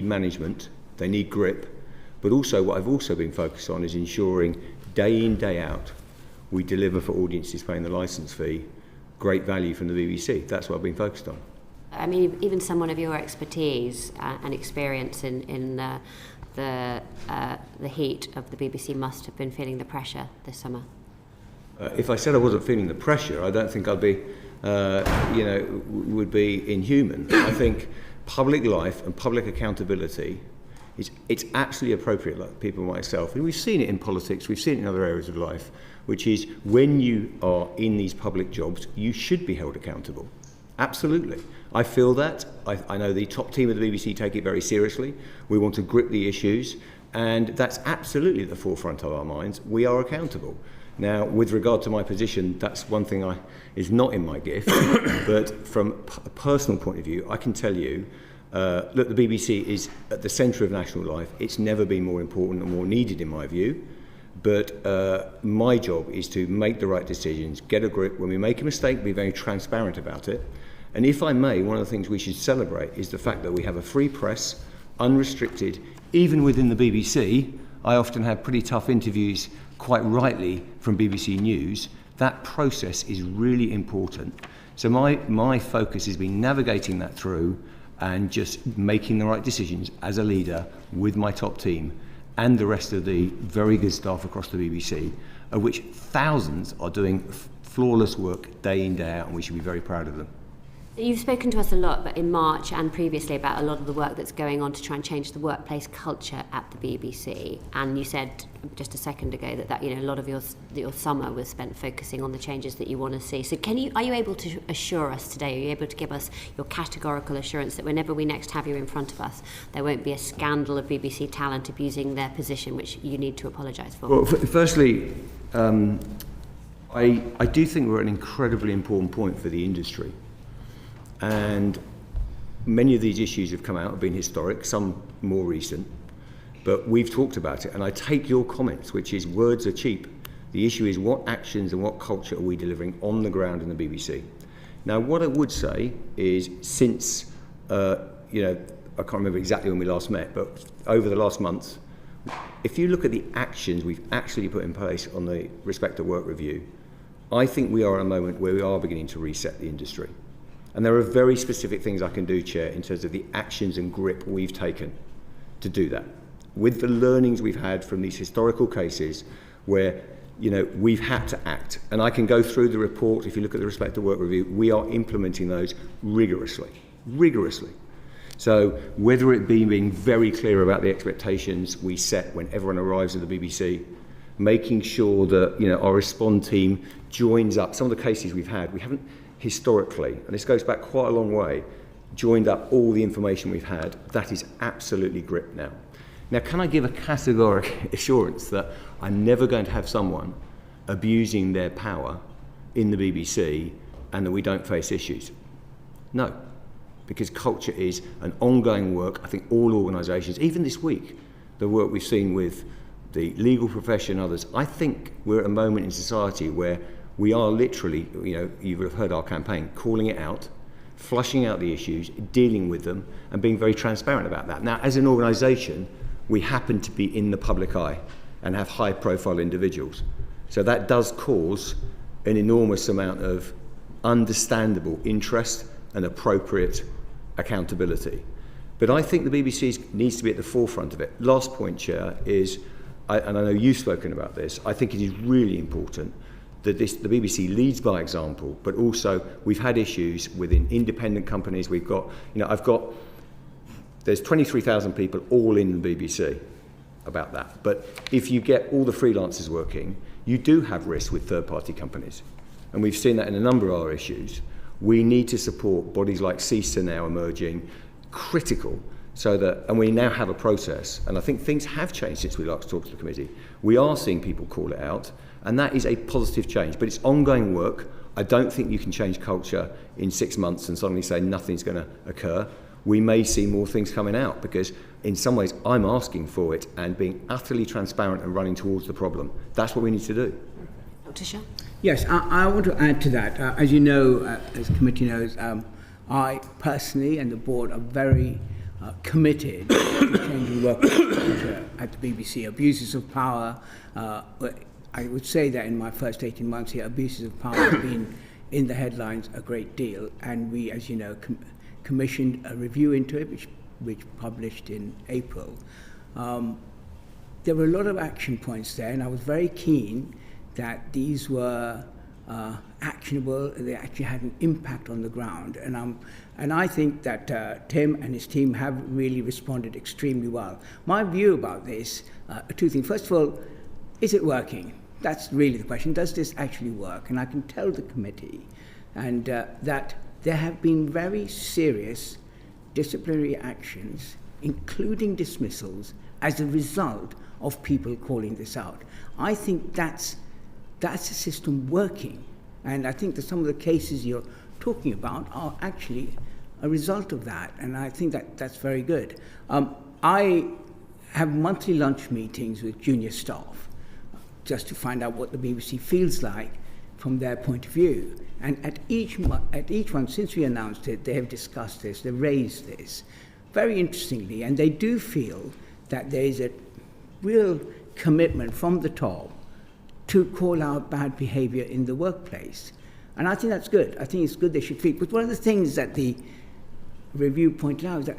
management, they need grip, but also what I've also been focused on is ensuring day in, day out, we deliver for audiences paying the licence fee, great value from the BBC. That's what I've been focused on. I mean, even someone of your expertise and experience in the heat of the BBC must have been feeling the pressure this summer. If I said I wasn't feeling the pressure, I don't think I'd be, would be inhuman. I think public life and public accountability, it's absolutely appropriate, like people like myself, and we've seen it in politics, we've seen it in other areas of life, which is when you are in these public jobs, you should be held accountable. Absolutely. I feel that. I know the top team of the BBC take it very seriously. We want to grip the issues, and that's absolutely at the forefront of our minds. We are accountable. Now, with regard to my position, that's one thing is not in my gift, but from a personal point of view, I can tell you, look, the BBC is at the centre of national life. It's never been more important and more needed in my view, but my job is to make the right decisions, get a grip. When we make a mistake, be very transparent about it. And if I may, one of the things we should celebrate is the fact that we have a free press, unrestricted, even within the BBC. I often have pretty tough interviews, quite rightly, from BBC News. That process is really important. So my focus has been navigating that through and just making the right decisions as a leader with my top team and the rest of the very good staff across the BBC, of which thousands are doing flawless work day in, day out, and we should be very proud of them. You've spoken to us a lot, but in March and previously, about a lot of the work that's going on to try and change the workplace culture at the BBC. And you said just a second ago that a lot of your summer was spent focusing on the changes that you want to see. So are you able to assure us today, are you able to give us your categorical assurance that whenever we next have you in front of us, there won't be a scandal of BBC talent abusing their position, which you need to apologise for? Well, firstly, I do think we're at an incredibly important point for the industry. And many of these issues have come out, have been historic, some more recent, but we've talked about it. And I take your comments, which is words are cheap. The issue is what actions and what culture are we delivering on the ground in the BBC? Now, what I would say is since, I can't remember exactly when we last met, but over the last month, if you look at the actions we've actually put in place on the Respect at Work review, I think we are at a moment where we are beginning to reset the industry. And there are very specific things I can do, Chair, in terms of the actions and grip we've taken to do that. With the learnings we've had from these historical cases where, we've had to act. And I can go through the report. If you look at the Respect at Work review, we are implementing those rigorously. So whether it be being very clear about the expectations we set when everyone arrives at the BBC, making sure that, our Respond team joins up. Some of the cases we've had, we haven't historically, and this goes back quite a long way, joined up all the information we've had. That is absolutely gripped now. Now, can I give a categoric assurance that I'm never going to have someone abusing their power in the BBC and that we don't face issues? No, because culture is an ongoing work. I think all organisations, even this week, the work we've seen with the legal profession and others, I think we're at a moment in society where we are literally, you would have heard our campaign, calling it out, flushing out the issues, dealing with them, and being very transparent about that. Now, as an organisation, we happen to be in the public eye and have high-profile individuals. So that does cause an enormous amount of understandable interest and appropriate accountability. But I think the BBC needs to be at the forefront of it. Last point, Chair, is, and I know you've spoken about this, I think it is really important that the BBC leads by example, but also we've had issues within independent companies. We've got, there's 23,000 people all in the BBC about that. But if you get all the freelancers working, you do have risks with third-party companies. And we've seen that in a number of our issues. We need to support bodies like CISA now emerging, critical, so that, and we now have a process, and I think things have changed since we last talked to the committee. We are seeing people call it out, and that is a positive change, but it's ongoing work. I don't think you can change culture in 6 months and suddenly say nothing's going to occur. We may see more things coming out because in some ways I'm asking for it and being utterly transparent and running towards the problem. That's what we need to do. Dr. Shah? Yes, I want to add to that. As you know, as the committee knows, I personally and the board are very committed to changing workplace culture at the BBC. Abuses of power, I would say that in my first 18 months here, abuses of power have been in the headlines a great deal, and we, as you know, commissioned a review into it, which published in April. There were a lot of action points there, and I was very keen that these were actionable. They actually had an impact on the ground, and I think that Tim and his team have really responded extremely well. My view about this, two things. First of all, is it working? That's really the question. Does this actually work? And I can tell the committee and that there have been very serious disciplinary actions, including dismissals, as a result of people calling this out. I think that's a system working, and I think that some of the cases you're talking about are actually a result of that, and I think that that's very good. I have monthly lunch meetings with junior staff just to find out what the BBC feels like from their point of view. And at each one, since we announced it, they have discussed this, they've raised this, very interestingly, and they do feel that there is a real commitment from the top to call out bad behaviour in the workplace. And I think that's good. I think it's good they should feel. But one of the things that the review pointed out is that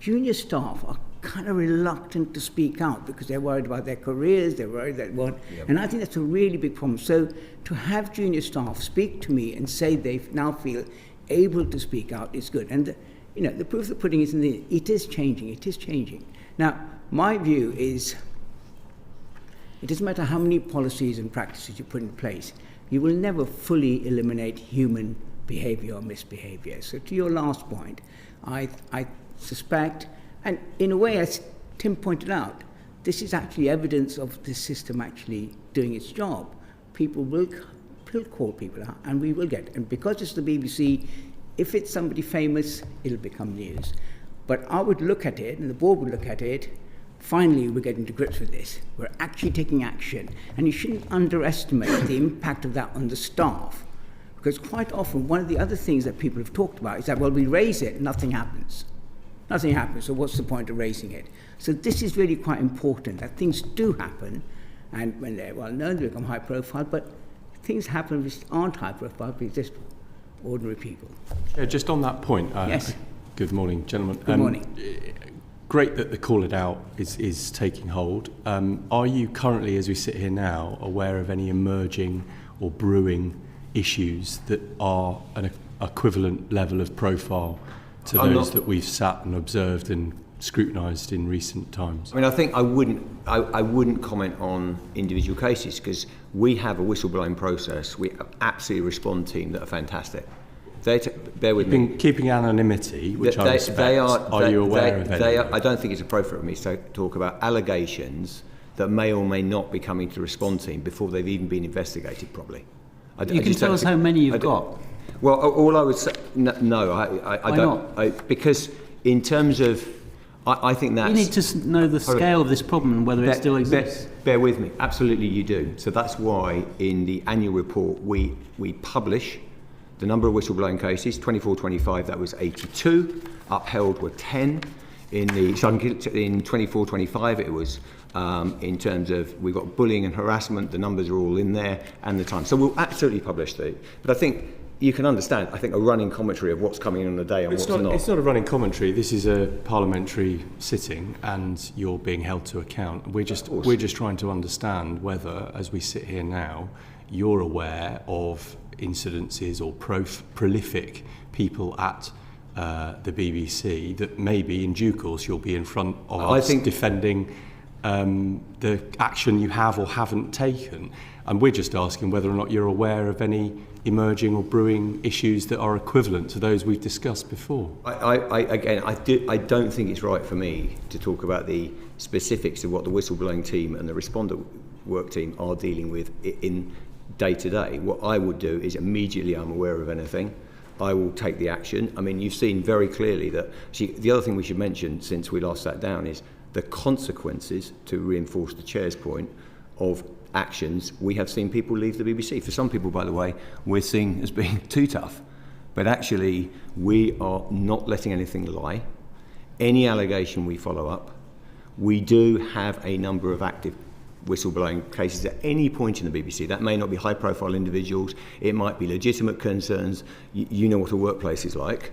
junior staff are kind of reluctant to speak out because they're worried about their careers, they're worried that what, and I think that's a really big problem. So to have junior staff speak to me and say they now feel able to speak out is good. And the proof of the pudding is it is changing. Now, my view is it doesn't matter how many policies and practices you put in place, you will never fully eliminate human behaviour or misbehaviour. So to your last point, I suspect, and in a way, as Tim pointed out, this is actually evidence of the system actually doing its job. People will call people out, and we will get. And because it's the BBC, if it's somebody famous, it'll become news. But I would look at it, and the board would look at it, finally we're getting to grips with this. We're actually taking action. And you shouldn't underestimate the impact of that on the staff. Because quite often, one of the other things that people have talked about is that, well, we raise it, nothing happens. Nothing happens, so what's the point of raising it? So this is really quite important, that things do happen, and when they're well known, they become high profile, but things happen which aren't high profile, because just ordinary people. Yeah, just on that point, yes. Good morning, gentlemen. Good morning. Great that the Call It Out is taking hold. Are you currently, as we sit here now, aware of any emerging or brewing issues that are an equivalent level of profile to those that we've sat and observed and scrutinised in recent times? I mean, I think I wouldn't comment on individual cases because we have a whistleblowing process. We have an absolutely respond team that are fantastic. Bear with me. Keeping anonymity, which I respect. Are you aware of any? I don't think it's appropriate for me to talk about allegations that may or may not be coming to the respond team before they've even been investigated properly. You can tell us how many you've got. Well, all I would say, no, I don't. Because in terms of, I think that's... You need to know the scale of this problem and whether it still exists. Bear with me. Absolutely you do. So that's why in the annual report we publish the number of whistleblowing cases, 24-25, that was 82. Upheld were 10. In 24-25 it was, in terms of, we've got bullying and harassment, the numbers are all in there, and the time. So we'll absolutely publish these. But I think you can understand, I think, a running commentary of what's coming on the day and what's not. It's not a running commentary. This is a parliamentary sitting, and you're being held to account. We're just trying to understand whether, as we sit here now, you're aware of incidences or prolific people at the BBC that maybe in due course you'll be in front of us defending the action you have or haven't taken. And we're just asking whether or not you're aware of any emerging or brewing issues that are equivalent to those we've discussed before. I don't think it's right for me to talk about the specifics of what the whistleblowing team and the responder work team are dealing with in day to day. What I would do is immediately I'm aware of anything, I will take the action. I mean, you've seen very clearly that, the other thing we should mention since we last sat down is the consequences, to reinforce the chair's point, of actions. We have seen people leave the BBC. For some people, by the way, we're seen as being too tough. But actually, we are not letting anything lie. Any allegation we follow up. We do have a number of active whistleblowing cases at any point in the BBC. That may not be high-profile individuals. It might be legitimate concerns. You know what a workplace is like.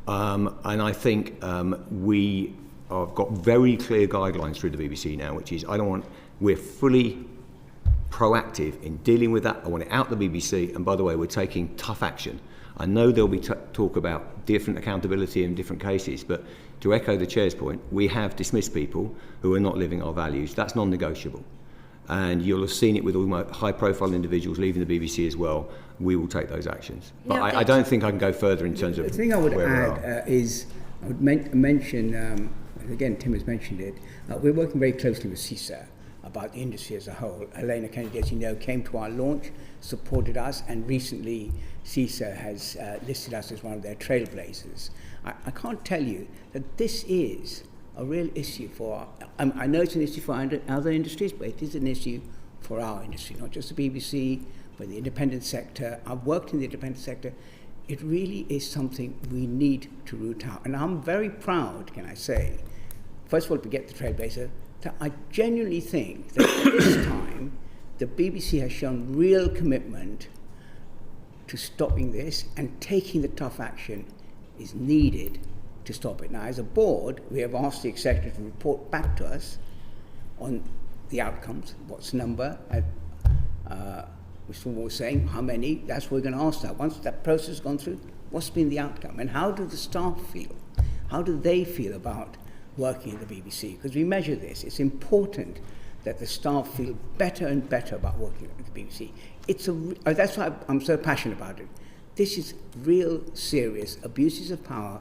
And I think we have got very clear guidelines through the BBC now, which is we're fully proactive in dealing with that. I want it out the BBC, and by the way, we're taking tough action. I know there'll be talk about different accountability in different cases, but to echo the chair's point, we have dismissed people who are not living our values. That's non-negotiable. And you'll have seen it with all my high-profile individuals leaving the BBC as well. We will take those actions. But I don't think I can go further in terms of the thing I would where add is, I would mention, again, Tim has mentioned it, we're working very closely with CISA about the industry as a whole. Elena Kennedy, as you know, came to our launch, supported us, and recently CISA has listed us as one of their trailblazers. I can't tell you that this is a real issue for I know it's an issue for other industries, but it is an issue for our industry, not just the BBC, but the independent sector. I've worked in the independent sector. It really is something we need to root out. And I'm very proud, can I say, first of all, to get the trailblazer, that I genuinely think that this time the BBC has shown real commitment to stopping this, and taking the tough action is needed to stop it. Now, as a board, we have asked the executive to report back to us on the outcomes, what's the number, which was saying how many. That's what we're going to ask that. Once that process has gone through, what's been the outcome, and how do the staff feel? How do they feel about working at the BBC? Because we measure this. It's important that the staff feel better and better about working at the BBC. That's why I'm so passionate about it. This is real serious abuses of power.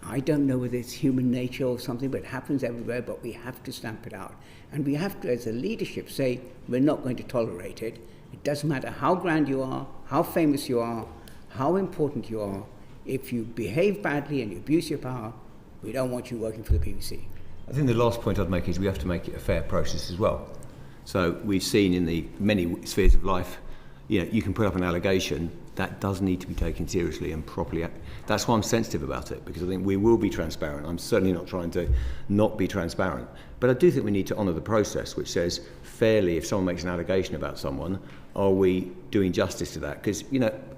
I don't know whether it's human nature or something, but it happens everywhere, but we have to stamp it out. And we have to, as a leadership, say, we're not going to tolerate it. It doesn't matter how grand you are, how famous you are, how important you are. If you behave badly and you abuse your power, we don't want you working for the BBC. I think the last point I'd make is we have to make it a fair process as well. So we've seen in the many spheres of life, you can put up an allegation that does need to be taken seriously and properly. That's why I'm sensitive about it, because I think we will be transparent. I'm certainly not trying to not be transparent, but I do think we need to honour the process, which says fairly, if someone makes an allegation about someone, are we doing justice to that? Because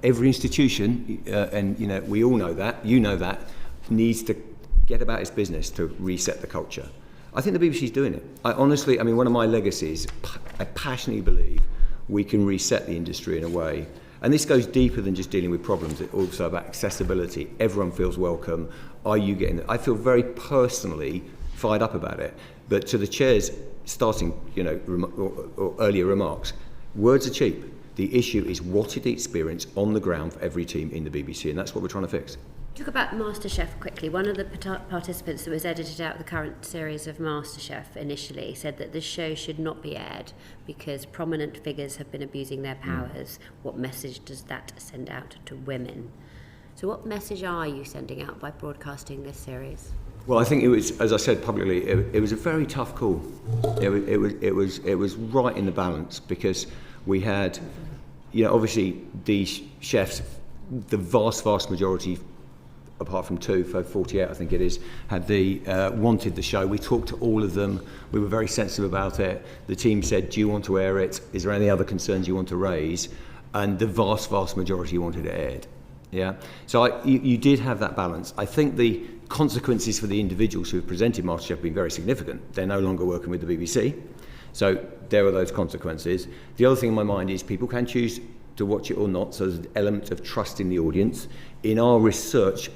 every institution, and we all know that, needs to get about its business to reset the culture. I think the BBC's doing it. One of my legacies, I passionately believe we can reset the industry in a way. And this goes deeper than just dealing with problems. It's also about accessibility. Everyone feels welcome. Are you getting it? I feel very personally fired up about it. But to the chair's starting, or earlier remarks, words are cheap. The issue is what is the experience on the ground for every team in the BBC, and that's what we're trying to fix. Talk about MasterChef quickly. One of the participants that was edited out of the current series of MasterChef initially said that the show should not be aired because prominent figures have been abusing their powers. What message does that send out to women? So what message are you sending out by broadcasting this series? Well, I think it was, as I said publicly, it was a very tough call. It was right in the balance, because we had, obviously these chefs, the vast majority, apart from 48 I think it is, had wanted the show. We talked to all of them. We were very sensitive about it. The team said, do you want to air it? Is there any other concerns you want to raise? And the vast majority wanted it aired. Yeah. So you did have that balance. I think the consequences for the individuals who have presented MasterChef have been very significant. They're no longer working with the BBC. So there are those consequences. The other thing in my mind is people can choose to watch it or not. So there's an element of trust in the audience. In our research,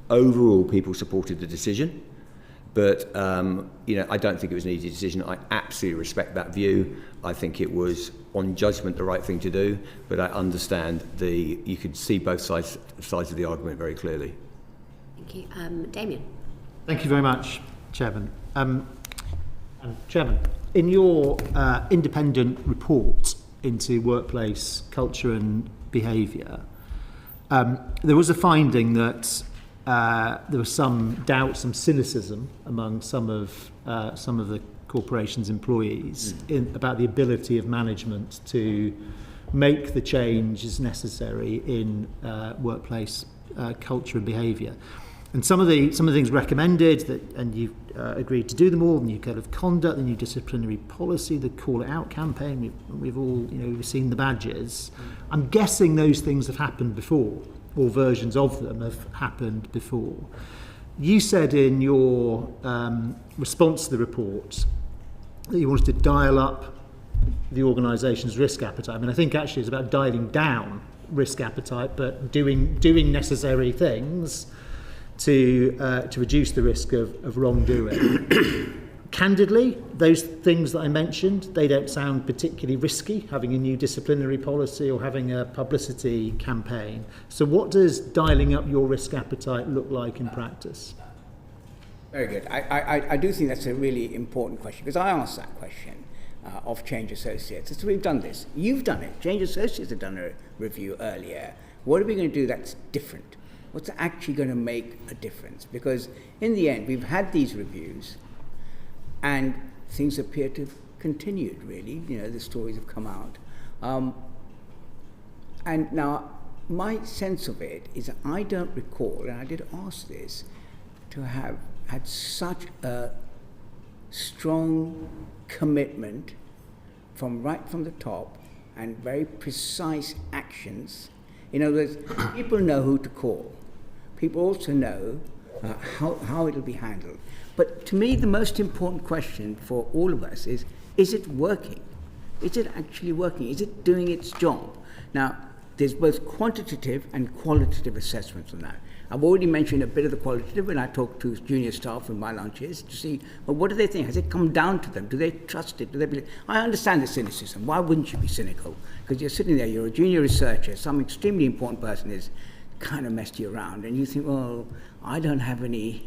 overall, people supported the decision, but I don't think it was an easy decision. I absolutely respect that view. I think it was, on judgment, the right thing to do, but I understand you could see both sides of the argument very clearly. Thank you. Damien. Thank you very much, Chairman. Chairman, in your independent report into workplace culture and behaviour, there was a finding that there was some doubt, some cynicism among some of the corporation's employees about the ability of management to make the changes necessary in workplace culture and behaviour. And some of the things recommended, that, and you've agreed to do them all, the new code of conduct, the new disciplinary policy, the call it out campaign, we've all, we've seen the badges. I'm guessing those things have happened before, or versions of them have happened before. You said in your response to the report that you wanted to dial up the organisation's risk appetite. I mean, I think actually it's about dialing down risk appetite, but doing necessary things to reduce the risk of wrongdoing. Candidly, those things that I mentioned, they don't sound particularly risky, having a new disciplinary policy or having a publicity campaign. So what does dialing up your risk appetite look like in practice? Very good. I do think that's a really important question, because I asked that question of Change Associates. So we've done this. You've done it. Change Associates have done a review earlier. What are we going to do that's different? What's actually going to make a difference? Because in the end, we've had these reviews and things appear to have continued, really. The stories have come out. And now, my sense of it is that I don't recall, and I did ask this, to have had such a strong commitment from the top and very precise actions. In other words, people know who to call. People also know how it'll be handled. But to me, the most important question for all of us is it working? Is it actually working? Is it doing its job? Now, there's both quantitative and qualitative assessments on that. I've already mentioned a bit of the qualitative when I talk to junior staff in my lunches to see, well, what do they think? Has it come down to them? Do they trust it? Do they believe? I understand the cynicism. Why wouldn't you be cynical? Because you're sitting there, you're a junior researcher, some extremely important person is kind of messed you around, and you think, well, I don't have any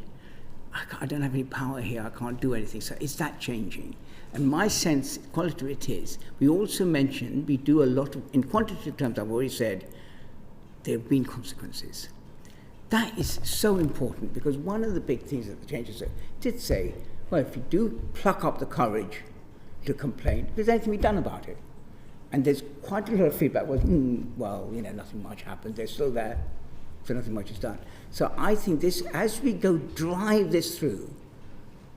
power here, I can't do anything. So is that changing? And my sense, qualitative it is. We also mentioned, we do a lot of, in quantitative terms, I've already said, there have been consequences. That is so important, because one of the big things that the Changes did say, well, if you do pluck up the courage to complain, there's anything to be done about it. And there's quite a lot of feedback was, nothing much happened, they're still there, so nothing much is done. So I think this, as we go drive this through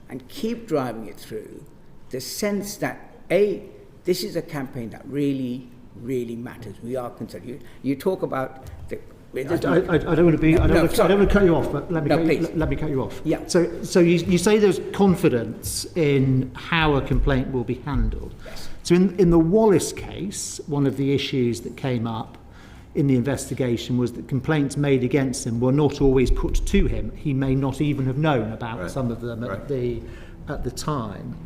and keep driving it through, the sense that, this is a campaign that really, really matters. We are concerned. You talk about the... I don't want to cut you off, but let me cut you off. Yeah. So you say there's confidence in how a complaint will be handled. Yes. So in the Wallace case, one of the issues that came up in the investigation was that complaints made against him were not always put to him. He may not even have known about some of them at the time.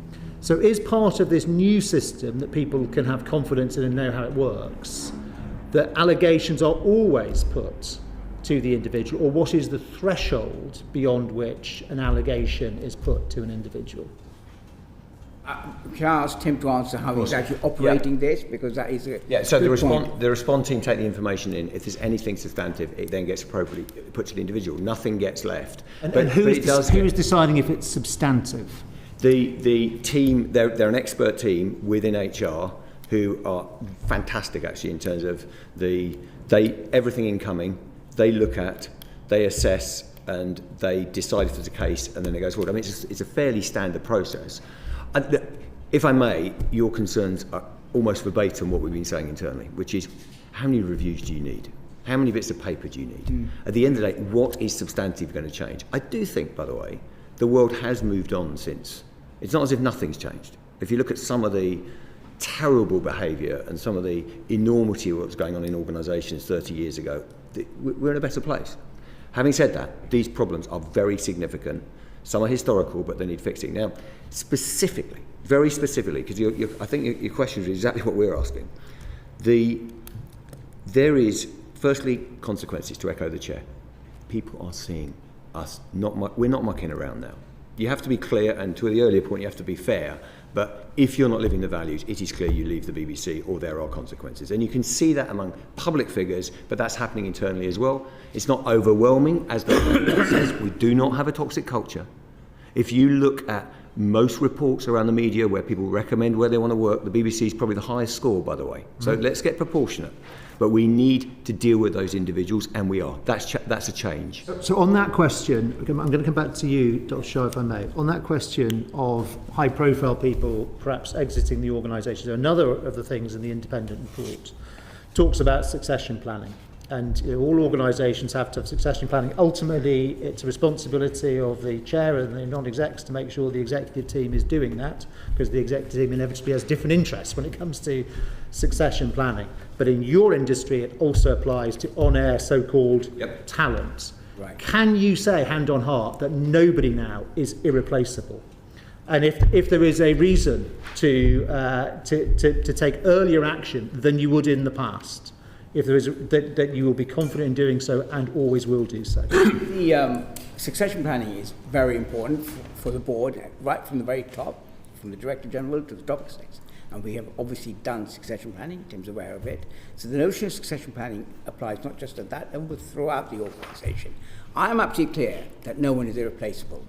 So is part of this new system that people can have confidence in and know how it works, that allegations are always put to the individual, or what is the threshold beyond which an allegation is put to an individual? Can I ask Tim to answer how he's actually operating this? Because that is a so the response team take the information in. If there's anything substantive, it then gets appropriately put to the individual. Nothing gets left. And who is deciding if it's substantive? The team, they're an expert team within HR who are fantastic actually in terms of everything incoming, they look at, they assess, and they decide if there's a case, and then it goes forward. I mean, it's a fairly standard process. If I may, your concerns are almost verbatim what we've been saying internally, which is how many reviews do you need? How many bits of paper do you need? At the end of the day, what is substantive going to change? I do think, by the way, the world has moved on since. It's not as if nothing's changed. If you look at some of the terrible behaviour and some of the enormity of what was going on in organisations 30 years ago, we're in a better place. Having said that, these problems are very significant. Some are historical, but they need fixing. Now, specifically, very specifically, because I think your question is exactly what we're asking. There is, firstly, consequences, to echo the chair. People are seeing us, we're not mucking around now. You have to be clear, and to the earlier point, you have to be fair. But if you're not living the values, it is clear you leave the BBC or there are consequences. And you can see that among public figures, but that's happening internally as well. It's not overwhelming, as the says. We do not have a toxic culture. If you look at most reports around the media where people recommend where they want to work, the BBC is probably the highest score, by the way. So let's get proportionate. But we need to deal with those individuals, and we are. That's a change. So on that question, I'm going to come back to you, Dr. Shah, if I may. On that question of high-profile people perhaps exiting the organisation, another of the things in the independent report talks about succession planning. And all organisations have to have succession planning. Ultimately, it's a responsibility of the chair and the non-execs to make sure the executive team is doing that, because the executive team inevitably has different interests when it comes to succession planning. But in your industry, it also applies to on-air so-called talent. Right. Can you say, hand on heart, that nobody now is irreplaceable? And if there is a reason to take earlier action than you would in the past, if there is that you will be confident in doing so and always will do so. The succession planning is very important for the board, right from the very top, from the Director General to the top execs. And we have obviously done succession planning, Tim's aware of it. So the notion of succession planning applies not just at that level, but throughout the organisation. I am absolutely clear that no one is irreplaceable.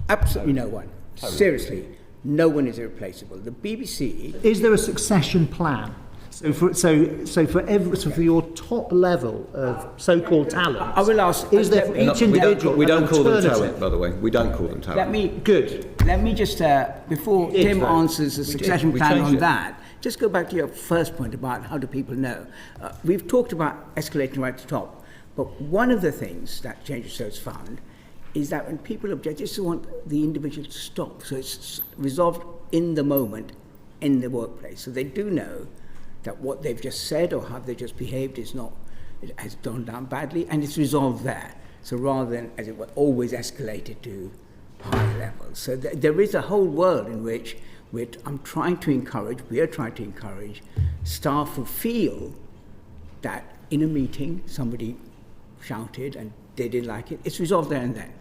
Absolutely no one. Seriously, no one is irreplaceable. The BBC... Is there a succession plan? So for your top level of so-called talent, I will ask. Is there for each individual? We don't call them talent, by the way. We don't call them talent. Let me just before Tim answers the succession plan on that, just go back to your first point about how do people know. We've talked about escalating right to the top, but one of the things that Change Research found is that when people object, they just want the individual to stop. So it's resolved in the moment, in the workplace. So they do know that what they've just said or how they just behaved it has gone down badly, and it's resolved there. So rather than, as it were, always escalated to higher levels. So there is a whole world in which we are trying to encourage staff who feel that in a meeting somebody shouted and they didn't like it, it's resolved there and then.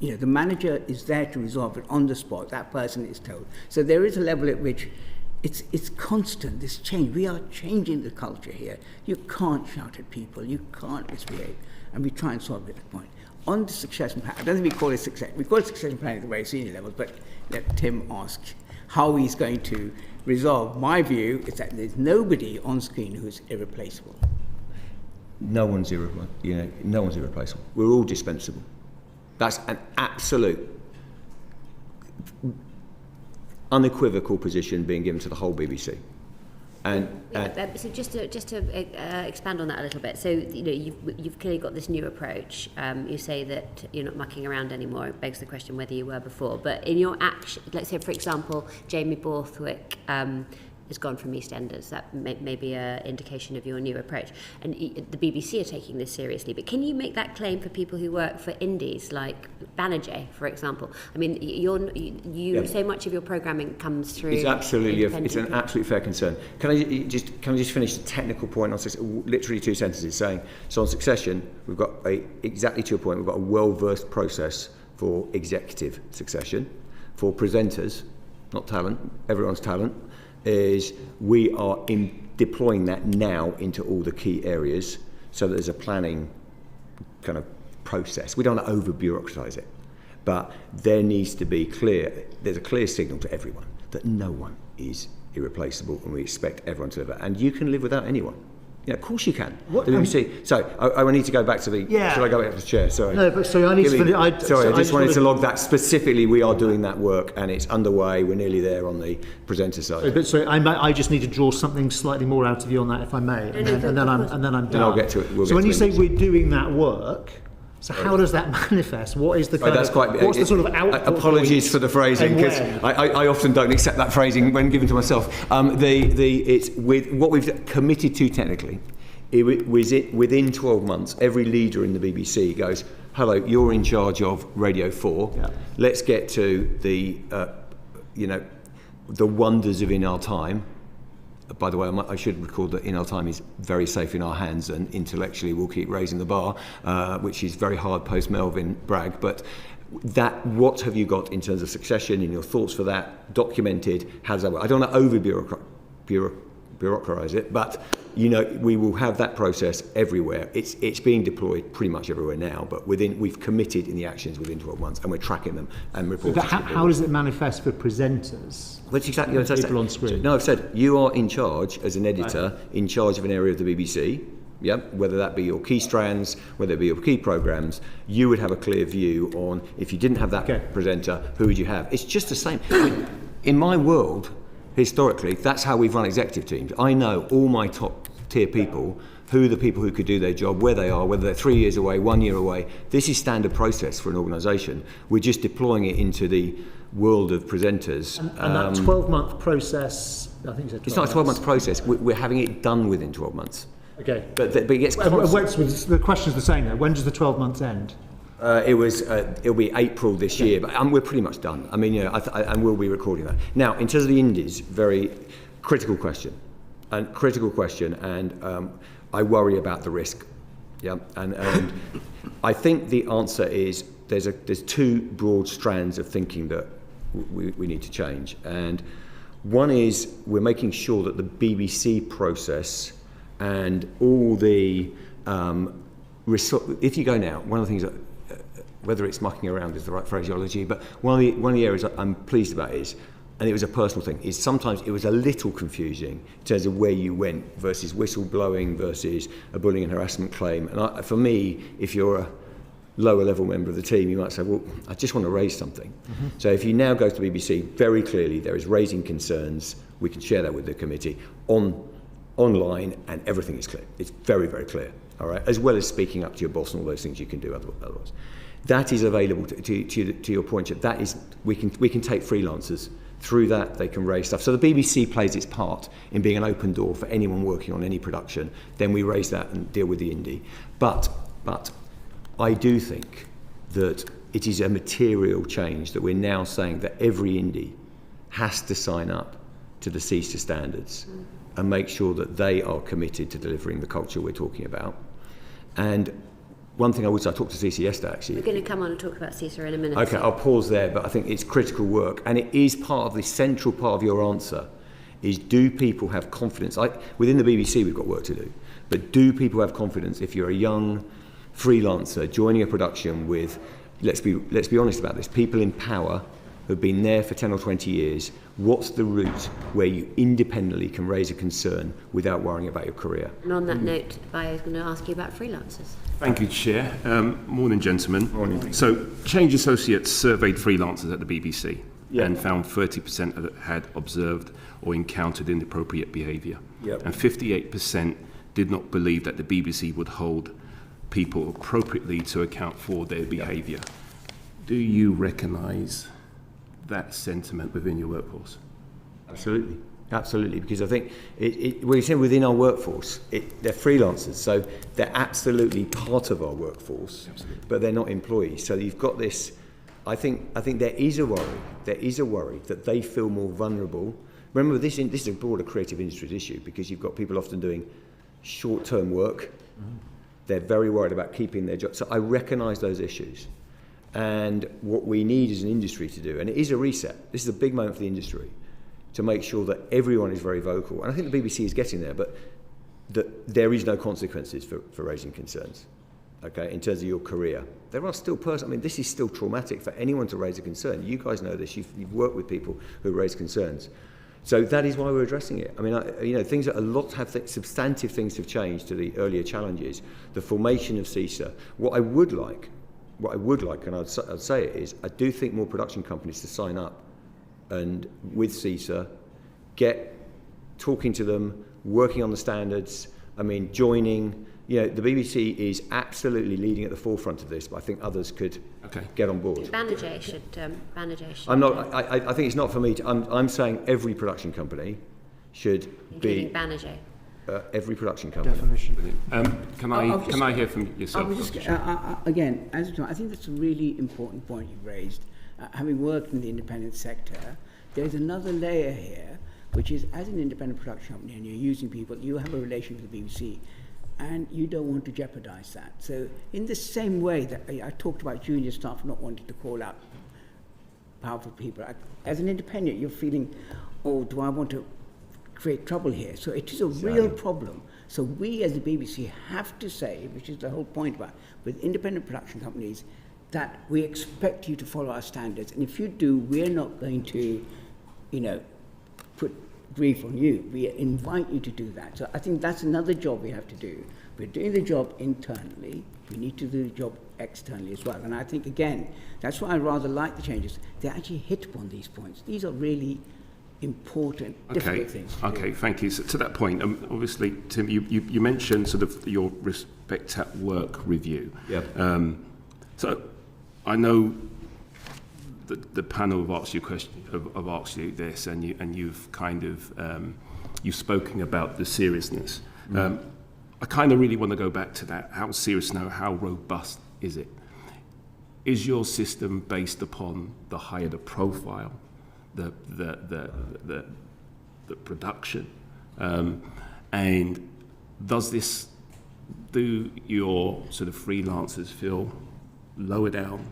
The manager is there to resolve it on the spot. That person is told. So there is a level at which it's constant, this change. We are changing the culture here. You can't shout at people. You can't misbehave. And we try and solve it at that point. On the succession plan, I don't think we call it success. We call it succession planning at the very senior levels, but let Tim ask how he's going to resolve. My view is that there's nobody on screen who's irreplaceable. No one's irreplaceable. We're all dispensable. That's an absolute unequivocal position being given to the whole BBC. So just to expand on that a little bit. So you've clearly got this new approach. You say that you're not mucking around anymore. It begs the question whether you were before. But in your action, let's say for example, Jamie Borthwick has gone from EastEnders. That may be an indication of your new approach. And the BBC are taking this seriously. But can you make that claim for people who work for indies like Banerjee, for example? I mean, so much of your programming comes through. It's an absolutely fair concern. Can I just finish the technical point on literally 2 sentences saying, so on succession, we've got exactly to your point, we've got a well-versed process for executive succession. For presenters, not talent, everyone's talent, is we are deploying that now into all the key areas so that there's a planning kind of process. We don't want to over-bureaucratise it, but there needs to be there's a clear signal to everyone that no one is irreplaceable and we expect everyone to live it. And you can live without anyone. Of course you can. I need to go back to the... Yeah. Should I go back to the chair? Sorry. No, but sorry, I need to... I just wanted to log that specifically. We are doing that work and it's underway. We're nearly there on the presenter side. But sorry, I just need to draw something slightly more out of you on that, if I may, and then I'm done. Then I'll get to it. So when you say we're doing that work, so how does that manifest? What is the what's the sort of output? Apologies for the phrasing, because I often don't accept that phrasing when given to myself. It's with what we've committed to technically. Within 12 months, every leader in the BBC goes, hello, you're in charge of Radio 4. Yeah. Let's get to the wonders of In Our Time. By the way, I should record that In Our Time is very safe in our hands, and intellectually we'll keep raising the bar, which is very hard post Melvin Bragg. But what have you got in terms of succession, in your thoughts for that, documented? How does that work? I don't want to over-bureaucratise it, but we will have that process everywhere. It's being deployed pretty much everywhere now, but we've committed in the actions within 12 months, and we're tracking them and reporting. But how does it manifest for presenters? That's exactly what I said. People on screen. No, I've said you are in charge as an editor, in charge of an area of the BBC. Yeah, whether that be your key strands, whether it be your key programs, you would have a clear view on, if you didn't have that presenter, who would you have? It's just the same. In my world, historically, that's how we've run executive teams. I know all my top tier people, who are the people who could do their job, where they are, whether they're 3 years away, 1 year away. This is standard process for an organisation. We're just deploying it into the world of presenters. And that 12-month process, I think it's not a 12-month process. We're having it done within 12 months. Okay. But it gets the question's the same though. When does the 12 months end? It'll be April this year, but we're pretty much done. I mean, and we'll be recording that. Now, in terms of the indies, very critical question, and I worry about the risk. Yeah, and I think the answer is there's two broad strands of thinking that we need to change, and one is we're making sure that the BBC process and all the if you go now, one of the things that whether it's mucking around is the right phraseology, but one of the areas I'm pleased about is, and it was a personal thing, is sometimes it was a little confusing in terms of where you went versus whistleblowing versus a bullying and harassment claim. And for me, if you're a lower level member of the team, you might say, well, I just want to raise something. Mm-hmm. So if you now go to the BBC, very clearly there is raising concerns. We can share that with the committee online, and everything is clear. It's very, very clear, all right? As well as speaking up to your boss and all those things you can do otherwise. That is available to your point. That is, we can take freelancers through that. They can raise stuff. So the BBC plays its part in being an open door for anyone working on any production. Then we raise that and deal with the indie. But I do think that it is a material change that we're now saying that every indie has to sign up to the CISA standards and make sure that they are committed to delivering the culture we're talking about. And one thing I would say, I talked to CISA yesterday actually. We're going to come on and talk about CISA in a minute. Okay, I'll pause there, but I think it's critical work, and it is part of the central part of your answer, is do people have confidence? Within the BBC we've got work to do, but do people have confidence if you're a young freelancer joining a production with, let's be honest about this, people in power who've been there for 10 or 20 years, what's the route where you independently can raise a concern without worrying about your career? And on that note, I was going to ask you about freelancers. Thank you, Chair. Morning, gentlemen. Morning. So, Change Associates surveyed freelancers at the BBC and found 30% had observed or encountered inappropriate behaviour. Yep. And 58% did not believe that the BBC would hold people appropriately to account for their behaviour. Do you recognise that sentiment within your workforce? Absolutely, because I think we say within our workforce, they're freelancers, so they're absolutely part of our workforce, but they're not employees. So you've got this. I think there is a worry. There is a worry that they feel more vulnerable. Remember, this is a broader creative industries issue because you've got people often doing short-term work. They're very worried about keeping their job. So I recognise those issues. And what we need as an industry to do, and it is a reset, this is a big moment for the industry, to make sure that everyone is very vocal. And I think the BBC is getting there, but that there is no consequences for raising concerns, okay, in terms of your career. There are still this is still traumatic for anyone to raise a concern. You guys know this, you've worked with people who raise concerns. So that is why we're addressing it. I mean, things that substantive things have changed to the earlier challenges, the formation of CISA. What I would like, and I'd say it is, I do think more production companies to sign up and with CISA, talking to them, working on the standards, joining. The BBC is absolutely leading at the forefront of this, but I think others could get on board. Banijay should. I'm not. I think it's not for me. I'm saying every production company should including Banijay. Every production company. Definition. Can I hear from yourself? Again, I think that's a really important point you raised. Having worked in the independent sector, there's another layer here, which is as an independent production company and you're using people, you have a relation with the BBC, and you don't want to jeopardise that. So in the same way that I talked about junior staff not wanting to call out powerful people, as an independent, you're feeling, do I want to create trouble here. So it is a real problem. So we as the BBC have to say, which is the whole point about with independent production companies, that we expect you to follow our standards. And if you do, we're not going to, put grief on you. We invite you to do that. So I think that's another job we have to do. We're doing the job internally. We need to do the job externally as well. And I think, again, that's why I rather like the changes. They actually hit upon these points. These are really important, difficult things to do. Thank you. So to that point, obviously, Tim, you mentioned sort of your Respect at Work review. Yeah. So I know the panel have asked you this, and you've kind of you've spoken about the seriousness. I kind of really want to go back to that. How serious now? How robust is it? Is your system based upon the higher the profile, the production, and do your sort of freelancers feel lower down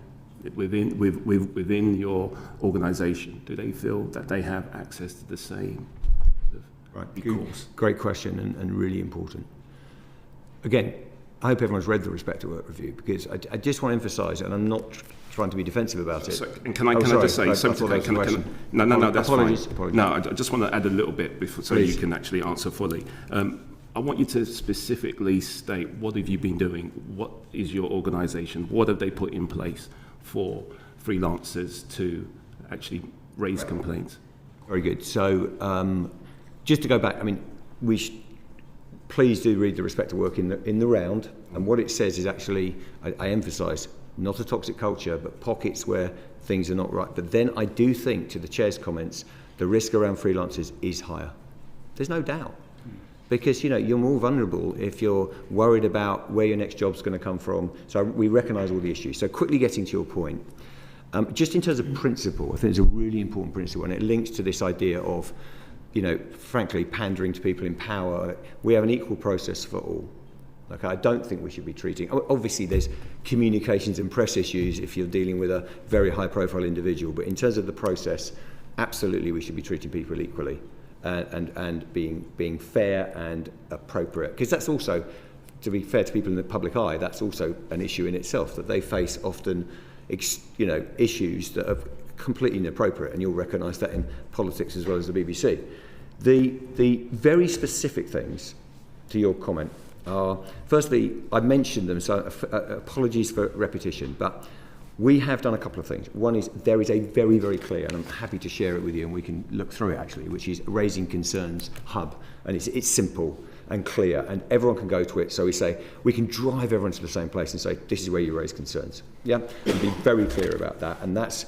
within your organisation? Do they feel that they have access to the same recourse? Great question and really important. Again, I hope everyone's read the Respect at Work review, because I just want to emphasise, and I'm not trying to be defensive about it. So, can I just say something? No, that's Apologies. fine. No, I just want to add a little bit so you can actually answer fully. I want you to specifically state, what have you been doing? What is your organisation? What have they put in place for freelancers to actually raise complaints? Very good. So just to go back, I mean, please do read the Respect at Work in the round, and what it says is actually, I emphasise, not a toxic culture, but pockets where things are not right. But then I do think, to the chair's comments, the risk around freelancers is higher. There's no doubt. Because you're more vulnerable if you're worried about where your next job's going to come from. So we recognise all the issues. So quickly getting to your point, just in terms of principle, I think it's a really important principle, and it links to this idea of, frankly, pandering to people in power. We have an equal process for all. Okay, I don't think we should be treating. Obviously, there's communications and press issues if you're dealing with a very high-profile individual. But in terms of the process, absolutely, we should be treating people equally. And being fair and appropriate, because that's also, to be fair to people in the public eye, that's also an issue in itself, that they face often issues that are completely inappropriate, and you'll recognise that in politics as well as the BBC. The very specific things to your comment are, firstly, I mentioned them, so apologies for repetition, but we have done a couple of things. One is there is a very, very clear, and I'm happy to share it with you, and we can look through it actually, which is Raising Concerns hub, and it's simple and clear, and everyone can go to it. So we say we can drive everyone to the same place and say, this is where you raise concerns. Yeah, and be very clear about that, and that's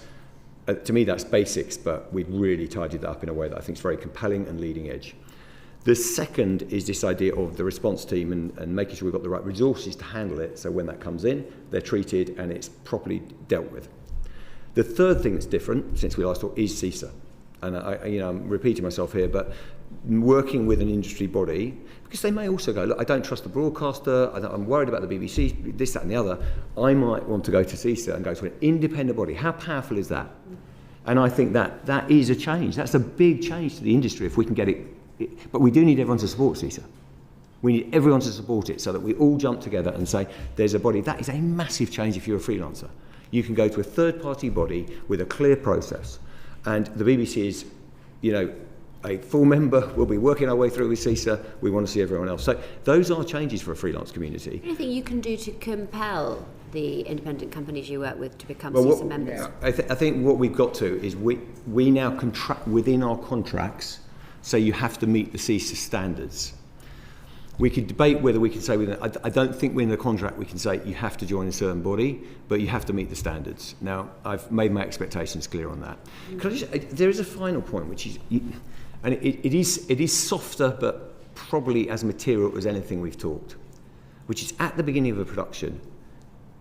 to me that's basics, but we've really tidied that up in a way that I think is very compelling and leading edge. The second is this idea of the response team and making sure we've got the right resources to handle it, so when that comes in, they're treated and it's properly dealt with. The third thing that's different since we last talked is CISA. And I'm repeating myself here, but working with an industry body, because they may also go, look, I don't trust the broadcaster, I'm worried about the BBC, this, that and the other, I might want to go to CISA and go to an independent body. How powerful is that? And I think that is a change. That's a big change to the industry if we can get it. But we do need everyone to support CISA. We need everyone to support it so that we all jump together and say, there's a body. That is a massive change if you're a freelancer. You can go to a third-party body with a clear process. And the BBC is, a full member. We'll be working our way through with CISA. We want to see everyone else. So those are changes for a freelance community. Anything you can do to compel the independent companies you work with to become CISA members? I think what we've got to is we now contract within our contracts. So you have to meet the CISA standards. We could debate whether we can say I don't think within the contract we can say you have to join a certain body, but you have to meet the standards. Now, I've made my expectations clear on that. There is a final point, which is, and it is softer, but probably as material as anything we've talked, which is at the beginning of a production,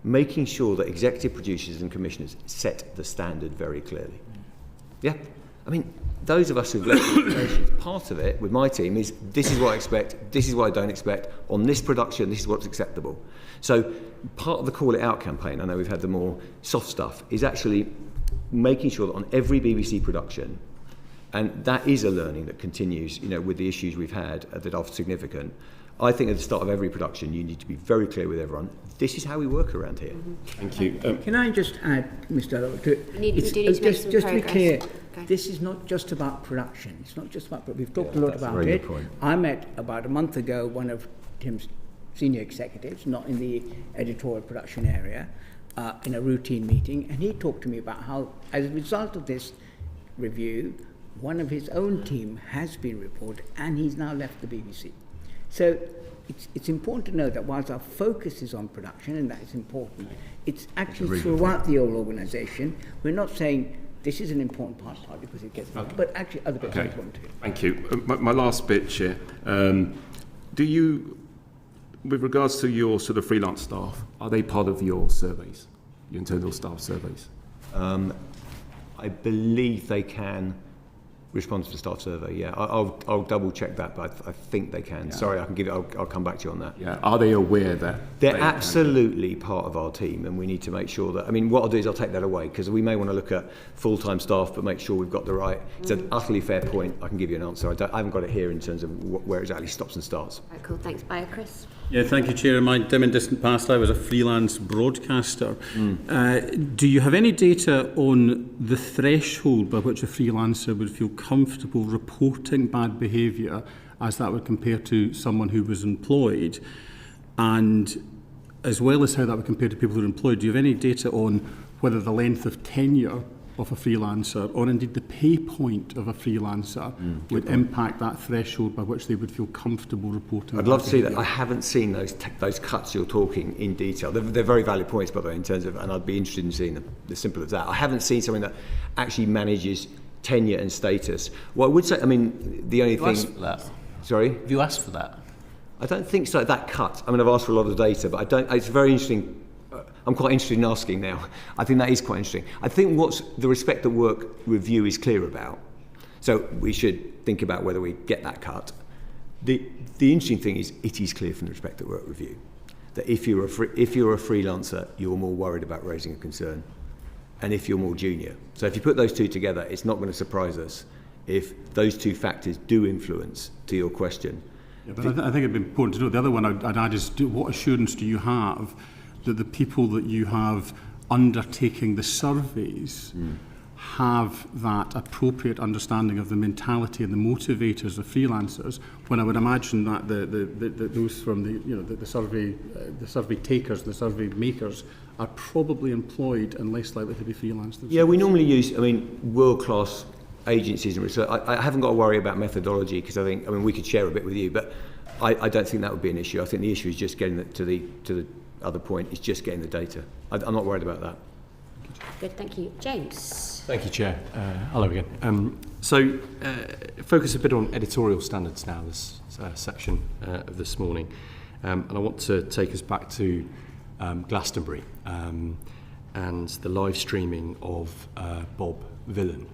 making sure that executive producers and commissioners set the standard very clearly. Yeah? I mean, those of us who've led presentations, part of it with my team is this is what I expect, this is what I don't expect, on this production, this is what's acceptable. So part of the Call It Out campaign, I know we've had the more soft stuff, is actually making sure that on every BBC production, And that is a learning that continues, with the issues we've had that are significant. I think at the start of every production, you need to be very clear with everyone. This is how we work around here. Thank you. Can I just add, Mr. Lowe, to We do need to make some just to be progress. clear, Okay. this is not just about production. It's not just about. We've talked a lot that's a about very it. good point. I met about a month ago one of Tim's senior executives, not in the editorial production area, in a routine meeting, and he talked to me about how, as a result of this review, one of his own team has been reported, and he's now left the BBC. So it's important to know that whilst our focus is on production, and that is important, it's actually throughout the whole organisation. We're not saying this is an important part because it gets done, but actually other bits are important too. Thank you. My last bit, Chair. Do you, with regards to your sort of freelance staff, are they part of your surveys, your internal staff surveys? I believe they can respond to the staff survey. Yeah, I'll double check that, but I think they can. Sorry, I can give it. I'll come back to you on that. Yeah. Are they aware that They're they absolutely part of our team, and we need to make sure that. I mean, what I'll do is I'll take that away because we may want to look at full-time staff, but make sure we've got the right. It's an utterly fair point. I can give you an answer. I haven't got it here in terms of where it exactly stops and starts. Right, cool, thanks. Bye, Chris. Yeah, thank you, Chair. In my dim and distant past, I was a freelance broadcaster. Do you have any data on the threshold by which a freelancer would feel comfortable reporting bad behaviour as that would compare to someone who was employed? And as well as how that would compare to people who are employed, do you have any data on whether the length of tenure of a freelancer, or indeed the pay point of a freelancer, would impact that threshold by which they would feel comfortable reporting? I'd love to see that. I haven't seen those cuts you're talking in detail. They're very valid points, by the way, in terms of, and I'd be interested in seeing them. As simple as that. I haven't seen something that actually manages tenure and status. Well, I would say, I mean, the only Have you asked thing. for that? Sorry? Have you asked for that? I don't think so. That cut. I mean, I've asked for a lot of data, but I don't. It's very interesting. I'm quite interested in asking now. I think that is quite interesting. I think what's the Respect at Work review is clear about. So we should think about whether we get that cut. The interesting thing is it is clear from the Respect at Work review that if you're a freelancer, you're more worried about raising a concern, and if you're more junior. So if you put those two together, it's not going to surprise us if those two factors do influence to your question. Yeah, but I think it'd be important to know. The other one I'd add is, what assurance do you have that the people that you have undertaking the surveys have that appropriate understanding of the mentality and the motivators of freelancers? When I would imagine that those from the survey takers, the survey makers, are probably employed and less likely to be freelancers. Yeah, we normally use, world-class agencies and research. I haven't got to worry about methodology because we could share a bit with you, but I don't think that would be an issue. I think the issue is just getting to the other point, is just getting the data. I'm not worried about that. Good, thank you. James. Thank you, Chair. Hello again. So, focus a bit on editorial standards now, this section of this morning. And I want to take us back to Glastonbury and the live streaming of Bob Villan.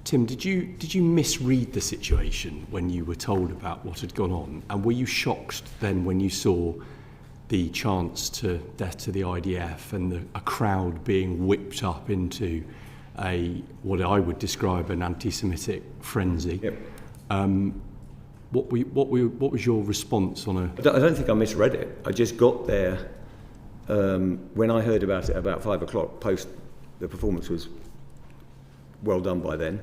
Tim, did you misread the situation when you were told about what had gone on? And were you shocked then when you saw the chants to death to the IDF and a crowd being whipped up into what I would describe an anti-Semitic frenzy? Yep. What was your response on a? I don't think I misread it. I just got there when I heard about it about 5 o'clock. Post the performance was well done by then,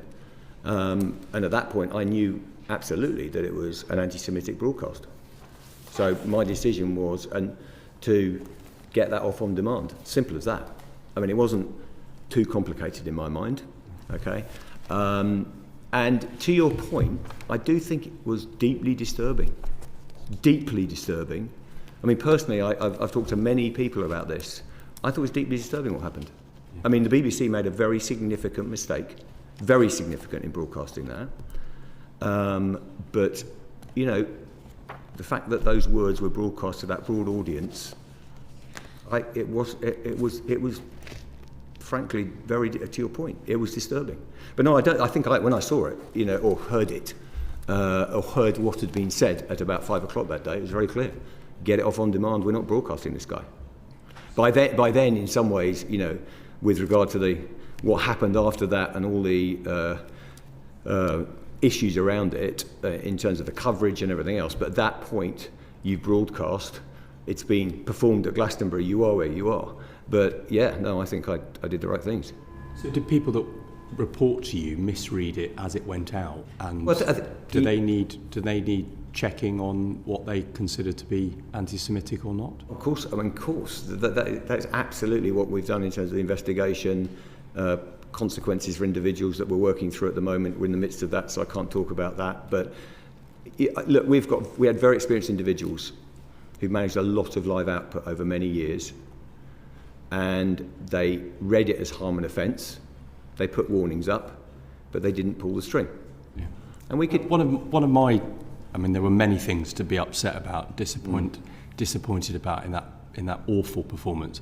and at that point I knew absolutely that it was an anti-Semitic broadcast. So my decision was to get that off on demand. Simple as that. It wasn't too complicated in my mind. Okay. And to your point, I do think it was deeply disturbing. Deeply disturbing. Personally, I've talked to many people about this. I thought it was deeply disturbing what happened. The BBC made a very significant mistake, very significant in broadcasting that. But, the fact that those words were broadcast to that broad audience, it was frankly very, to your point, it was disturbing. But no, I think when I saw it, or heard it, or heard what had been said at about 5 o'clock that day, it was very clear. Get it off on demand. We're not broadcasting this guy. By then, in some ways, with regard to what happened after that and all the issues around it in terms of the coverage and everything else. But at that point, you broadcast, it's been performed at Glastonbury, you are where you are. But yeah, no, I think I did the right things. So did people that report to you misread it as it went out? And Well, do they need checking on what they consider to be anti-Semitic or not? Of course, that's absolutely what we've done in terms of the investigation, consequences for individuals that we're working through at the moment. We're in the midst of that, so I can't talk about that. But look, we had very experienced individuals who managed a lot of live output over many years, and they read it as harm and offence. They put warnings up, but they didn't pull the string. Yeah. And we could. One of my, I mean, there were many things to be upset about, disappointed about in that awful performance.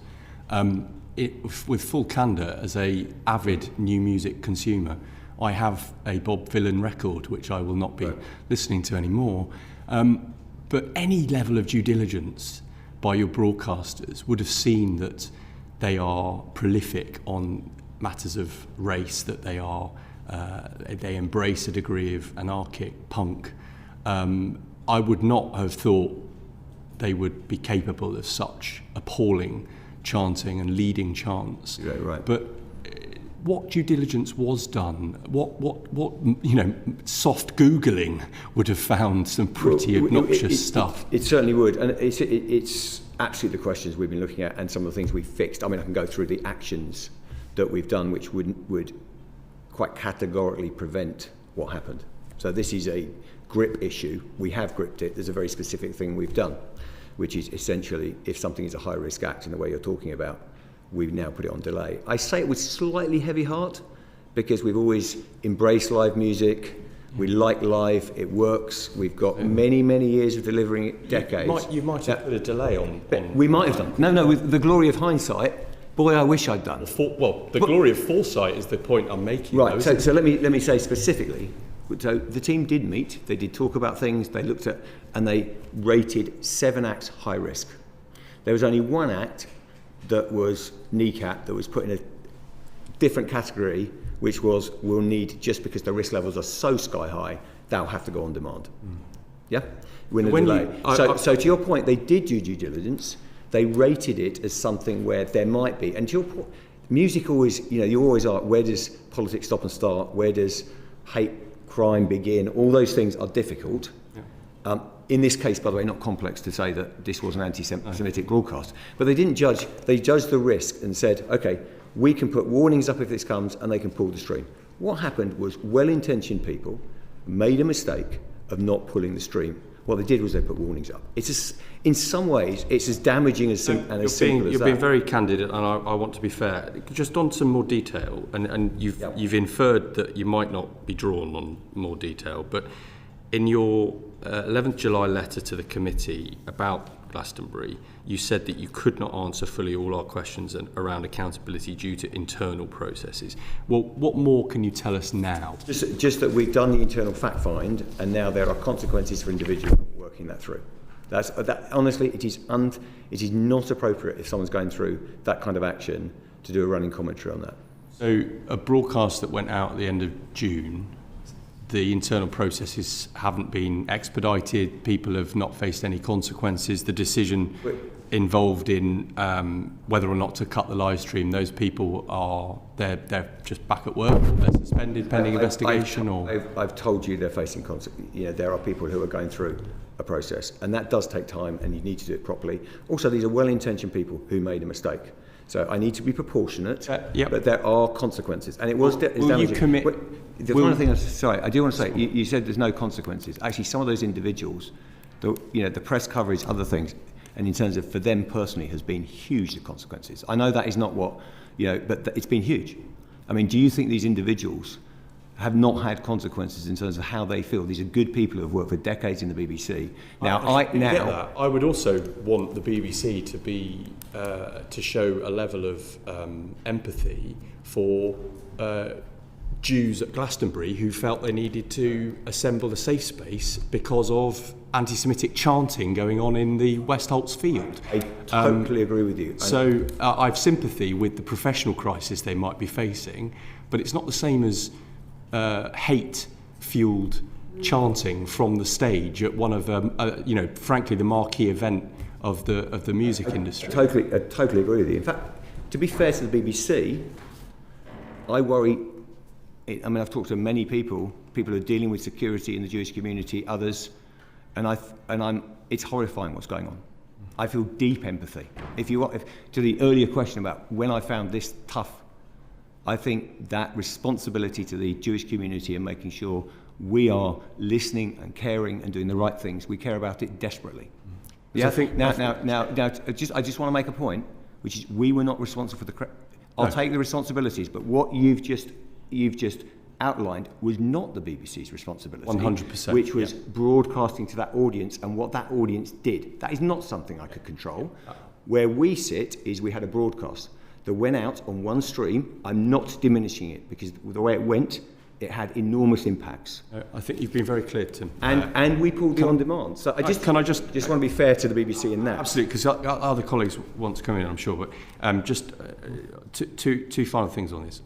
With full candour, as a avid new music consumer, I have a Bob Dylan record which I will not be listening to anymore. But any level of due diligence by your broadcasters would have seen that they are prolific on matters of race, that they embrace a degree of anarchic punk. I would not have thought they would be capable of such appalling chanting and leading chants. Yeah, right. But what due diligence was done? What soft Googling would have found some pretty obnoxious stuff. It certainly would, and it's absolutely the questions we've been looking at and some of the things we've fixed. I mean, I can go through the actions that we've done, which would quite categorically prevent what happened. So this is a grip issue. We have gripped it. There's a very specific thing we've done, which is essentially, if something is a high-risk act in the way you're talking about, we've now put it on delay. I say it with slightly heavy heart because we've always embraced live music. We like live, it works. We've got many, many years of delivering it, decades. You might have put a delay on. We might have done. No, with the glory of hindsight, boy, I wish I'd done. Glory of foresight is the point I'm making. Right, so let me say specifically. So the team did meet, they did talk about things, they looked at, and they rated 7 acts high risk. There was only 1 act that was kneecapped, that was put in a different category, which was, we'll need, just because the risk levels are so sky high, they'll have to go on demand. Yeah? When delay. So to your point, they did do due diligence, they rated it as something where there might be, and to your point, music always, you always are, where does politics stop and start, where does hate crime begin? All those things are difficult. Yeah. In this case, by the way, not complex to say that this was an anti-Semitic broadcast, but they didn't judge. They judged the risk and said, okay, we can put warnings up if this comes, and they can pull the string. What happened was well-intentioned people made a mistake of not pulling the string. What they did was they put warnings up. In some ways, it's as damaging as simple as that. You're being very candid, and I want to be fair. Just on some more detail, and you've inferred that you might not be drawn on more detail, but in your 11th July letter to the committee about Glastonbury, you said that you could not answer fully all our questions around accountability due to internal processes. Well, what more can you tell us now? Just that we've done the internal fact find, and now there are consequences for individuals working that through. Honestly, it is not appropriate if someone's going through that kind of action to do a running commentary on that. So a broadcast that went out at the end of June, the internal processes haven't been expedited, people have not faced any consequences, the decision involved in whether or not to cut the live stream, those people they're just back at work, they're suspended pending investigation? I've told you they're facing consequences. There are people who are going through a process, and that does take time, and you need to do it properly. Also, these are well-intentioned people who made a mistake. So I need to be proportionate, but there are consequences, and it was damaging. You commit? The final thing, I do want to say, you said there's no consequences. Actually, some of those individuals, the press coverage, other things, and in terms of for them personally, has been huge, the consequences. I know that is not what, but it's been huge. I mean, do you think these individuals have not had consequences in terms of how they feel? These are good people who have worked for decades in the BBC. I would also want the BBC to be to show a level of empathy for Jews at Glastonbury who felt they needed to assemble a safe space because of anti-Semitic chanting going on in the Westholtz field. I totally agree with you. So I've sympathy with the professional crisis they might be facing, but it's not the same as hate-fueled chanting from the stage at one of, frankly, the marquee event of the music industry. I totally agree with you. In fact, to be fair to the BBC, I worry. I've talked to many people who are dealing with security in the Jewish community, others, and it's horrifying what's going on. I feel deep empathy. To the earlier question about when I found this tough, I think that responsibility to the Jewish community and making sure we are listening and caring and doing the right things. We care about it desperately. Yeah. So I just want to make a point, which is we were not responsible for I'll take the responsibilities, but what you've just outlined was not the BBC's responsibility. 100%. Which was broadcasting to that audience and what that audience did. That is not something I could control. Where we sit is we had a broadcast that went out on one stream. I'm not diminishing it because the way it went, it had enormous impacts. I think you've been very clear, Tim. And we pulled the on-demand. So I just want to be fair to the BBC in that. Absolutely, because other colleagues want to come in, I'm sure. But just two final things on this.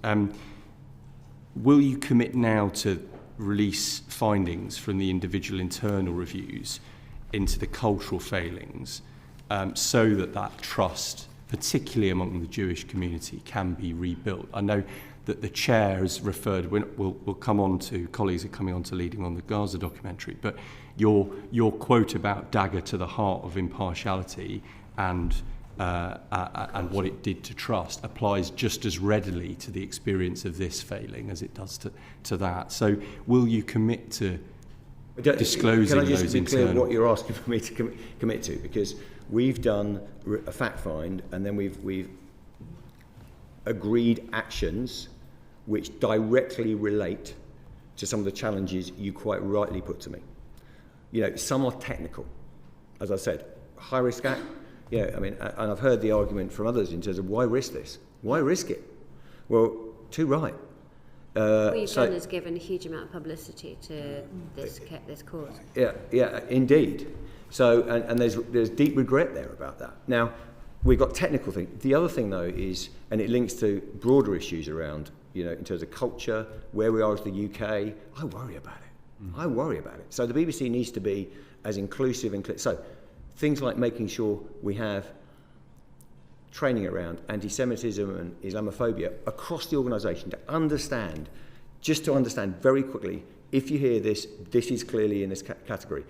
Will you commit now to release findings from the individual internal reviews into the cultural failings so that trust, particularly among the Jewish community, can be rebuilt? I know that the chair has referred, we'll come on to, colleagues are coming on to leading on the Gaza documentary, but your quote about dagger to the heart of impartiality and what it did to trust applies just as readily to the experience of this failing as it does to that. So will you commit to disclosing those internal... Can I just be clear what you're asking for me to commit to? Because we've done a fact find and then we've agreed actions which directly relate to some of the challenges you quite rightly put to me. Some are technical. As I said, high risk act. And I've heard the argument from others in terms of why risk this? Why risk it? Well, too right. What you've done is given a huge amount of publicity to this cause. Yeah, indeed. So, and there's deep regret there about that. Now, we've got technical things. The other thing, though, is, and it links to broader issues around, in terms of culture, where we are as the UK. I worry about it. I worry about it. So the BBC needs to be as inclusive and clear. So things like making sure we have training around anti-Semitism and Islamophobia across the organisation to understand very quickly, if you hear this is clearly in this category.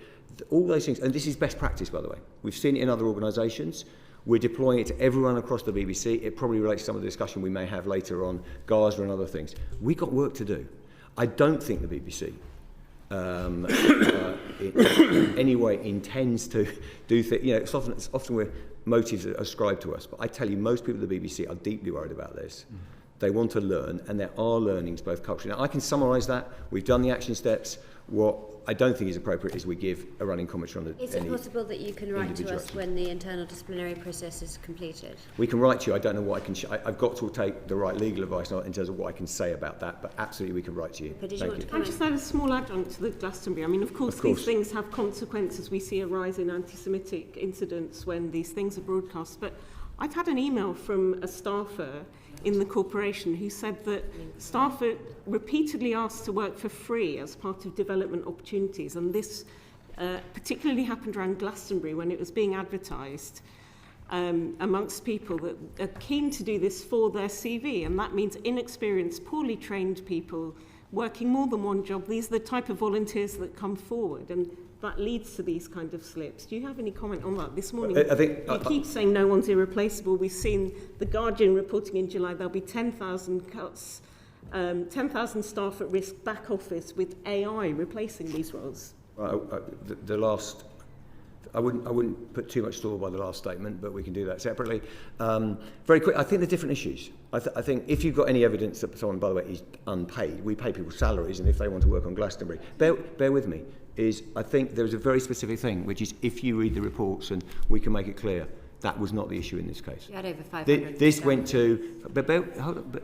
All those things, and this is best practice, by the way. We've seen it in other organisations. We're deploying it to everyone across the BBC. It probably relates to some of the discussion we may have later on Gaza and other things. We've got work to do. I don't think the BBC in any way intends to do things. It's often where motives are ascribed to us. But I tell you, most people at the BBC are deeply worried about this. They want to learn, and there are learnings both culturally. Now, I can summarise that. We've done the action steps. What I don't think is appropriate is we give a running commentary on the... Is it possible that you can write to us when the internal disciplinary process is completed? We can write to you. I don't know what I can... I've got to take the right legal advice in terms of what I can say about that, but absolutely we can write to you. But did you want to Can I just add a small adjunct to the Glastonbury? I mean, of course, these things have consequences. We see a rise in anti-Semitic incidents when these things are broadcast. But I've had an email from a staffer in the corporation who said that staff are repeatedly asked to work for free as part of development opportunities, and this particularly happened around Glastonbury when it was being advertised amongst people that are keen to do this for their CV, and that means inexperienced, poorly trained people working more than one job. These are the type of volunteers that come forward, and that leads to these kind of slips. Do you have any comment on that? This morning, I think, you keep saying no one's irreplaceable. We've seen The Guardian reporting in July there'll be 10,000 cuts, 10,000 staff at risk back office with AI replacing these roles. The last... I wouldn't put too much store by the last statement, but we can do that separately. Very quick, I think they're different issues. I think if you've got any evidence that someone, by the way, is unpaid, we pay people salaries, and if they want to work on Glastonbury, bear with me, I think there's a very specific thing, which is if you read the reports, and we can make it clear, That was not the issue in this case. You had over 500. This went to, but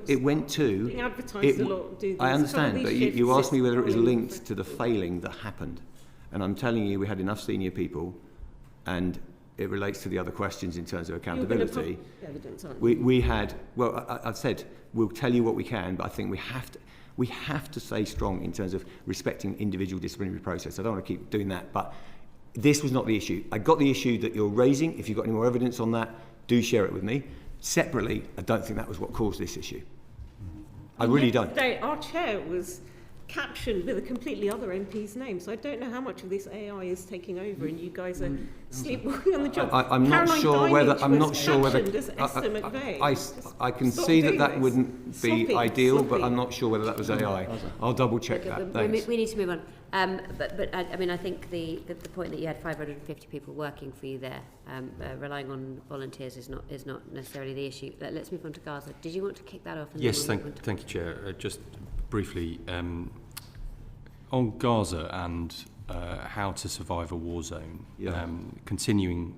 it went to. Being advertised a lot, do I understand, but you asked me whether it was shifts linked to the failing that happened, and I'm telling you, we had enough senior people, and it relates to the other questions in terms of accountability. Evidence, aren't you? We had. Well, I've said we'll tell you what we can, but I think we have to stay strong in terms of respecting individual disciplinary process. I don't want to keep doing that, but this was not the issue. I got the issue that you're raising. If you've got any more evidence on that, do share it with me. Separately, I don't think that was what caused this issue. I really don't. Today, our chair was captioned with a completely other MP's name, so I don't know how much of this AI is taking over, and you guys are sleepwalking on the job. I'm not sure whether. I'm not sure whether. I can see that wouldn't be ideal, but I'm not sure whether that was AI. I'll double check that. Thanks. We need to move on. But I mean, I think the point that you had 550 people working for you there, relying on volunteers is not necessarily the issue. Let's move on to Gaza. Did you want to kick that off? And yes, thank you, Chair. Just briefly, on Gaza and how to survive a war zone, continuing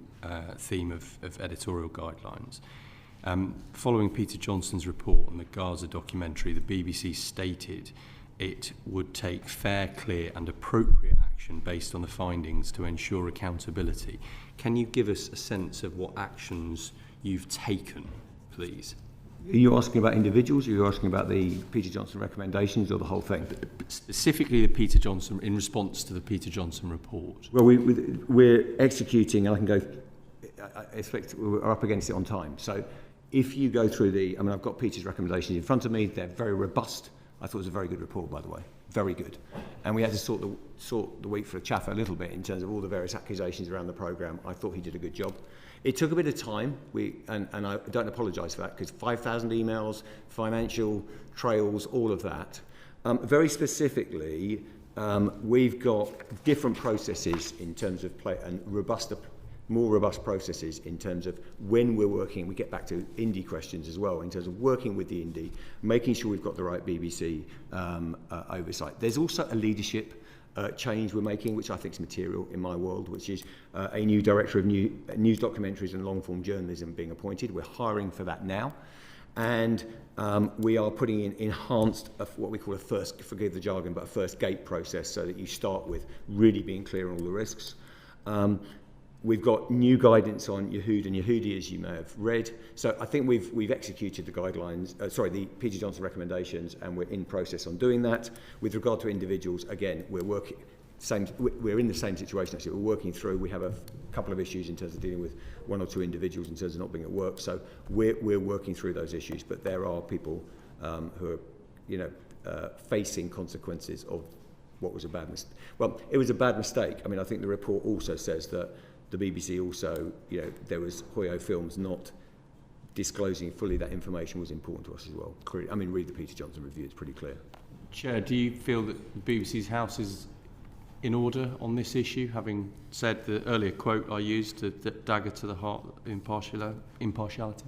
theme of editorial guidelines. Following Peter Johnston's report on the Gaza documentary, the BBC stated it would take fair, clear and appropriate action based on the findings to ensure accountability. Can you give us a sense of what actions you've taken, please? Are you asking about individuals, or are you asking about the Peter Johnston recommendations, or the whole thing? Specifically the Peter Johnston, in response to the Peter Johnston report. Well, we're executing, and I can go, I expect we're up against it on time. So if you go through I've got Peter's recommendations in front of me, they're very robust. I thought it was a very good report, by the way, very good. And we had to sort the wheat for a chaff a little bit in terms of all the various accusations around the programme. I thought he did a good job. It took a bit of time, and I don't apologise for that, because 5,000 emails, financial trails, all of that. Very specifically, we've got different processes in terms of and more robust processes in terms of when we're working. We get back to indie questions as well, in terms of working with the indie, making sure we've got the right BBC oversight. There's also a leadership change we're making, which I think is material in my world, which is a new director of news documentaries and long-form journalism being appointed. We're hiring for that now. And we are putting in enhanced, what we call a first, forgive the jargon, but a first gate process, so that you start with really being clear on all the risks. We've got new guidance on Yehud and Yehudi, as you may have read. So I think we've executed the guidelines, the Peter Johnston recommendations, and we're in process on doing that. With regard to individuals, again, we're in the same situation, actually. We're working through, we have a couple of issues in terms of dealing with one or two individuals in terms of not being at work. So we're working through those issues, but there are people who are, facing consequences of what was a bad mistake. Well, it was a bad mistake. I mean, I think the report also says that the BBC also, there was Hoyo Films not disclosing fully that information was important to us as well. I mean, read the Peter Johnston review, it's pretty clear. Chair, do you feel that the BBC's house is in order on this issue, having said the earlier quote I used, the dagger to the heart, impartiality?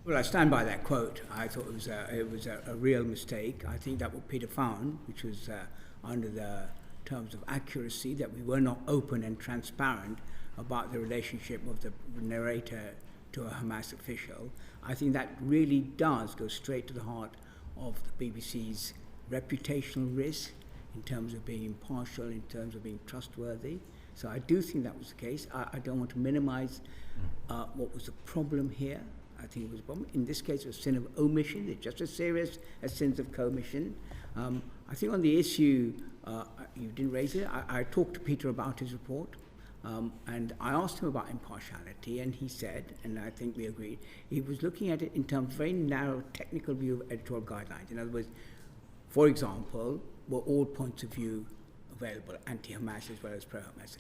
Well, I stand by that quote. I thought it was a real mistake. I think that what Peter found, which was under the terms of accuracy, that we were not open and transparent about the relationship of the narrator to a Hamas official. I think that really does go straight to the heart of the BBC's reputational risk in terms of being impartial, in terms of being trustworthy. So I do think that was the case. I don't want to minimize what was the problem here. I think it was a problem. In this case, it was sin of omission. It's just as serious as sins of commission. I think on the issue, you didn't raise it. I talked to Peter about his report, and I asked him about impartiality, and he said, and I think we agreed, he was looking at it in terms of very narrow technical view of editorial guidelines. In other words, for example, were all points of view available, anti-Hamas as well as pro-Hamas,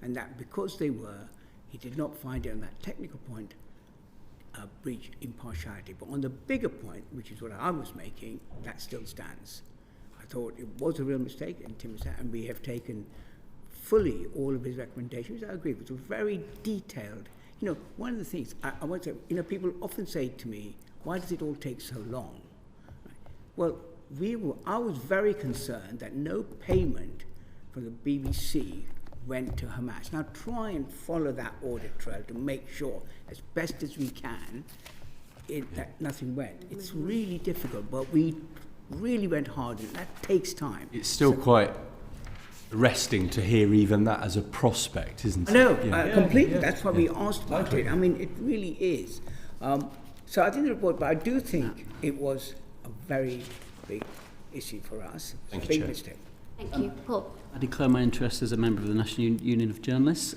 and that because they were, he did not find it on that technical point breach impartiality. But on the bigger point, which is what I was making, that still stands. I thought it was a real mistake, and Tim said, and we have taken fully all of his recommendations. I agree, it was very detailed. One of the things I want to say, people often say to me, why does it all take so long? Right. Well, I was very concerned that no payment from the BBC went to Hamas. Now try and follow that audit trail to make sure, as best as we can, that nothing went. It's really difficult, but we really went hard, and that takes time. It's still quite arresting to hear even that as a prospect, isn't it? No, completely. That's why we asked about it. I mean, it really is. So I think the report, but I do think it was a very big issue for us. Thank you, big Chair. mistake. Thank you. Paul? I declare my interest as a member of the National Union of Journalists.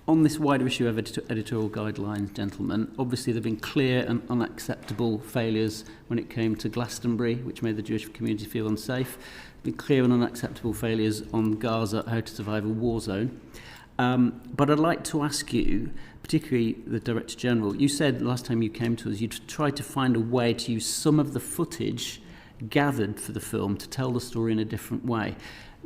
On this wider issue of editorial guidelines, gentlemen, obviously there have been clear and unacceptable failures when it came to Glastonbury, which made the Jewish community feel unsafe. There have been clear and unacceptable failures on Gaza, how to survive a war zone. But I'd like to ask you, particularly the Director General, you said last time you came to us you'd tried to find a way to use some of the footage gathered for the film to tell the story in a different way.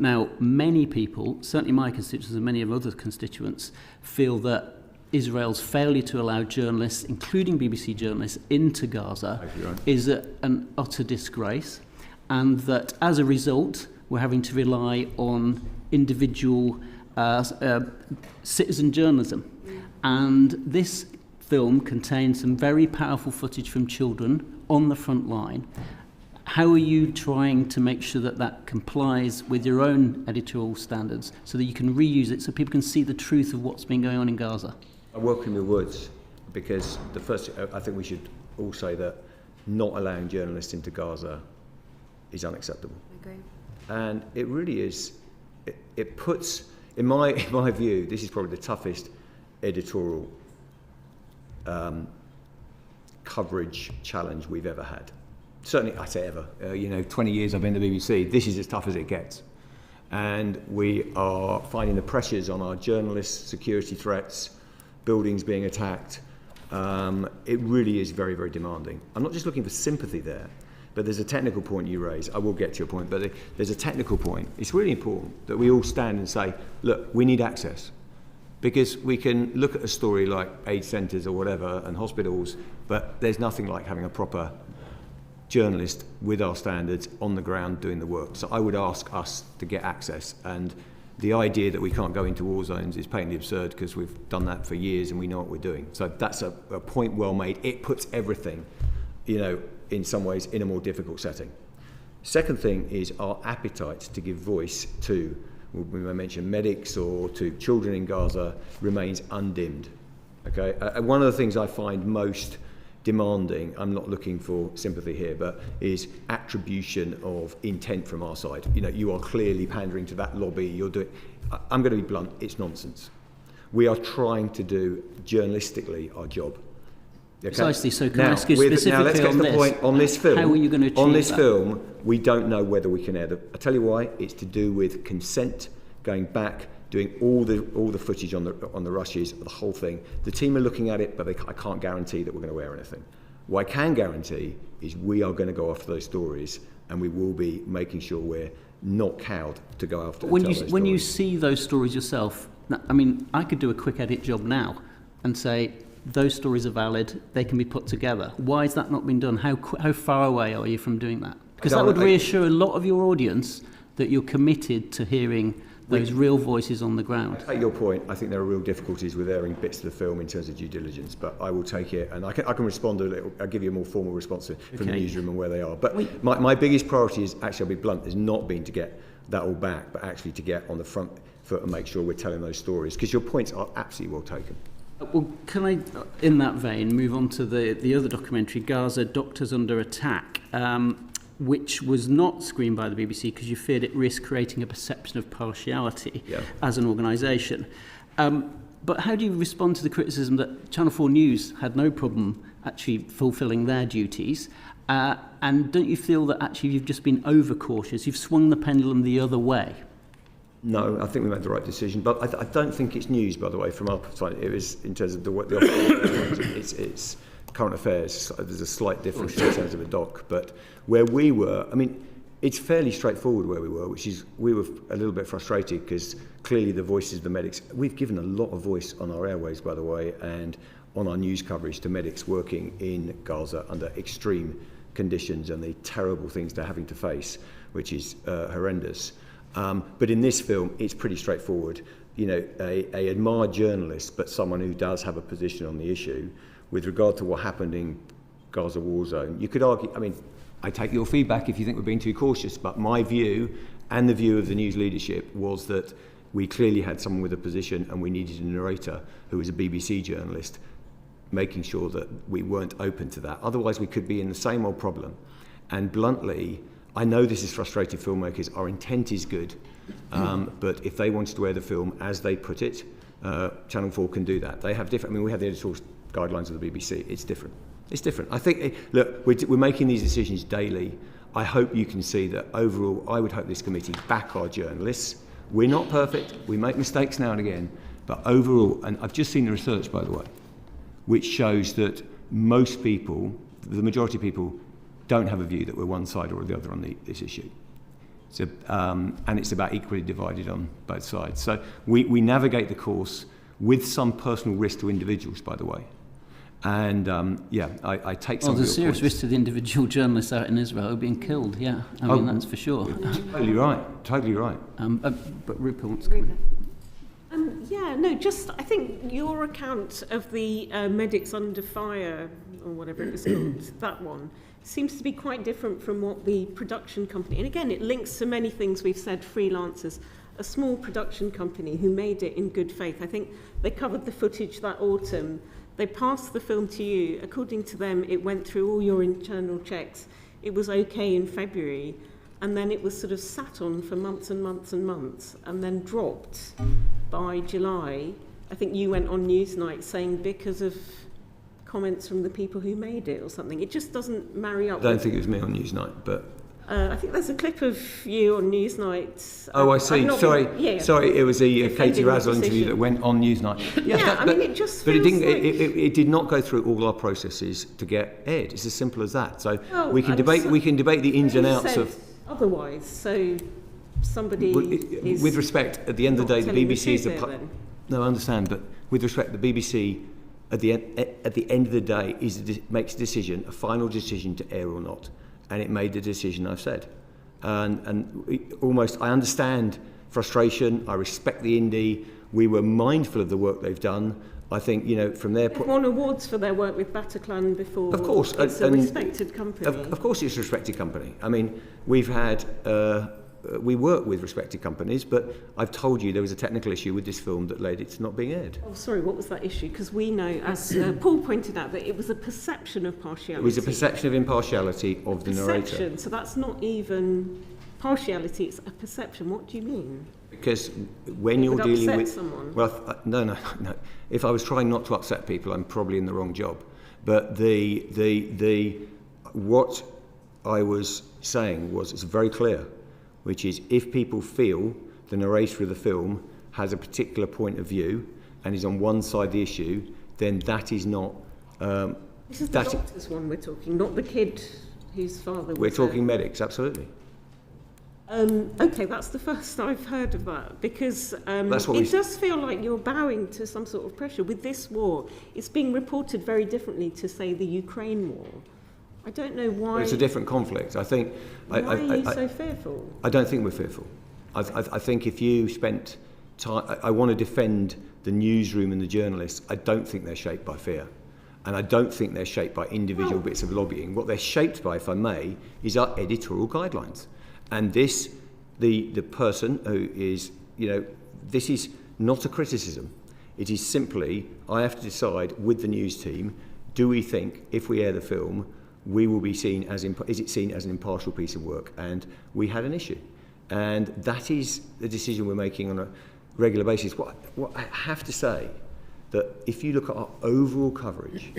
Now, many people, certainly my constituents and many of other constituents, feel that Israel's failure to allow journalists, including BBC journalists, into Gaza is an utter disgrace, and that as a result, we're having to rely on individual citizen journalism. And this film contains some very powerful footage from children on the front line. How are you trying to make sure that that complies with your own editorial standards so that you can reuse it so people can see the truth of what's been going on in Gaza? I welcome your words, because the first, I think we should all say that not allowing journalists into Gaza is unacceptable. I agree. And it really is, it puts, in my view, this is probably the toughest editorial coverage challenge we've ever had. Certainly, I say ever. 20 years I've been to the BBC, this is as tough as it gets. And we are finding the pressures on our journalists, security threats, buildings being attacked. It really is very, very demanding. I'm not just looking for sympathy there, but there's a technical point you raise. I will get to your point, but there's a technical point. It's really important that we all stand and say, look, we need access. Because we can look at a story like aid centres or whatever and hospitals, but there's nothing like having a proper journalist with our standards on the ground doing the work. So I would ask us to get access, and the idea that we can't go into war zones is patently absurd because we've done that for years and we know what we're doing. So that's a point well made. It puts everything, in some ways in a more difficult setting. Second thing is our appetite to give voice to, we may mention medics or to children in Gaza, remains undimmed. Okay, one of the things I find most demanding, I'm not looking for sympathy here, but is attribution of intent from our side. You are clearly pandering to that lobby, you're doing, I'm going to be blunt, it's nonsense. We are trying to do journalistically our job. Okay? Precisely, so can I ask you specifically now let's get to the point on this film. How are you going to achieve on this that? film, we don't know whether we can air the, I'll tell you why, it's to do with consent, going back, doing all the footage on the rushes, the whole thing. The team are looking at it, but I can't guarantee that we're going to air anything. What I can guarantee is we are going to go after those stories, and we will be making sure we're not cowed to go after. When you see those stories yourself, I mean, I could do a quick edit job now and say those stories are valid, they can be put together. Why has that not been done? How far away are you from doing that? Because that would reassure a lot of your audience that you're committed to hearing those real voices on the ground. I take your point. I think there are real difficulties with airing bits of the film in terms of due diligence, but I will take it, and I can respond a little. I'll give you a more formal response from the newsroom and where they are. But my biggest priority is, actually, I'll be blunt, has not been to get that all back, but actually to get on the front foot and make sure we're telling those stories, because your points are absolutely well taken. Well, can I, in that vein, move on to the other documentary, Gaza, Doctors Under Attack, which was not screened by the BBC because you feared it risked creating a perception of partiality as an organisation. But how do you respond to the criticism that Channel 4 News had no problem actually fulfilling their duties? And don't you feel that actually you've just been overcautious? You've swung the pendulum the other way? No, I think we made the right decision. But I don't think it's news, by the way, from our side. It was in terms of it's current affairs. There's a slight difference in terms of a doc. But where we were, I mean, it's fairly straightforward where we were, which is we were a little bit frustrated because clearly the voices of the medics, we've given a lot of voice on our airways, by the way, and on our news coverage to medics working in Gaza under extreme conditions and the terrible things they're having to face, which is horrendous. But in this film, it's pretty straightforward. You know, a admired journalist, but someone who does have a position on the issue with regard to what happened in Gaza war zone. You could argue, I mean, I take your feedback if you think we're being too cautious, but my view and the view of the news leadership was that we clearly had someone with a position and we needed a narrator who was a BBC journalist, making sure that we weren't open to that. Otherwise, we could be in the same old problem. And bluntly, I know this is frustrating filmmakers. Our intent is good, but if they wanted to air the film as they put it, Channel 4 can do that. They have different. I mean, we have the editorial guidelines of the BBC. It's different. It's different. I think, look, we're making these decisions daily. I hope you can see that overall, I would hope this committee back our journalists. We're not perfect. We make mistakes now and again. But overall, and I've just seen the research, by the way, which shows that most people, the majority of people, don't have a view that we're one side or the other on this issue. So, and it's about equally divided on both sides. So we navigate the course with some personal risk to individuals, by the way. And I take some. Well, there's serious risk to the individual journalists out in Israel being killed. Yeah, I mean that's for sure. Totally right. Totally right. But Rupert wants to comment. I think your account of the medics under fire, or whatever it was called, that one, seems to be quite different from what the production company, and again, it links to many things we've said, Freelancers, a small production company who made it in good faith. I think they covered the footage that autumn. They passed the film to you. According to them, it went through all your internal checks. It was okay in February, and then it was sort of sat on for months and months and months, and then dropped by July. I think you went on Newsnight saying because of comments from the people who made it or something. It just doesn't marry up. I don't think it was me on Newsnight, but... I think there's a clip of you on Newsnight. Oh, I see. Sorry, it was the Katie Razzle interview that went on Newsnight. It just but it didn't. It did not go through all our processes to get aired. It's as simple as that. So we can debate. We can debate the ins and outs of. Otherwise, so somebody. With respect, at the end of the day, the BBC is the. No, I understand, but with respect, the BBC. At the end of the day, makes a decision, a final decision to air or not. And it made the decision I've said. And almost, I understand frustration, I respect the indie, we were mindful of the work they've done. I think, you know, from their... They've won awards for their work with Bataclan before. Of course. It's a respected company. Of course it's a respected company. I mean, we've had... we work with respected companies, but I've told you there was a technical issue with this film that led it to not being aired. Oh, sorry, what was that issue? Because we know, as Paul pointed out, that it was a perception of partiality. It was a perception of impartiality of the narrator. So that's not even partiality, it's a perception. What do you mean? Because when you're dealing with... someone? Well, no. If I was trying not to upset people, I'm probably in the wrong job. But what I was saying was, it's very clear, which is if people feel the narrator of the film has a particular point of view and is on one side of the issue, then that is not... this is the doctor's one we're talking, not the kid whose father was... We're talking medics, absolutely. Okay, that's the first I've heard of that, because it does feel like you're bowing to some sort of pressure. With this war, it's being reported very differently to, say, the Ukraine war. I don't know why... Well, it's a different conflict. I think... Why are you so fearful? I don't think we're fearful. I think if you spent time... I want to defend the newsroom and the journalists. I don't think they're shaped by fear. And I don't think they're shaped by individual bits of lobbying. What they're shaped by, if I may, is our editorial guidelines. And this, the person who is, you know, this is not a criticism. It is simply, I have to decide with the news team, do we think if we air the film, we will be seen as, is it seen as an impartial piece of work? And we had an issue. And that is the decision we're making on a regular basis. What I have to say, that if you look at our overall coverage,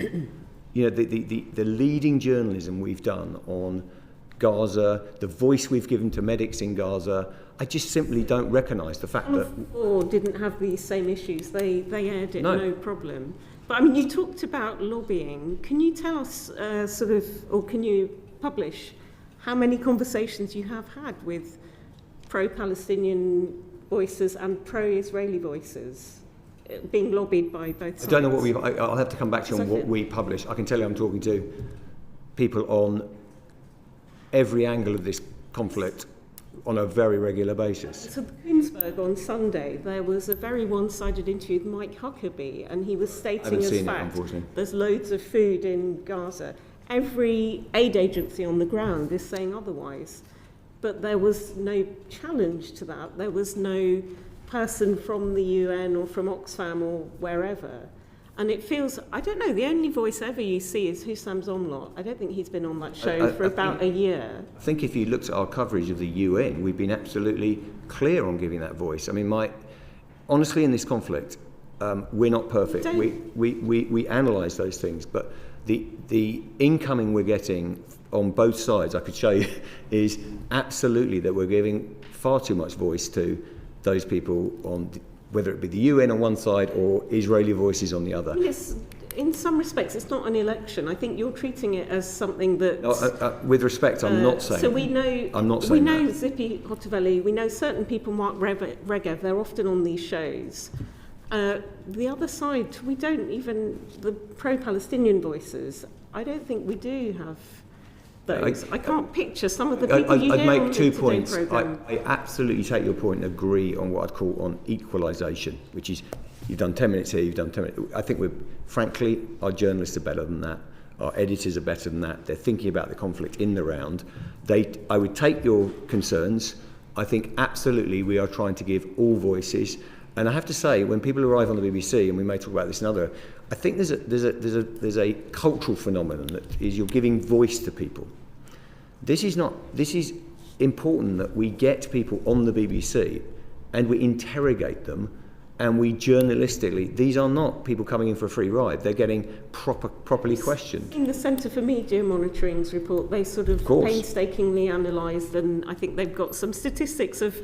you know, the leading journalism we've done on Gaza, the voice we've given to medics in Gaza, I just simply don't recognise the fact that... Or didn't have these same issues. They aired it, no problem. But I mean, you talked about lobbying. Can you tell us or can you publish how many conversations you have had with pro-Palestinian voices and pro-Israeli voices being lobbied by both sides? I don't know what I'll have to come back to you on what we publish. I can tell you I'm talking to people on every angle of this conflict on a very regular basis. So Bloomberg on Sunday, there was a very one-sided interview with Mike Huckabee, and he was stating as fact there's loads of food in Gaza. Every aid agency on the ground is saying otherwise. But there was no challenge to that. There was no person from the UN or from Oxfam or wherever. And it feels, I don't know, the only voice ever you see is Hussam Zomlot. I don't think he's been on that show for about a year. I think if you looked at our coverage of the UN, we've been absolutely clear on giving that voice. I mean, honestly, in this conflict, we're not perfect. We analyse those things, but the incoming we're getting on both sides, I could show you, is absolutely that we're giving far too much voice to those people on, whether it be the UN on one side or Israeli voices on the other. Yes, in some respects, it's not an election. I think you're treating it as something that... with respect, I'm not saying... So we know... I'm not saying we know that. Zippy Hotovely, we know certain people, Mark Regev, they're often on these shows. The other side, we don't even... The pro-Palestinian voices, I don't think we do have those. I can't picture some of the people you hear make on 2 the points. Today programme. I absolutely take your point and agree on what I'd call on equalisation, which is you've done 10 minutes here, you've done 10 minutes. I think frankly, our journalists are better than that. Our editors are better than that. They're thinking about the conflict in the round. I would take your concerns. I think absolutely we are trying to give all voices. And I have to say, when people arrive on the BBC, and we may talk about this another, I think there's a cultural phenomenon that is you're giving voice to people. This is important that we get people on the BBC and we interrogate them and we journalistically, these are not people coming in for a free ride, they're getting properly questioned. In the Centre for Media Monitoring's report, they sort of painstakingly analysed, and I think they've got some statistics of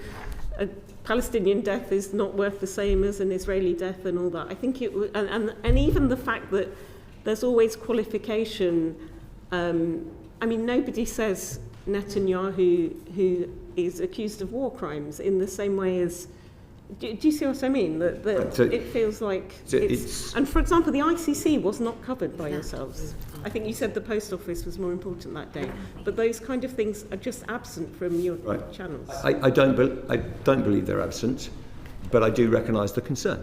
a Palestinian death is not worth the same as an Israeli death and all that. I think it was, and even the fact that there's always qualification. I mean, nobody says Netanyahu, who is accused of war crimes, in the same way as. Do you see what I mean? That it feels like it's. And for example, the ICC was not covered by yourselves. I think you said the Post Office was more important that day, but those kind of things are just absent from your channels. I don't believe they're absent, but I do recognise the concern.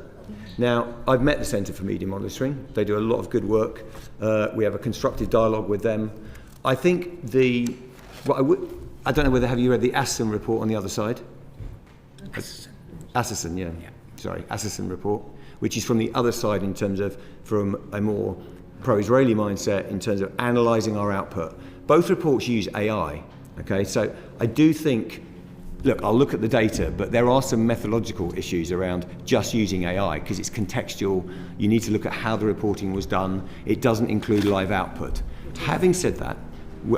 Now, I've met the Centre for Media Monitoring. They do a lot of good work. We have a constructive dialogue with them. I think I don't know whether have you read the Assan report on the other side? Assassin, yeah. Sorry, Assassin report, which is from the other side in terms of from a more pro-Israeli mindset in terms of analysing our output. Both reports use AI, okay? So I do think, look, I'll look at the data, but there are some methodological issues around just using AI because it's contextual. You need to look at how the reporting was done. It doesn't include live output. Having said that,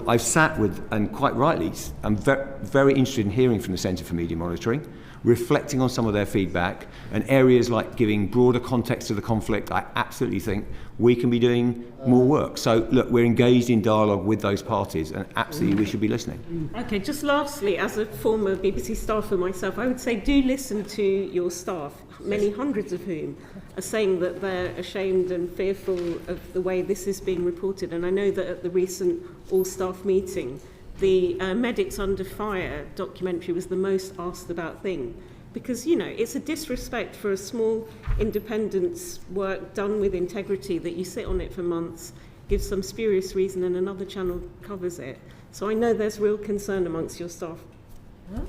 I've sat with, and quite rightly, I'm very interested in hearing from the Centre for Media Monitoring, reflecting on some of their feedback, and areas like giving broader context to the conflict. I absolutely think we can be doing more work. So look, we're engaged in dialogue with those parties, and absolutely we should be listening. Okay, just lastly, as a former BBC staffer myself, I would say do listen to your staff, many hundreds of whom are saying that they're ashamed and fearful of the way this is being reported. And I know that at the recent all-staff meeting, the Medics Under Fire documentary was the most asked about thing, because, you know, it's a disrespect for a small independence work done with integrity that you sit on it for months, give some spurious reason, and another channel covers it. So I know there's real concern amongst your staff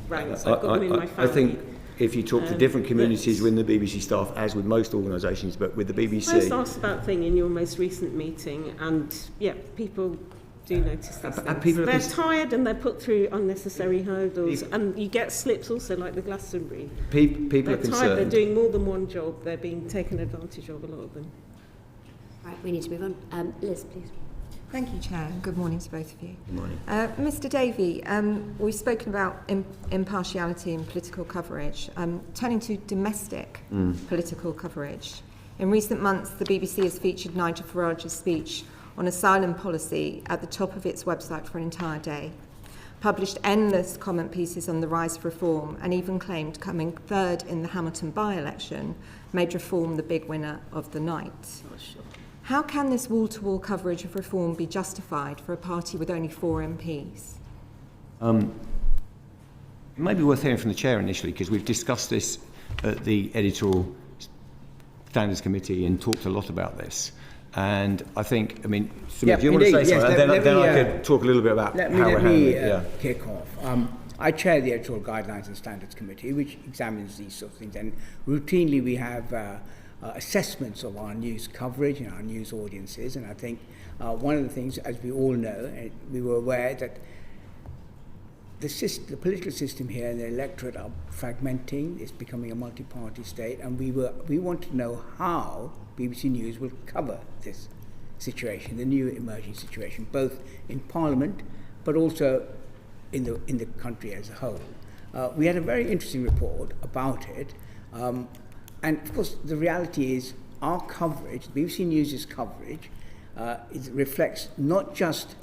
ranks. I've got them in my family. I think if you talk to different communities within the BBC staff, as with most organisations, but with the BBC... Most asked about thing in your most recent meeting, and yeah, people do notice these things. They're tired and they're put through unnecessary hurdles, and you get slips also like the Glastonbury. People they're are concerned. Tired, they're doing more than one job, they're being taken advantage of, a lot of them. Right, we need to move on. Liz, please. Thank you, Chair. Good morning to both of you. Good morning. Mr. Davey, we've spoken about impartiality in political coverage. Turning to domestic political coverage. In recent months, the BBC has featured Nigel Farage's speech on asylum policy at the top of its website for an entire day, published endless comment pieces on the rise of reform, and even claimed coming third in the Hamilton by-election made reform the big winner of the night. How can this wall-to-wall coverage of reform be justified for a party with only 4 MPs? It may be worth hearing from the chair initially, because we've discussed this at the Editorial Standards Committee and talked a lot about this. And I think, I mean, Sumit, do you want to say something? And then I could talk a little bit about how we're handling it. Kick off. I chair the Editorial Guidelines and Standards Committee, which examines these sorts of things. And routinely we have assessments of our news coverage and our news audiences. And I think one of the things, as we all know, we were aware that the political system here and the electorate are fragmenting. It's becoming a multi-party state, and we want to know how BBC News will cover this situation, the new emerging situation, both in Parliament but also in the country as a whole. We had a very interesting report about it, and of course the reality is our coverage, BBC News's coverage, it reflects not just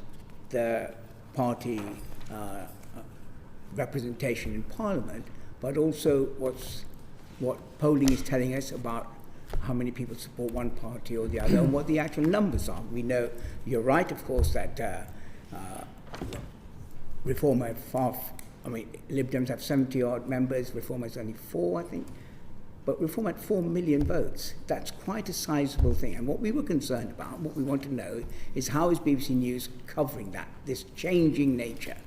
the party representation in Parliament, but also what polling is telling us about how many people support one party or the other and what the actual numbers are. We know, you're right, of course, that Reform have Lib Dems have 70-odd members, Reform has only 4, I think, but Reform had 4 million votes. That's quite a sizable thing. And what we were concerned about, what we want to know, is how is BBC News covering that, this changing nature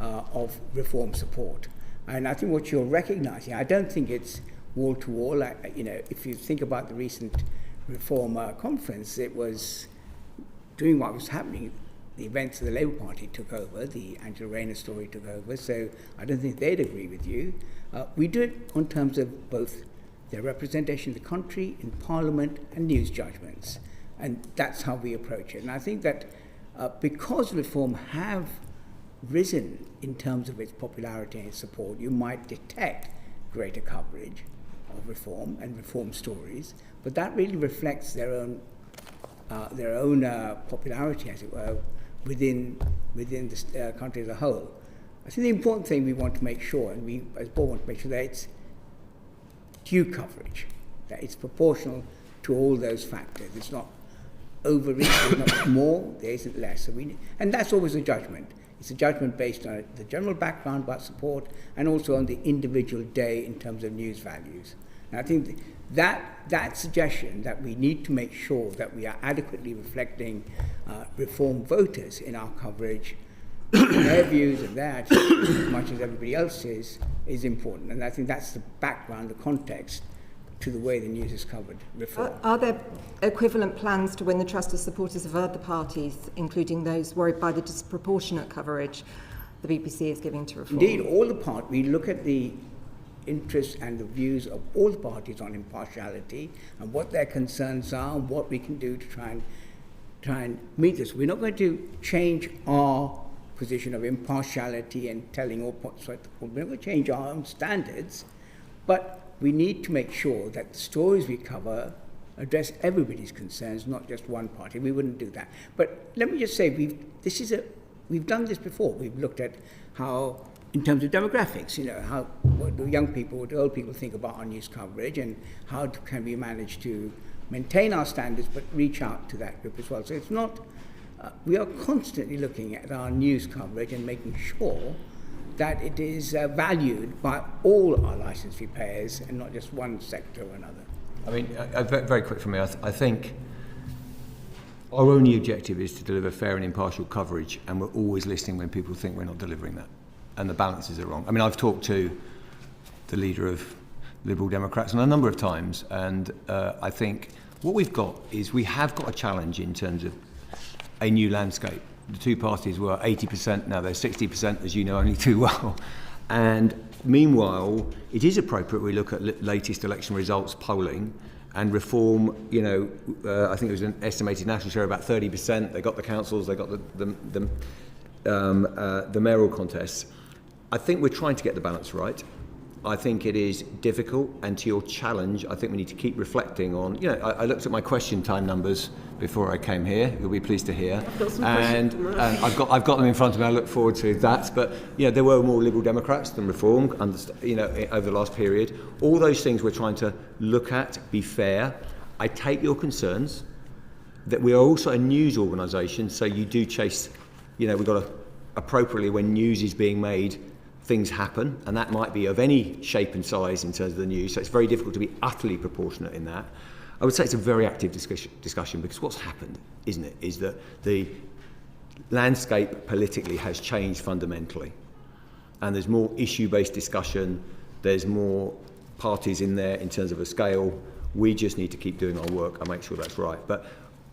of Reform support. And I think what you're recognising, I don't think it's wall to wall. If you think about the recent Reform conference, it was doing what was happening. The events of the Labour Party took over, the Angela Rayner story took over, so I don't think they'd agree with you. We do it on terms of both their representation of the country in Parliament and news judgments, and that's how we approach it. And I think that because Reform have risen in terms of its popularity and its support, you might detect greater coverage of Reform and Reform stories, but that really reflects their own popularity, as it were, within the country as a whole. I think the important thing we want to make sure, and we as board want to make sure, that it's due coverage, that it's proportional to all those factors. It's not overreach, there's not more, there isn't less. And that's always a judgment. It's a judgment based on the general background about support and also on the individual day in terms of news values. And I think that suggestion that we need to make sure that we are adequately reflecting Reform voters in our coverage, their views and their attitudes as much as everybody else's, is important. And I think that's the background, the context to the way the news is covered. Reform. Are there equivalent plans to win the trust of supporters of other parties, including those worried by the disproportionate coverage the BBC is giving to Reform? Indeed, all the parties, we look at the interests and the views of all the parties on impartiality and what their concerns are and what we can do to try and meet this. We're not going to change our position of impartiality and telling all parties. We're not going to change our own standards, but we need to make sure that the stories we cover address everybody's concerns, not just one party. We wouldn't do that. But let me just say, we've done this before. We've looked at how, in terms of demographics, what do young people, what do old people think about our news coverage, and how can we manage to maintain our standards but reach out to that group as well. So it's not, we are constantly looking at our news coverage and making sure that it is valued by all our licence fee payers and not just one sector or another. I mean, very quick from me, I think our only objective is to deliver fair and impartial coverage, and we're always listening when people think we're not delivering that, and the balances are wrong. I mean, I've talked to the leader of Liberal Democrats a number of times, and I think what we've got is we have got a challenge in terms of a new landscape. The two parties were 80%, now they're 60%, as you know only too well. And meanwhile, it is appropriate we look at latest election results polling and Reform. I think it was an estimated national share of about 30%. They got the councils, they got the mayoral contests. I think we're trying to get the balance right. I think it is difficult, and to your challenge, I think we need to keep reflecting on, I looked at my question time numbers before I came here, you'll be pleased to hear, and I've got them in front of me, I look forward to that, but there were more Liberal Democrats than Reform, over the last period. All those things we're trying to look at, be fair. I take your concerns, that we are also a news organisation, so you do chase, we've got to, appropriately, when news is being made things happen, and that might be of any shape and size in terms of the news, so it's very difficult to be utterly proportionate in that. I would say it's a very active discussion because what's happened, isn't it, is that the landscape politically has changed fundamentally, and there's more issue-based discussion, there's more parties in there in terms of a scale. We just need to keep doing our work and make sure that's right. But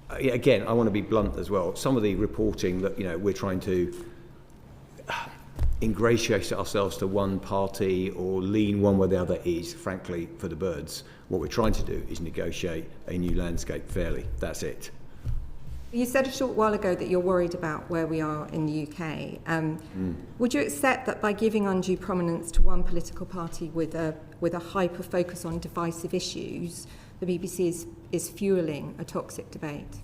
again, I want to be blunt as well. Some of the reporting that we're trying to ingratiate ourselves to one party or lean one way or the other is, frankly, for the birds. What we're trying to do is negotiate a new landscape fairly. That's it. You said a short while ago that you're worried about where we are in the UK. Would you accept that by giving undue prominence to one political party with a hyper focus on divisive issues, the BBC is fueling a toxic debate?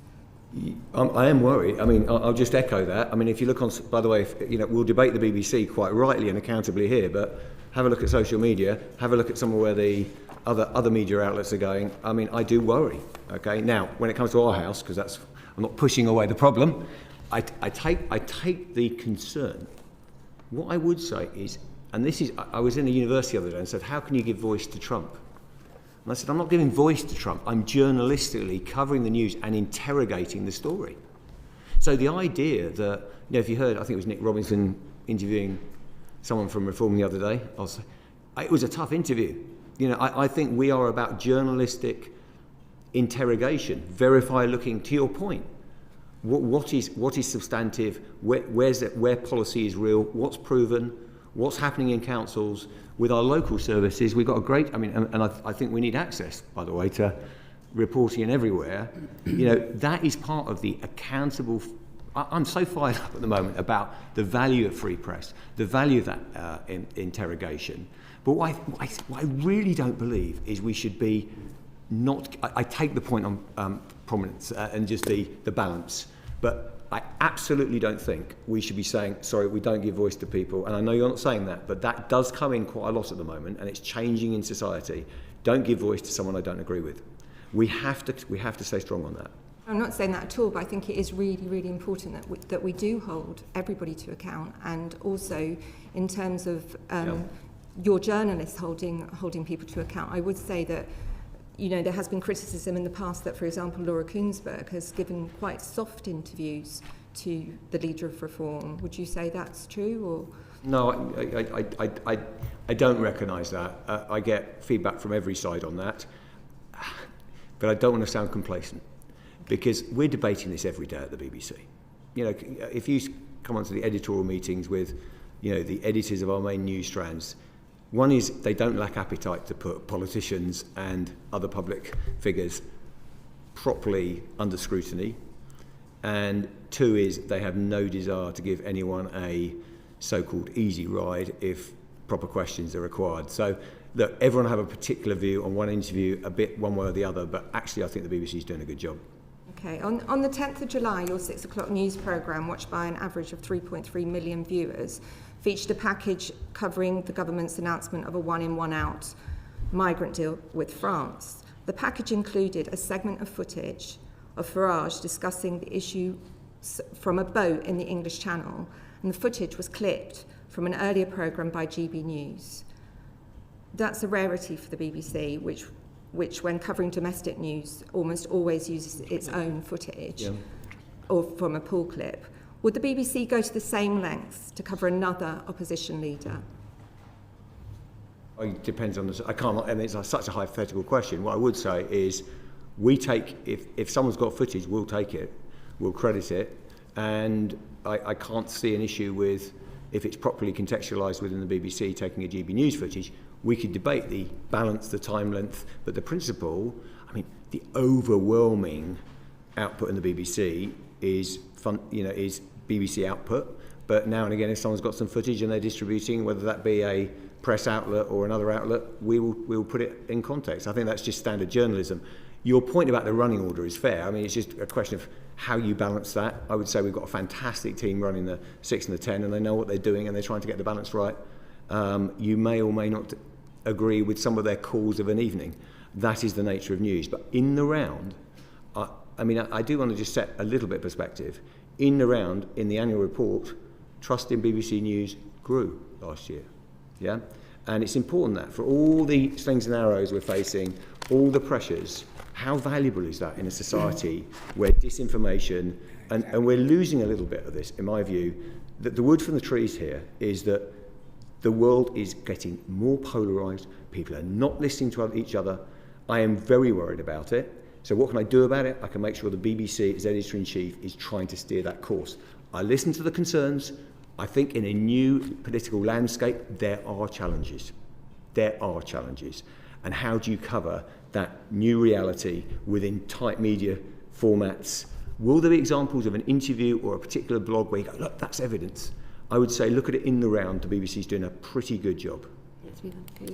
I am worried. I mean, I'll just echo that. I mean, if you look on, by the way, we'll debate the BBC quite rightly and accountably here, but have a look at social media, have a look at some of where the other media outlets are going. I mean, I do worry. Okay, now when it comes to our house, because I'm not pushing away the problem, I take the concern. What I would say is, and this is, I was in a university the other day and said, how can you give voice to Trump? And I said, I'm not giving voice to Trump. I'm journalistically covering the news and interrogating the story. So the idea that, if you heard, I think it was Nick Robinson interviewing someone from Reform the other day, it was a tough interview. I think we are about journalistic interrogation, verify looking, to your point. What is substantive, where policy is real, what's proven, what's happening in councils. With our local services, we've got a great, I think we need access, by the way, to reporting in everywhere. That is part of the accountable. I'm so fired up at the moment about the value of free press, the value of that interrogation. But what I really don't believe is we should be not. I take the point on prominence and just the balance, but I absolutely don't think we should be saying, sorry, we don't give voice to people. And I know you're not saying that, but that does come in quite a lot at the moment, and it's changing in society. Don't give voice to someone I don't agree with. We have to stay strong on that. I'm not saying that at all, but I think it is really, really important that we do hold everybody to account, and also in terms of your journalists holding people to account. I would say that there has been criticism in the past that, for example, Laura Kuenssberg has given quite soft interviews to the leader of Reform. Would you say that's true? Or? No, I don't recognise that. I get feedback from every side on that. But I don't want to sound complacent, because we're debating this every day at the BBC. If you come onto the editorial meetings with, the editors of our main news strands, one is they don't lack appetite to put politicians and other public figures properly under scrutiny, and two is they have no desire to give anyone a so-called easy ride if proper questions are required. So look, everyone will have a particular view on one interview, a bit one way or the other, but actually I think the BBC is doing a good job. Okay, on the 10th of July, your 6 o'clock news programme, watched by an average of 3.3 million viewers, featured a package covering the government's announcement of a one-in, one-out migrant deal with France. The package included a segment of footage of Farage discussing the issue from a boat in the English Channel, and the footage was clipped from an earlier programme by GB News. That's a rarity for the BBC, which when covering domestic news, almost always uses its own footage, or from a pull clip. Would the BBC go to the same lengths to cover another opposition leader? It depends on I can't, it's such a hypothetical question. What I would say is, we take, if someone's got footage, we'll take it, we'll credit it, and I can't see an issue with, if it's properly contextualised within the BBC, taking a GB News footage. We could debate the balance, the time length, but the principle, the overwhelming output in the BBC is is BBC output. But now and again, if someone's got some footage and they're distributing, whether that be a press outlet or another outlet, we will put it in context. I think that's just standard journalism. Your point about the running order is fair. It's just a question of how you balance that. I would say we've got a fantastic team running the 6 and the 10, and they know what they're doing and they're trying to get the balance right. You may or may not agree with some of their calls of an evening. That is the nature of news. But in the round, I do want to just set a little bit of perspective. In the round, in the annual report, trust in BBC News grew last year. Yeah? And it's important that for all the slings and arrows we're facing, all the pressures, how valuable is that in a society where disinformation, and we're losing a little bit of this, in my view, that the wood from the trees here is that the world is getting more polarised, people are not listening to each other. I am very worried about it. So what can I do about it? I can make sure the BBC, as editor-in-chief, is trying to steer that course. I listen to the concerns. I think in a new political landscape, there are challenges. There are challenges. And how do you cover that new reality within tight media formats? Will there be examples of an interview or a particular blog where you go, look, that's evidence? I would say look at it in the round. The BBC is doing a pretty good job. Let's move on to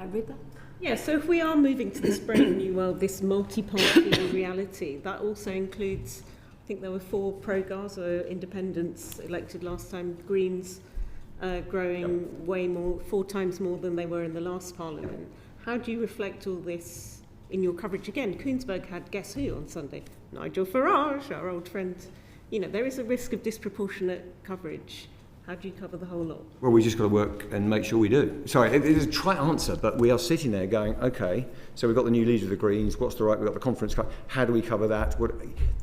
Rita? Yeah, so if we are moving to this brand new world, this multi-party reality, that also includes, I think there were 4 pro-Gaza independents elected last time, Greens growing way more, 4 times more than they were in the last parliament. How do you reflect all this in your coverage? Again, Koonsberg had guess who on Sunday? Nigel Farage, our old friend. You know, there is a risk of disproportionate coverage. How do you cover the whole lot? Well, we just got to work and make sure we do. Sorry, it is a trite answer, but we are sitting there going, okay, so we've got the new leader of the Greens, what's the right, we've got the conference, how do we cover that?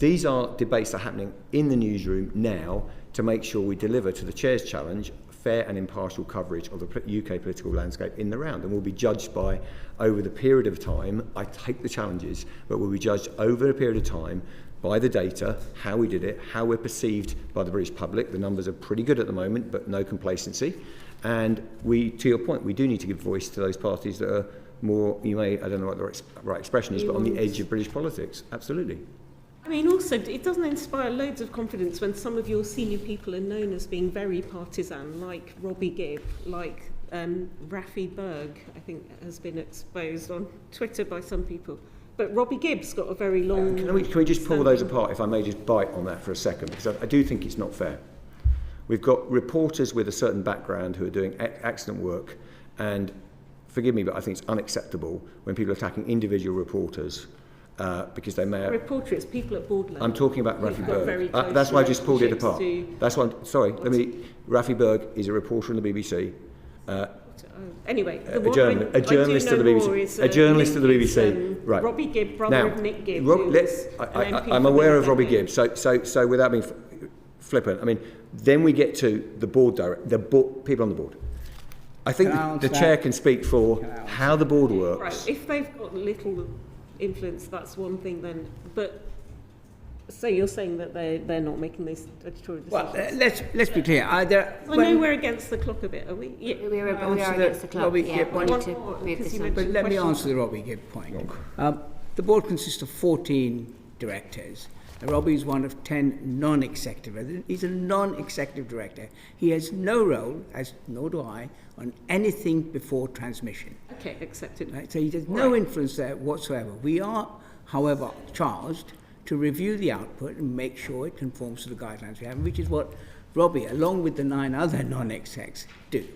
These are debates that are happening in the newsroom now to make sure we deliver to the Chair's challenge fair and impartial coverage of the UK political landscape in the round. And we'll be judged by, over the period of time, I take the challenges, but we'll be judged over a period of time by the data, how we did it, how we're perceived by the British public. The numbers are pretty good at the moment, but no complacency. And we, to your point, we do need to give voice to those parties that are more, I don't know what the right expression is, but on the edge of British politics. Absolutely. I mean, also, it doesn't inspire loads of confidence when some of your senior people are known as being very partisan, like Robbie Gibb, like Rafi Berg, I think has been exposed on Twitter by some people. But Robbie Gibb's got a very long... Can we just pull those apart, if I may just bite on that for a second, because I do think it's not fair. We've got reporters with a certain background who are doing excellent work, and forgive me, but I think it's unacceptable when people are attacking individual reporters because they may have... Reporter, it's people at board level. I'm talking about Rafi Berg. That's why I just pulled it apart. That's why, Rafi Berg is a reporter on the BBC. Anyway, a journalist to the BBC. A journalist to the BBC. Right. Robbie Gibb, brother of Nick Gibb. I'm aware of Robbie Gibb. So without being flippant, I mean, then we get to the board people on the board. I think the chair can speak for how the board works. Right. If they've got little influence, that's one thing then. But so you're saying that they're not making these editorial decisions? Well, let's be clear. I know we're against the clock a bit, are we? Yeah. We are against the clock. Robbie Yeah, Gibb, we need to move this on. but let me answer the Robbie Gibb point. The board consists of 14 directors. Robbie is one of 10 non-executive. He's a non-executive director. He has no role, as nor do I, on anything before transmission. Okay, accepted. Right? So he has no influence there whatsoever. We are, however, charged to review the output and make sure it conforms to the guidelines we have, which is what Robbie, along with the 9 other non-execs, do.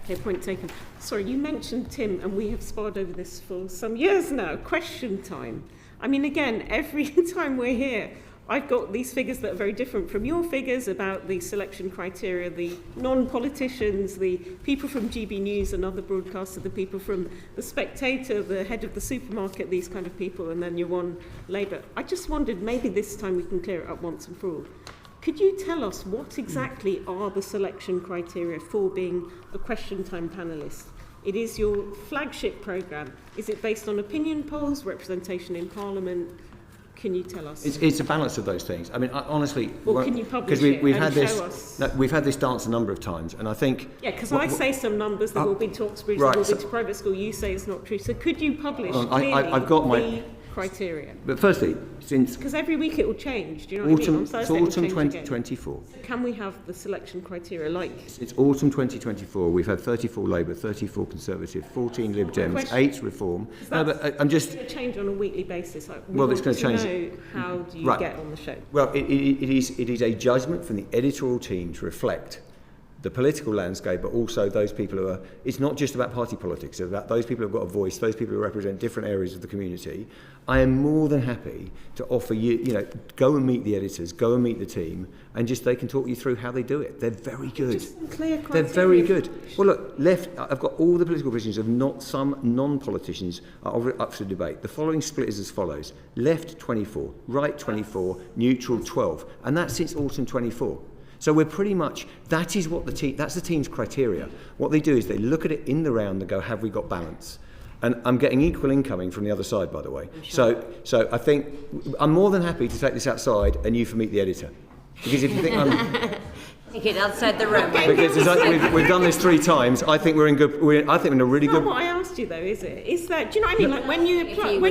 Okay, point taken. Sorry, you mentioned Tim, and we have sparred over this for some years now. Question time. I mean, again, every time we're here, I've got these figures that are very different from your figures about the selection criteria, the non-politicians, the people from GB News and other broadcasters, the people from The Spectator, the head of the supermarket, these kind of people, and then your one Labour. I just wondered, maybe this time we can clear it up once and for all. Could you tell us what exactly are the selection criteria for being a question time panellist? It is your flagship programme. Is it based on opinion polls, representation in Parliament? Can you tell us? It's a balance of those things. I mean, honestly, well, can you publish it we've and had show this, us? No, we've had this dance a number of times, and I think... Yeah, because I say some numbers, there will be talks, there will be to private school, you say it's not true. So could you publish clearly I've got the criteria? But firstly, since... Because every week it will change, do you know what I mean? On Thursday autumn 2024. So can we have the selection criteria like... It's autumn 2024. We've had 34 Labour, 34 Conservative, 14 Lib Dems, 8 Reform. No, but I'm just... It's going to change on a weekly basis. Well, it's going to change. Know how do you get on the show? Well, it is a judgment from the editorial team to reflect the political landscape, but also those people who are, it's not just about party politics, it's about those people who have got a voice, those people who represent different areas of the community. I am more than happy to offer you, go and meet the editors, go and meet the team, and just they can talk you through how they do it. They're very good. Just clear They're criteria. very good. Well, look, I've got all the political positions of some non-politicians are up for debate. The following split is as follows. Left 24, right 24, neutral 12. And that's since autumn 24. So we're pretty much, that's the team's criteria. What they do is they look at it in the round and go, have we got balance? And I'm getting equal incoming from the other side, by the way. Sure. So I think I'm more than happy to take this outside and you for meet the editor. Because if you think I'm... Take it outside the room. Because we've done this 3 times, I think we're in a really good... What I asked you though, is that, do you know what I mean? Like when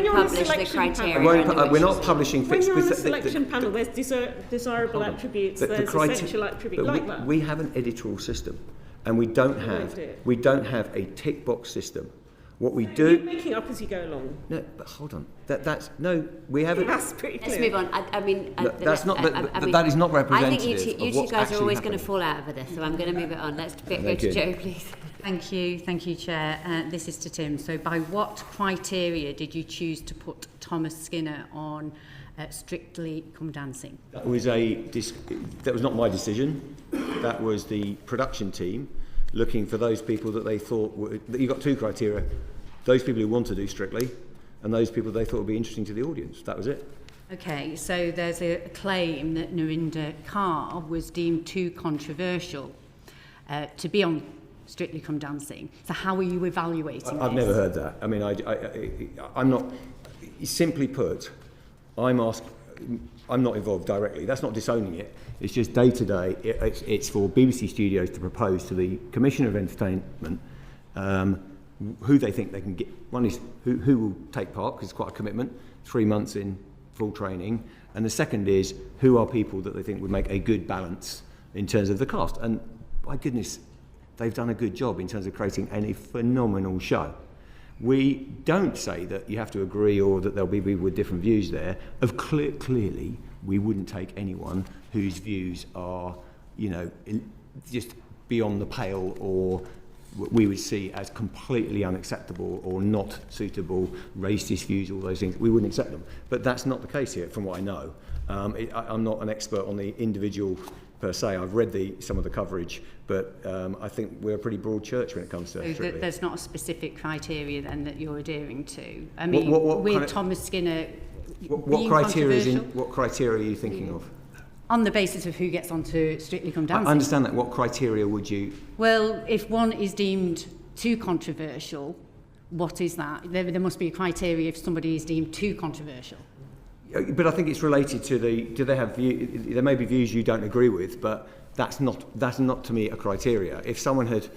you're on a selection panel, we're not publishing... When you're on a selection panel, there's desirable attributes, there's essential attributes like that. We have an editorial system, and we don't have a tick box system. What we do... You're making up as you go along. No, but hold on. We haven't... That's pretty clear. Let's move on. That is not representative. I think you two guys are always going to fall out over this, so I'm going to move it on. Let's go to Jo, please. Thank you, Chair. This is to Tim. So by what criteria did you choose to put Thomas Skinner on Strictly Come Dancing? That was not my decision. That was the production team looking for those people that they thought you've got 2 criteria. Those people who want to do Strictly and those people they thought would be interesting to the audience. That was it. Okay, so there's a claim that Narinder Kaur was deemed too controversial to be on Strictly Come Dancing. So how are you evaluating I've this? never heard that. I mean, I'm not... Simply put, I'm not involved directly. That's not disowning it. It's just day to day. It's for BBC Studios to propose to the Commissioner of Entertainment who they think they can get. One is who will take part, because it's quite a commitment, 3 months in full training. And the second is who are people that they think would make a good balance in terms of the cast. And my goodness, they've done a good job in terms of creating a phenomenal show. We don't say that you have to agree or that there'll be people with different views there. Clearly, we wouldn't take anyone whose views are, just beyond the pale or we would see as completely unacceptable or not suitable, racist views, all those things. We wouldn't accept them. But that's not the case here, from what I know. I'm not an expert on the individual per se. I've read some of the coverage, but I think we're a pretty broad church when it comes to Strictly. There's not a specific criteria then that you're adhering to. I mean, Thomas Skinner. What criteria are you thinking of? On the basis of who gets onto Strictly Come Dancing. I understand that. What criteria would you... Well, if one is deemed too controversial, what is that? There must be a criteria if somebody is deemed too controversial. But I think it's related to do they have there may be views you don't agree with, but that's not to me a criteria. If someone had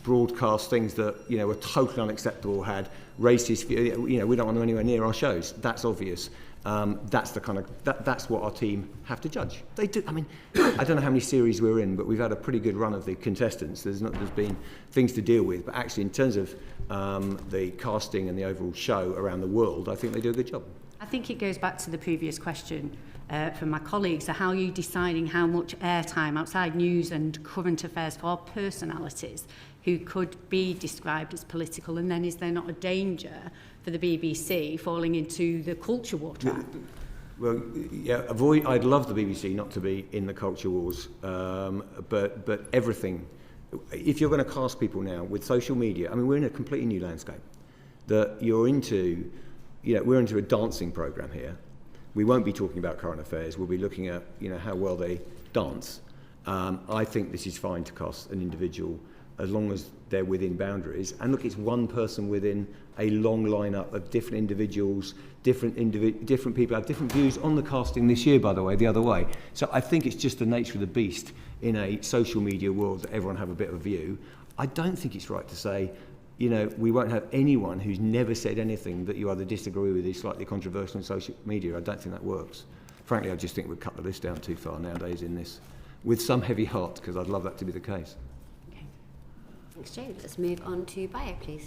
broadcast things that were totally unacceptable, had racist views, we don't want them anywhere near our shows. That's obvious. That's the kind of that's what our team have to judge. They do. I mean, I don't know how many series we're in, but we've had a pretty good run of the contestants. There's been things to deal with, but actually, in terms of the casting and the overall show around the world, I think they do a good job. I think it goes back to the previous question from my colleagues. So how are you deciding how much airtime outside news and current affairs for personalities who could be described as political, and then is there not a danger for the BBC falling into the culture war trap? Well, yeah, I'd love the BBC not to be in the culture wars, but everything. If you're going to cast people now with social media, I mean, we're in a completely new landscape. That you're into, we're into a dancing program here. We won't be talking about current affairs. We'll be looking at, how well they dance. I think this is fine to cast an individual as long as they're within boundaries. And look, it's one person within a long lineup of different individuals, different people have different views on the casting this year, by the way, the other way. So I think it's just the nature of the beast in a social media world that everyone have a bit of a view. I don't think it's right to say, we won't have anyone who's never said anything that you either disagree with is slightly controversial on social media. I don't think that works. Frankly, I just think we've cut the list down too far nowadays in this, with some heavy heart, because I'd love that to be the case. Okay. Thanks, Joe. Let's move on to Bio, please.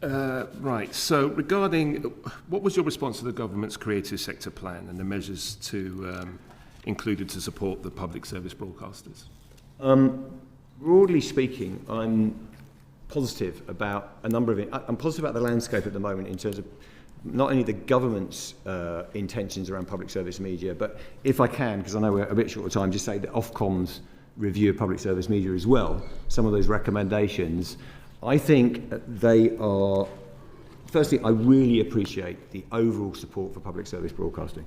Right, so regarding, what was your response to the government's creative sector plan and the measures to included to support the public service broadcasters? Broadly speaking, I'm positive about a number of it. I'm positive about the landscape at the moment in terms of not only the government's intentions around public service media, but if I can, because I know we're a bit short of time, just say that Ofcom's review of public service media as well, some of those recommendations, I think they are, firstly, I really appreciate the overall support for public service broadcasting.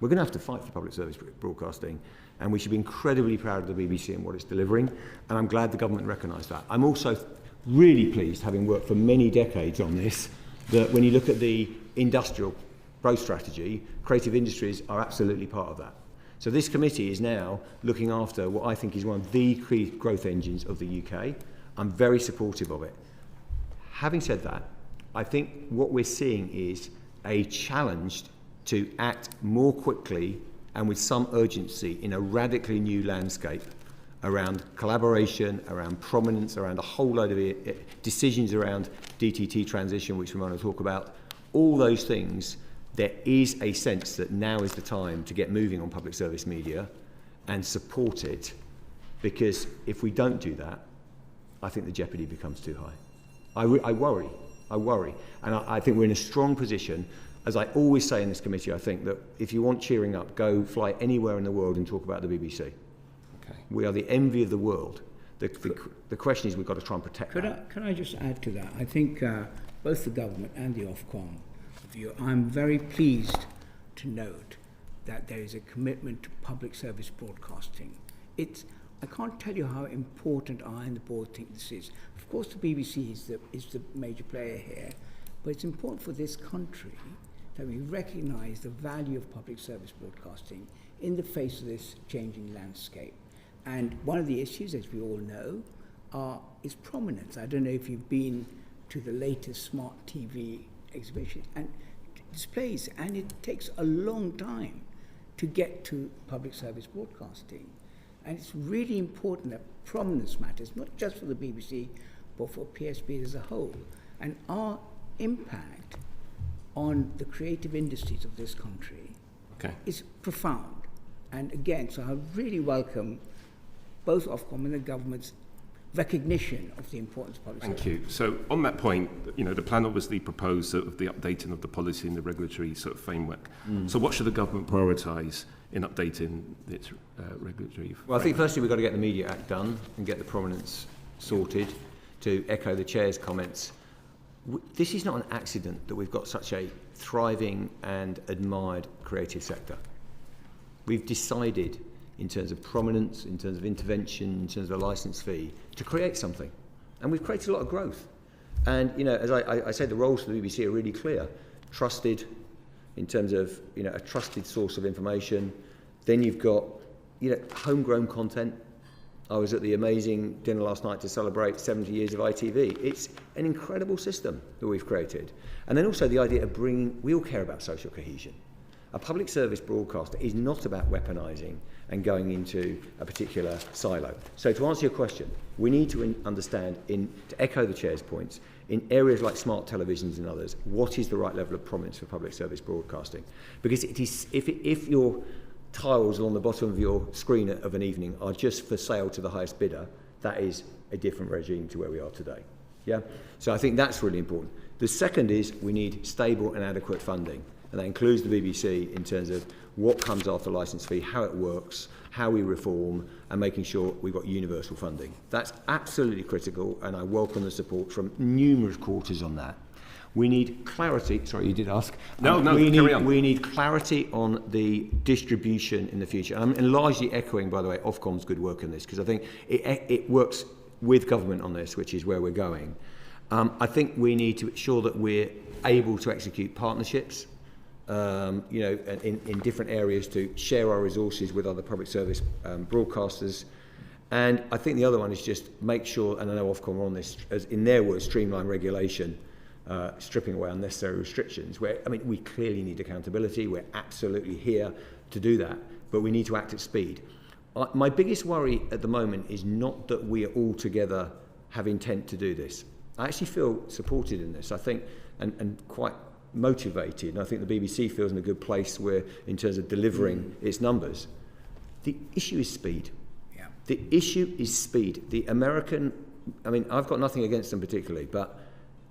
We're going to have to fight for public service broadcasting, and we should be incredibly proud of the BBC and what it's delivering, and I'm glad the government recognised that. I'm also really pleased, having worked for many decades on this, that when you look at the industrial growth strategy, creative industries are absolutely part of that. So this committee is now looking after what I think is one of the key growth engines of the UK. I'm very supportive of it. Having said that, I think what we're seeing is a challenge to act more quickly and with some urgency in a radically new landscape around collaboration, around prominence, around a whole load of decisions around DTT transition, which we want to talk about. All those things, there is a sense that now is the time to get moving on public service media and support it, because if we don't do that, I think the jeopardy becomes too high. I worry. And I think we're in a strong position. As I always say in this committee, I think that if you want cheering up, go fly anywhere in the world and talk about the BBC. Okay. We are the envy of the world. The question is we've got to try and protect that. Can I just add to that? I think both the government and the Ofcom view, I'm very pleased to note that there is a commitment to public service broadcasting. I can't tell you how important I and the board think this is. Of course, the BBC is the major player here, but it's important for this country that we recognise the value of public service broadcasting in the face of this changing landscape. And one of the issues, as we all know, is prominence. I don't know if you've been to the latest smart TV exhibition and displays, and it takes a long time to get to public service broadcasting. And it's really important that prominence matters, not just for the BBC, but for PSB as a whole. And our impact on the creative industries of this country is profound. And again, so I really welcome both Ofcom and the government's recognition of the importance of public service. Thank you. So on that point, the plan obviously proposed sort of the updating of the policy and the regulatory sort of framework. So what should the government prioritise in updating its regulatory framework? Well, I think firstly we've got to get the Media Act done and get the prominence sorted. To echo the Chair's comments, this is not an accident that we've got such a thriving and admired creative sector. We've decided, in terms of prominence, in terms of intervention, in terms of a licence fee, to create something. And we've created a lot of growth. And, as I said, the roles for the BBC are really clear. Trusted, in terms of, a trusted source of information. Then you've got, homegrown content. I was at the amazing dinner last night to celebrate 70 years of ITV. It's an incredible system that we've created. And then also the idea of we all care about social cohesion. A public service broadcaster is not about weaponising and going into a particular silo. So to answer your question, we need to understand, to echo the Chair's points, in areas like smart televisions and others, what is the right level of prominence for public service broadcasting? Because it is, if your tiles along the bottom of your screen of an evening are just for sale to the highest bidder, that is a different regime to where we are today. Yeah? So I think that's really important. The second is we need stable and adequate funding. And that includes the BBC in terms of what comes after licence fee, how it works, how we reform, and making sure we've got universal funding. That's absolutely critical, and I welcome the support from numerous quarters on that. We need clarity. Sorry, you did ask. Carry on. We need clarity on the distribution in the future. And I'm largely echoing, by the way, Ofcom's good work in this, because I think it works with government on this, which is where we're going. I think we need to ensure that we're able to execute partnerships, in different areas to share our resources with other public service broadcasters. And I think the other one is just make sure, and I know Ofcom are on this, as in their words, streamline regulation, stripping away unnecessary restrictions, where, we clearly need accountability. We're absolutely here to do that, but we need to act at speed. My biggest worry at the moment is not that we all together have intent to do this. I actually feel supported in this, I think, and quite motivated, and I think the BBC feels in a good place where, in terms of delivering its numbers. The issue is speed. Yeah. The issue is speed. The American, I mean, I've got nothing against them particularly, but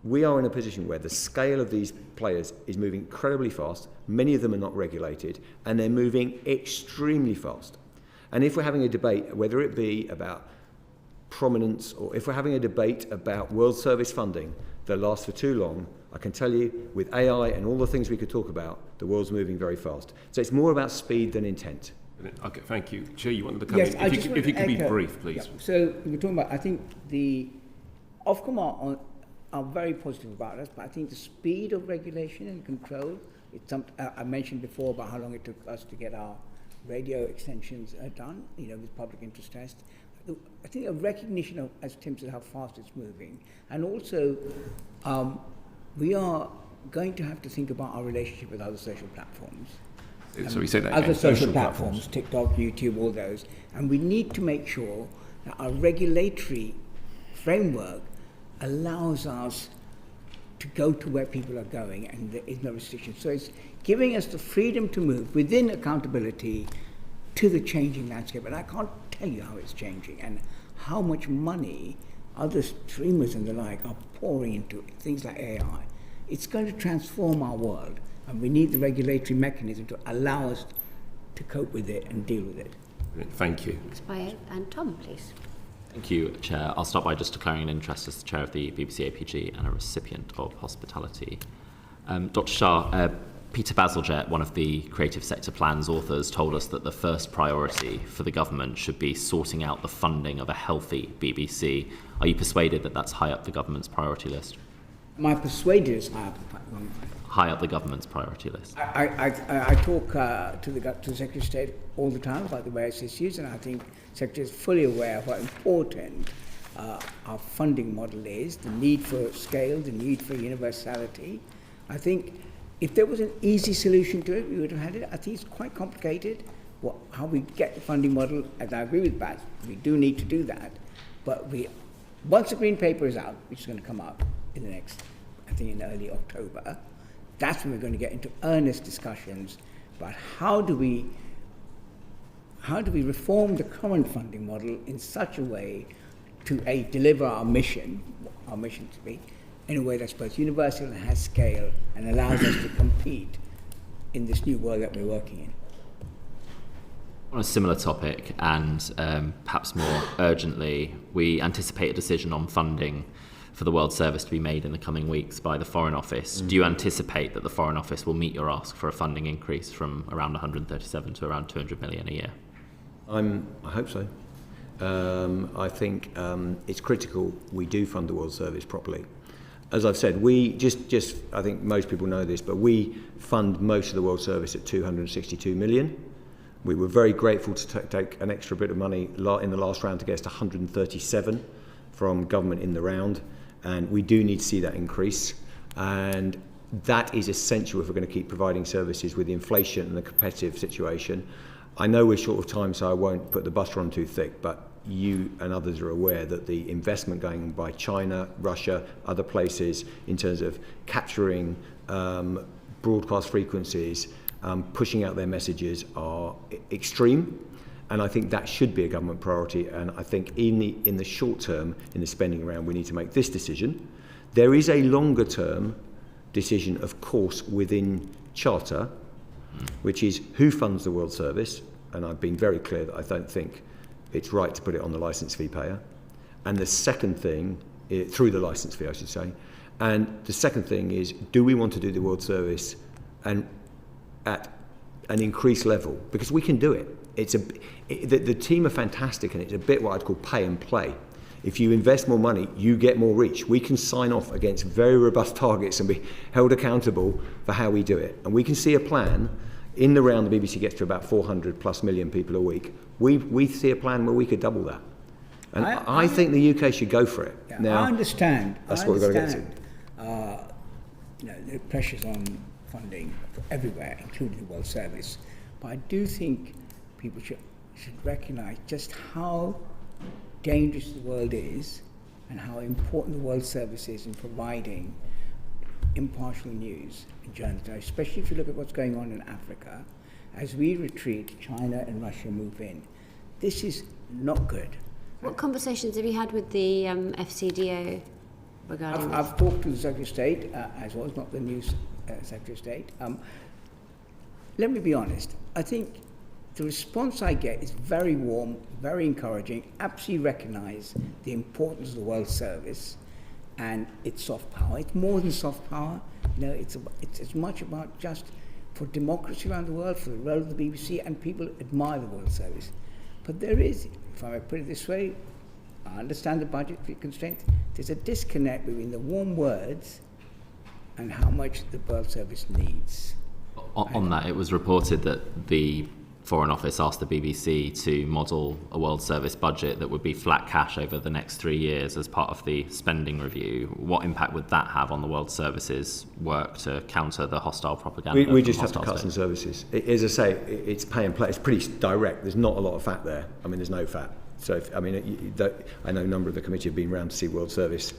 we are in a position where the scale of these players is moving incredibly fast. Many of them are not regulated, and they're moving extremely fast. And if we're having a debate, whether it be about prominence or if we're having a debate about world service funding that lasts for too long, I can tell you with AI and all the things we could talk about, the world's moving very fast. So it's more about speed than intent. Okay, thank you. Chair, you wanted to come Yes, in. I just If want you to could be echo- brief, please. Yeah. So we're talking about, I think the Ofcom are very positive about us, but I think the speed of regulation and control, I mentioned before about how long it took us to get our radio extensions done, with public interest test. I think a recognition of, as Tim said, how fast it's moving. And also, we are going to have to think about our relationship with other social platforms. Sorry, say that Other again. social platforms, TikTok, YouTube, all those. And we need to make sure that our regulatory framework allows us to go to where people are going and there is no restriction. So it's giving us the freedom to move within accountability to the changing landscape. And I can't tell you how it's changing and how much money other streamers and the like are pouring into things like AI. It's going to transform our world, and we need the regulatory mechanism to allow us to cope with it and deal with it. Thank you. And Tom, please. Thank you, Chair. I'll start by just declaring an interest as the Chair of the BBC APG and a recipient of hospitality. Dr. Shah, Peter Bazalgette, one of the Creative Sector Plan's authors, told us that the first priority for the government should be sorting out the funding of a healthy BBC. Are you persuaded that that's high up the government's priority list? My persuaded is High up the government's priority list. I talk to the Secretary of State all the time about the various issues, and I think the Secretary is fully aware of how important our funding model is, the need for scale, the need for universality. I think if there was an easy solution to it, we would have had it. I think it's quite complicated how we get the funding model, and I agree with Baz, we do need to do that. But once the Green Paper is out, which is going to come out in the next, I think in early October, that's when we're going to get into earnest discussions about how do we reform the current funding model in such a way to deliver our mission to be, in a way that's both universal and has scale and allows us to compete in this new world that we're working in. On a similar topic, and perhaps more urgently, we anticipate a decision on funding for the World Service to be made in the coming weeks by the Foreign Office. Do you anticipate that the Foreign Office will meet your ask for a funding increase from around 137 to around 200 million a year? I hope so. I think it's critical we do fund the World Service properly. As I've said, we just I think most people know this, but we fund most of the World Service at 262 million. We were very grateful to take an extra bit of money in the last round to get us to 137 from government in the round, and we do need to see that increase. And that is essential if we're going to keep providing services with the inflation and the competitive situation. I know we're short of time, so I won't put the butter on too thick, but you and others are aware that the investment going on by China, Russia, other places in terms of capturing broadcast frequencies, pushing out their messages are extreme. And I think that should be a government priority. And I think in the short term, in the spending round, we need to make this decision. There is a longer term decision, of course, within Charter, which is who funds the World Service. And I've been very clear that I don't think it's right to put it on the licence fee payer. And the second thing, through the licence fee, I should say. And the second thing is, do we want to do the World Service and at an increased level? Because we can do it. The team are fantastic, and it's a bit what I'd call pay and play. If you invest more money, you get more reach. We can sign off against very robust targets and be held accountable for how we do it. And we can see a plan. In the round, the BBC gets to about 400 plus million people a week. We see a plan where we could double that. And I think the UK should go for it. Yeah, now, I understand. That's what we've got to get to. The pressures on funding everywhere, including the World Service. But I do think people should recognise just how dangerous the world is and how important the World Service is in providing impartial news in journalism, especially if you look at what's going on in Africa As we retreat, China and Russia move in. This is not good. What conversations have you had with the FCDO regarding this? I've talked to the Secretary of State, as well as not the new Secretary of State. Let me be honest. I think the response I get is very warm, very encouraging, absolutely recognise the importance of the World Service and its soft power. It's more than soft power. You know, it's as much about just for democracy around the world, for the role of the BBC, and people admire the World Service. But there is, if I may put it this way, I understand the budgetary constraints. There's a disconnect between the warm words and how much the World Service needs. On that, it was reported that the Foreign Office asked the BBC to model a World Service budget that would be flat cash over the next 3 years as part of the spending review. What impact would that have on the World Service's work to counter the hostile propaganda? We just have to cut some services. As I say, it's pay and play. It's pretty direct. There's not a lot of fat there. I mean, there's no fat. So, I know a number of the committee have been round to see World Service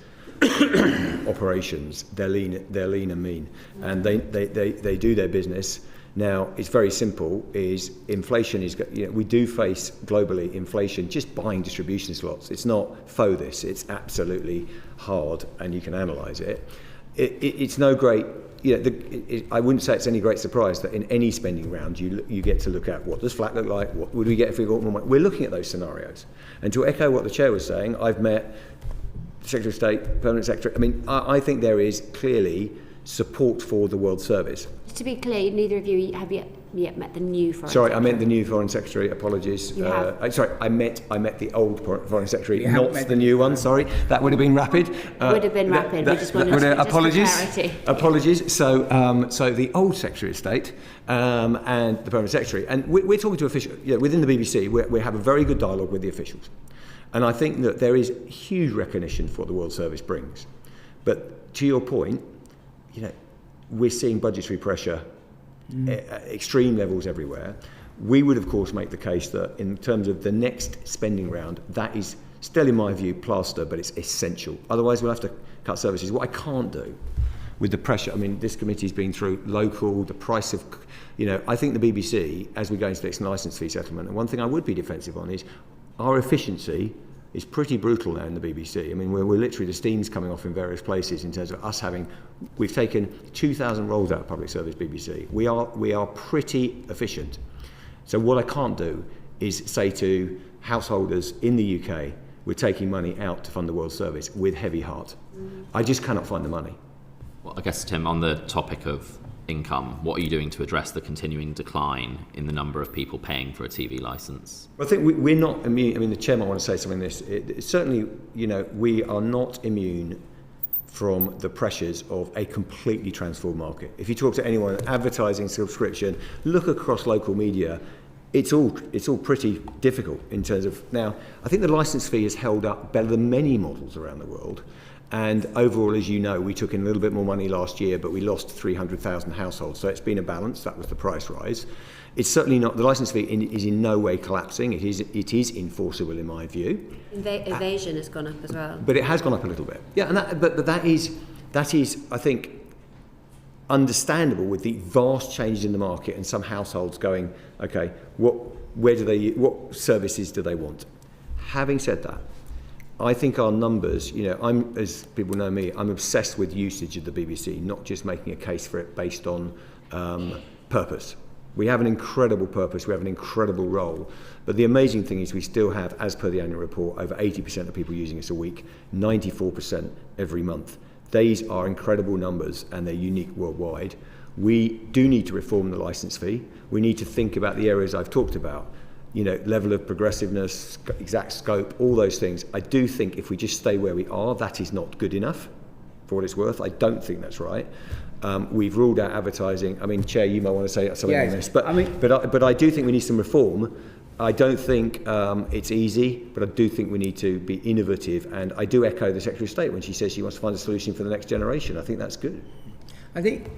operations. They're lean and mean, and they do their business. Now, it's very simple, is inflation is, we do face globally inflation, just buying distribution slots. It's not faux this, it's absolutely hard, and you can analyse it. It's no great, I wouldn't say it's any great surprise that in any spending round you get to look at what does flat look like, what would we get if we got more money. We're looking at those scenarios. And to echo what the Chair was saying, I've met the Secretary of State, Permanent Secretary. I mean, I think there is clearly support for the World Service. To be clear, neither of you have yet met the new Foreign Secretary. I meant the new Foreign Secretary. Apologies. I met the old Foreign Secretary, not the new one. Sorry, that would have been rapid. Would have been rapid. We just wanted to apologies. clarity. Apologies. So the old Secretary of State and the Permanent Secretary, and we're talking to officials. Within the BBC, we have a very good dialogue with the officials, and I think that there is huge recognition for what the World Service brings. But to your point, we're seeing budgetary pressure at extreme levels everywhere. We would, of course, make the case that in terms of the next spending round, that is still, in my view, plaster, but it's essential. Otherwise, we'll have to cut services. What I can't do with the pressure, this committee's been through local, the price of, I think the BBC, as we go into the next licence fee settlement, and one thing I would be defensive on is our efficiency is pretty brutal now in the BBC. We're literally, the steam's coming off in various places in terms of us we've taken 2,000 roles out of public service BBC. We are pretty efficient. So what I can't do is say to householders in the UK, we're taking money out to fund the World Service with heavy heart. I just cannot find the money. Well, I guess, Tim, on the topic of income, what are you doing to address the continuing decline in the number of people paying for a TV licence? Well, I think we're not immune. The Chair might want to say something on this. Certainly, we are not immune from the pressures of a completely transformed market. If you talk to anyone, advertising, subscription, look across local media, it's all pretty difficult in terms of, now, I think the licence fee has held up better than many models around the world. And overall, as you know, we took in a little bit more money last year, but we lost 300,000 households. So it's been a balance. That was the price rise. It's certainly not, the licence fee is in no way collapsing. It is enforceable in my view. Evasion has gone up as well. But it has gone up a little bit. Yeah, and but that is, I think, understandable with the vast changes in the market and some households going, okay, what services do they want? Having said that, I think our numbers, as people know me, I'm obsessed with usage of the BBC, not just making a case for it based on purpose. We have an incredible purpose, we have an incredible role, but the amazing thing is we still have, as per the annual report, over 80% of people using us a week, 94% every month. These are incredible numbers and they're unique worldwide. We do need to reform the licence fee. We need to think about the areas I've talked about. Level of progressiveness, exact scope, all those things. I do think if we just stay where we are, that is not good enough, for what it's worth. I don't think that's right. We've ruled out advertising. Chair, you might want to say something on this, but I do think we need some reform. I don't think it's easy, but I do think we need to be innovative, and I do echo the Secretary of State when she says she wants to find a solution for the next generation. I think that's good. I think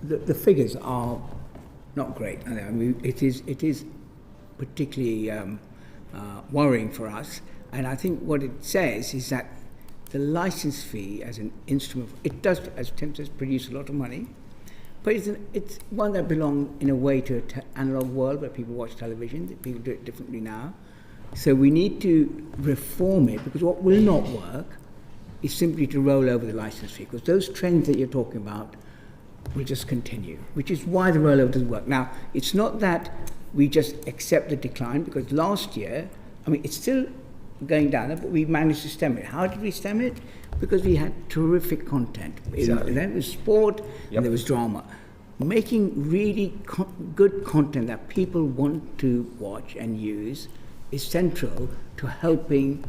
the figures are not great. It is particularly worrying for us, and I think what it says is that the licence fee as an instrument, it does, as Tim says, produce a lot of money, But it's one that belongs in a way to an analog world where people watch television. People do it differently now. So we need to reform it, because what will not work is simply to roll over the license fee, because those trends that you're talking about will just continue, which is why the rollover doesn't work. Now, it's not that we just accept the decline, because last year, I mean, it's still going down, but we managed to stem it. How did we stem it? Because we had terrific content. Exactly. There was sport, and there was drama. Making really good content that people want to watch and use is central to helping.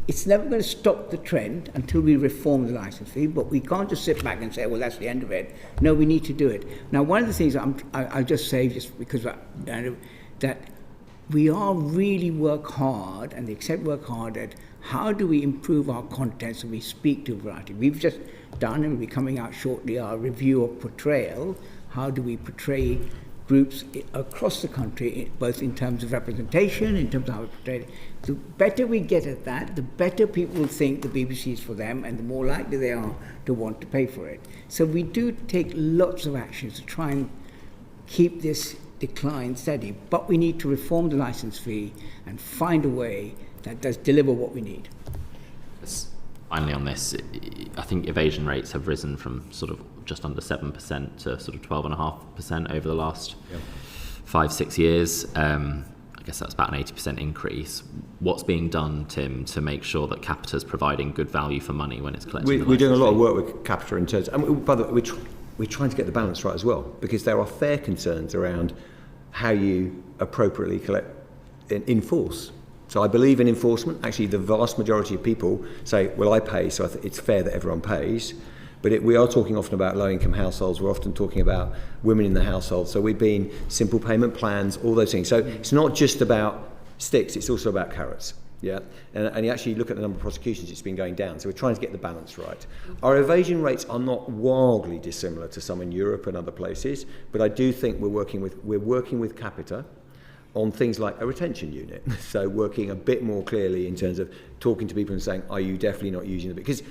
It's never going to stop the trend until we reform the license fee, but we can't just sit back and say, well, that's the end of it. No, we need to do it. Now, one of the things I'll just say, just because that we are really work hard, and the exec work hard at how do we improve our content so we speak to a variety. We've just done, and will be coming out shortly, our review of portrayal. How do we portray groups across the country, both in terms of representation, in terms of how we portray it. The better we get at that, the better people will think the BBC is for them, and the more likely they are to want to pay for it. So we do take lots of actions to try and keep this decline steady, but we need to reform the license fee and find a way that does deliver what we need. Finally on this, I think evasion rates have risen from sort of just under 7% to sort of 12.5% over the last 5-6 years. I guess that's about an 80% increase. What's being done, Tim, to make sure that Capita's providing good value for money when it's collecting? We're doing a lot of work with Capita in terms, and by the way, we're trying to get the balance right as well, because there are fair concerns around how you appropriately enforce. So I believe in enforcement. Actually, the vast majority of people say, well, I pay, so it's fair that everyone pays. But we are talking often about low-income households. We're often talking about women in the household. So we've been simple payment plans, all those things. So it's not just about sticks, it's also about carrots. Yeah, and you actually look at the number of prosecutions, it's been going down. So we're trying to get the balance right. Our evasion rates are not wildly dissimilar to some in Europe and other places, but I do think we're working with Capita on things like a retention unit. So working a bit more clearly in terms of talking to people and saying, are you definitely not using it? Because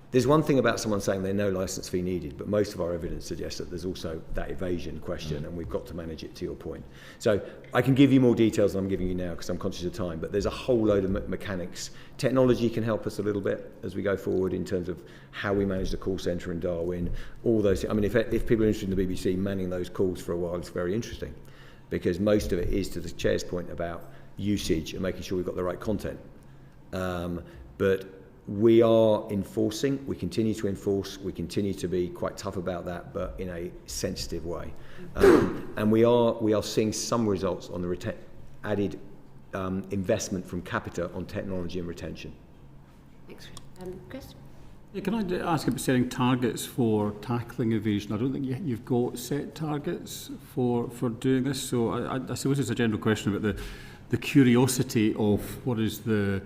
there's one thing about someone saying there's no license fee needed, but most of our evidence suggests that there's also that evasion question, and we've got to manage it, to your point. So I can give you more details than I'm giving you now because I'm conscious of time, but there's a whole load of mechanics. Technology can help us a little bit as we go forward in terms of how we manage the call centre in Darwin, all those. I mean, if people are interested in the BBC, manning those calls for a while is very interesting, because most of it is, to the chair's point, about usage and making sure we've got the right content. But we are enforcing, we continue to enforce, we continue to be quite tough about that, but in a sensitive way. And we are seeing some results on the added investment from Capita on technology and retention. Thanks. Chris? Yeah, can I ask about setting targets for tackling evasion? I don't think you've got set targets for doing this. So I suppose it's a general question about the curiosity of what is the,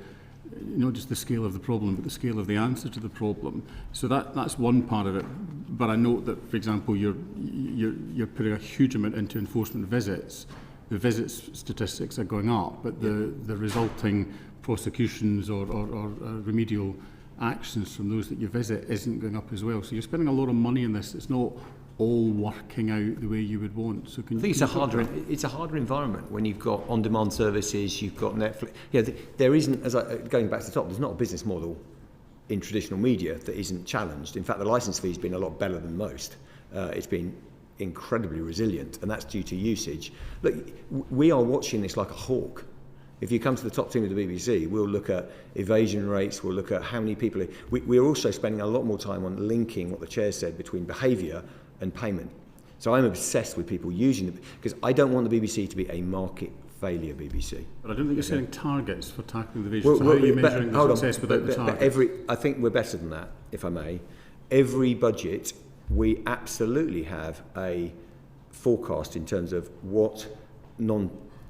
not just the scale of the problem, but the scale of the answer to the problem. So that's one part of it. But I note that, for example, you're putting a huge amount into enforcement visits. The visits statistics are going up, but the resulting prosecutions or remedial actions from those that you visit isn't going up as well. So you're spending a lot of money on this. It's not all working out the way you would want. So can I think it's a harder environment when you've got on-demand services, you've got Netflix. Yeah, there isn't, going back to the top, there's not a business model in traditional media that isn't challenged. In fact, the license fee has been a lot better than most. It's been incredibly resilient, and that's due to usage. Look, we are watching this like a hawk. If you come to the top team of the BBC, we'll look at evasion rates, we'll look at how many people. We're also spending a lot more time on linking what the chair said between behaviour and payment. So I'm obsessed with people using it, because I don't want the BBC to be a market failure BBC. But I don't think you're setting targets for tackling the evasion. So how are you measuring the success without the targets? I think we're better than that, if I may. Every budget, we absolutely have a forecast in terms of what no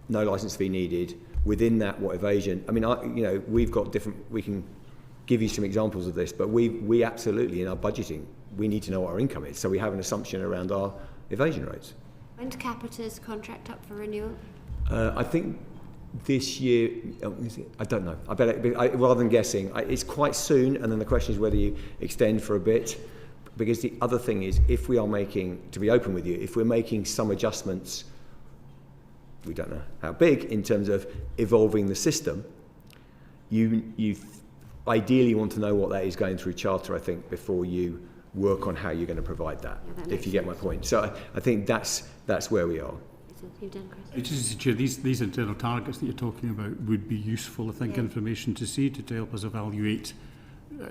licence fee needed. Within that, what evasion? I mean, we've got different. We can give you some examples of this, but we absolutely, in our budgeting, we need to know what our income is. So we have an assumption around our evasion rates. When's Capita's contract up for renewal? I think this year. I don't know. Rather than guessing, it's quite soon. And then the question is whether you extend for a bit. Because the other thing is, if we are making, to be open with you, if we're making some adjustments, we don't know how big, in terms of evolving the system, you ideally want to know what that is going through charter, I think, before you work on how you're going to provide that, if you get my point. So I think that's where we are. These internal targets that you're talking about would be useful, I think, information to see to help us evaluate,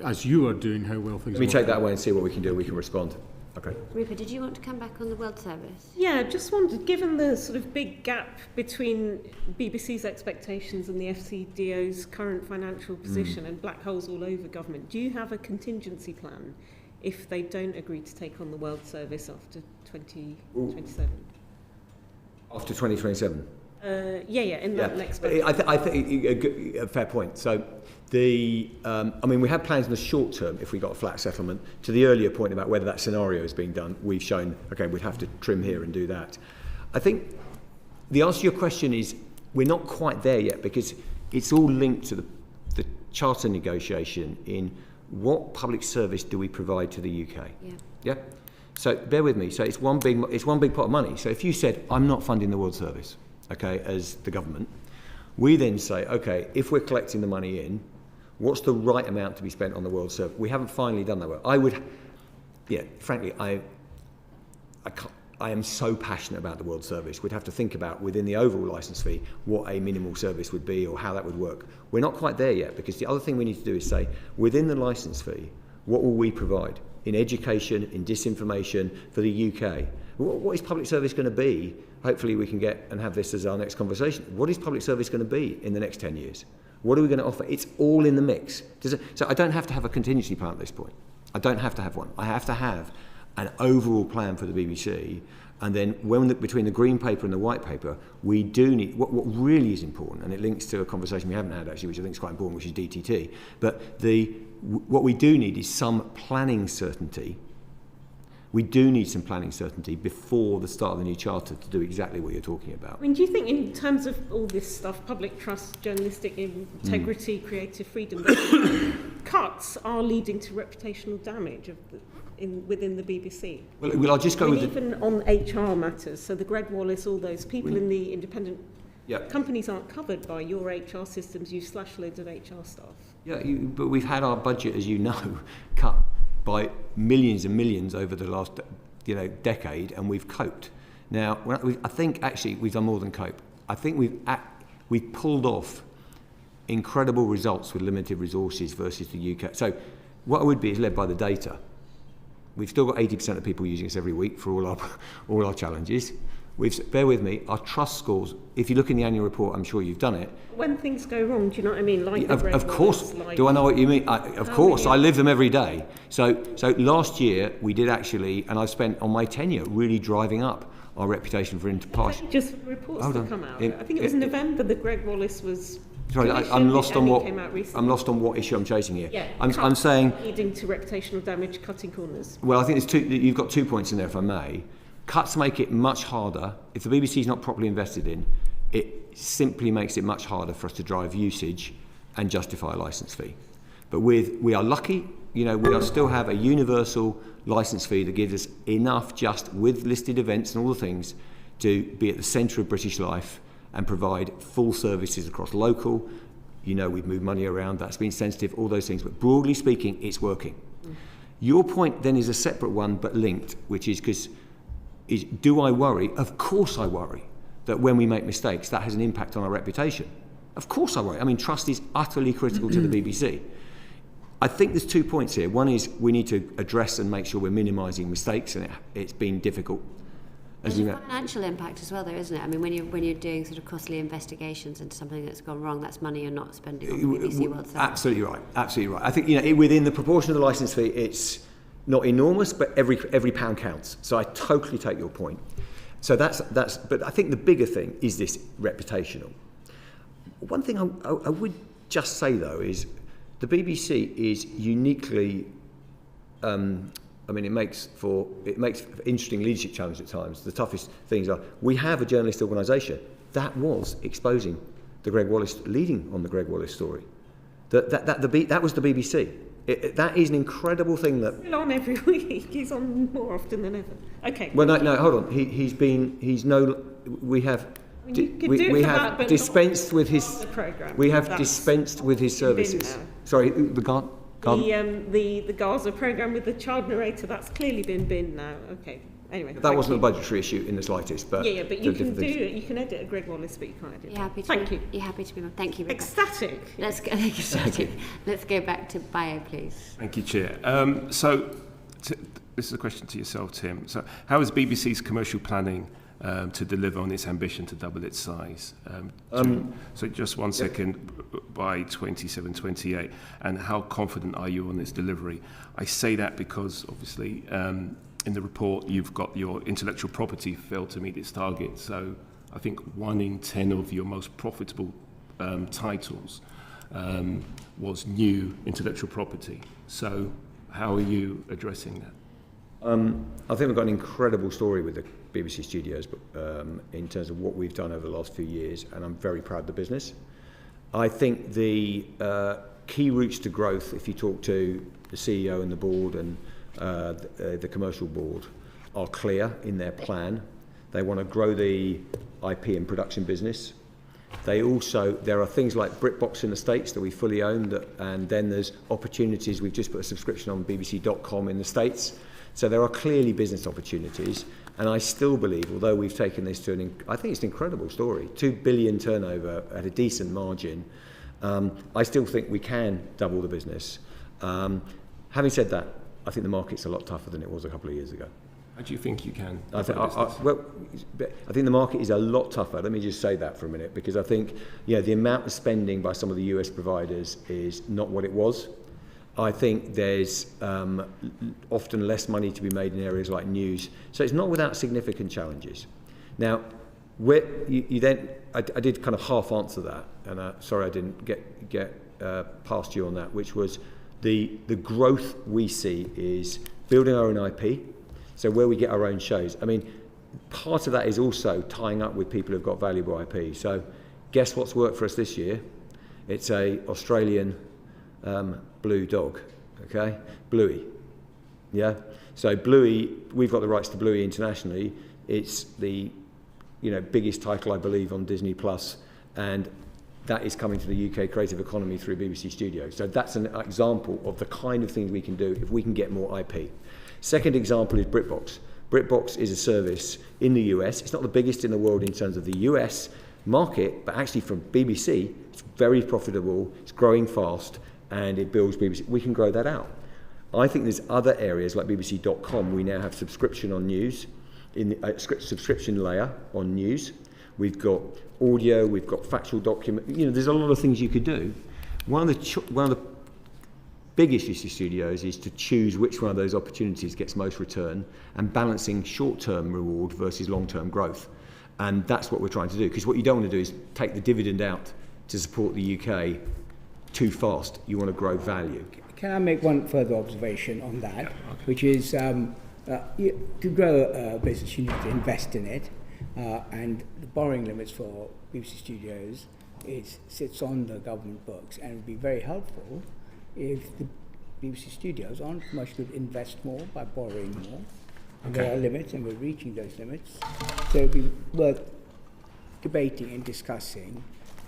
as you are doing, how well things are. Let me take that away and see what we can do. We can respond. Okay. Rupert, did you want to come back on the World Service? Yeah, just wondered, given the sort of big gap between BBC's expectations and the FCDO's current financial position and black holes all over government, do you have a contingency plan if they don't agree to take on the World Service after 2027? After 2027? In that next budget. I think a fair point. So we had plans in the short term if we got a flat settlement. To the earlier point about whether that scenario is being done, we've shown, okay, we'd have to trim here and do that. I think the answer to your question is we're not quite there yet, because it's all linked to the charter negotiation in what public service do we provide to the UK. Yeah. So bear with me. So it's one big pot of money. So if you said, I'm not funding the World Service, okay, as the government, we then say, okay, if we're collecting the money in, what's the right amount to be spent on the World Service? We haven't finally done that work. Frankly, I am so passionate about the World Service. We'd have to think about, within the overall licence fee, what a minimal service would be or how that would work. We're not quite there yet, because the other thing we need to do is say, within the licence fee, what will we provide? In education, in disinformation, for the UK. What is public service going to be? Hopefully we can get and have this as our next conversation. What is public service going to be in the next 10 years? What are we going to offer? It's all in the mix. So I don't have to have a contingency plan at this point. I don't have to have one. I have to have an overall plan for the BBC. And then between the green paper and the white paper, we do need, what really is important, and it links to a conversation we haven't had actually, which I think is quite important, which is DTT. But what we do need is some planning certainty. We do need some planning certainty before the start of the new charter to do exactly what you're talking about. I mean, do you think in terms of all this stuff, public trust, journalistic integrity, creative freedom, that cuts are leading to reputational damage within the BBC? Well, I'll just go even on HR matters, so the Greg Wallace, all those people in the independent companies aren't covered by your HR systems, you slash loads of HR staff. Yeah, but we've had our budget, as you know, cut by millions and millions over the last decade, and we've coped. Now, I think actually we've done more than cope. I think we've pulled off incredible results with limited resources versus the UK. So what I would be is led by the data. We've still got 80% of people using us every week for all our challenges. Bear with me, our trust scores, if you look in the annual report, I'm sure you've done it. When things go wrong, do you know what I mean? Like of course. Do I know what you mean? Of course, I live them every day. So last year we did actually, and I've spent on my tenure really driving up our reputation for impartiality. Just reports that come out. I think it was November that Greg Wallace was. Sorry, I'm lost on what issue I'm chasing here. Yeah, I'm saying leading to reputational damage, cutting corners. Well, I think you've got 2 points in there, if I may. Cuts make it much harder. If the BBC is not properly invested in, it simply makes it much harder for us to drive usage and justify a licence fee. But we are lucky, we still have a universal licence fee that gives us enough, just with listed events and all the things, to be at the centre of British life and provide full services across local. We've moved money around, that's been sensitive, all those things. But broadly speaking, it's working. Your point then is a separate one but linked, which is do I worry? Of course I worry that when we make mistakes, that has an impact on our reputation. Of course I worry. I mean, trust is utterly critical to the BBC. I think there's 2 points here. One is we need to address and make sure we're minimising mistakes, and it's been difficult. There's a financial impact as well, though, isn't it? I mean, when you're doing sort of costly investigations into something that's gone wrong, that's money you're not spending on the BBC World Service. Absolutely right. I think within the proportion of the licence fee, it's not enormous, but every pound counts. So I totally take your point. So that's. But I think the bigger thing is this reputational. One thing I would just say though is the BBC is uniquely. It makes for interesting leadership challenge at times. The toughest things are we have a journalist organisation that was exposing the Greg Wallace, leading on the Greg Wallace story. That was the BBC. that is an incredible thing that... He's on every week. He's on more often than ever. Okay. Well, no, hold on. We have dispensed with his services. Sorry, the Gaza? The Gaza programme with the child narrator, that's clearly been binned now. Okay. Anyway, that wasn't a budgetary issue in the slightest, but but you can do it. You can edit a Greg Wallace, but you can't edit. You're happy to Thank you. You're happy to be. Thank you. Rebecca. Ecstatic. Let's go. Ecstatic. Let's go back to bio, please. Thank you, Chair. This is a question to yourself, Tim. So, how is BBC's commercial planning to deliver on its ambition to double its size? So, just one second, by 27-28, and how confident are you on its delivery? I say that because, obviously, in the report, you've got your intellectual property failed to meet its target. So I think 1 in 10 of your most profitable titles was new intellectual property. So how are you addressing that? I think we've got an incredible story with the BBC Studios in terms of what we've done over the last few years, and I'm very proud of the business. I think the key routes to growth, if you talk to the CEO and the board and the commercial board, are clear in their plan. They want to grow the IP and production business. There are things like BritBox in the States that we fully own, and then there's opportunities. We've just put a subscription on bbc.com in the States. So there are clearly business opportunities, and I still believe, although we've taken this to I think it's an incredible story, 2 billion turnover at a decent margin. I still think we can double the business. Having said that, I think the market's a lot tougher than it was a couple of years ago. How do you think you can? I think the market is a lot tougher. Let me just say that for a minute, because I think the amount of spending by some of the US providers is not what it was. I think there's often less money to be made in areas like news. So it's not without significant challenges. Now, I did kind of half answer that, and sorry I didn't get past you on that, which was the growth we see is building our own IP, so where we get our own shows. I mean, part of that is also tying up with people who've got valuable IP. So guess what's worked for us this year? It's a Australian blue dog, okay? Bluey, yeah? So Bluey, we've got the rights to Bluey internationally. It's the biggest title, I believe, on Disney+, and that is coming to the UK creative economy through BBC Studios. So that's an example of the kind of things we can do if we can get more IP. Second example is BritBox. BritBox is a service in the US. It's not the biggest in the world in terms of the US market, but actually from BBC, it's very profitable, it's growing fast, and it builds BBC. We can grow that out. I think there's other areas like bbc.com. We now have subscription on news, in the subscription layer on news. We've got audio, we've got factual document. There's a lot of things you could do. One of the big issues to studios is to choose which one of those opportunities gets most return, and balancing short-term reward versus long-term growth. And that's what we're trying to do, because what you don't want to do is take the dividend out to support the UK too fast. You want to grow value. Can I make one further observation on that, which is to grow a business, you need to invest in it. And the borrowing limits for BBC Studios sits on the government books, and it would be very helpful if the BBC Studios on commercial could invest more by borrowing more. And there are limits, and we're reaching those limits. So it would be worth debating and discussing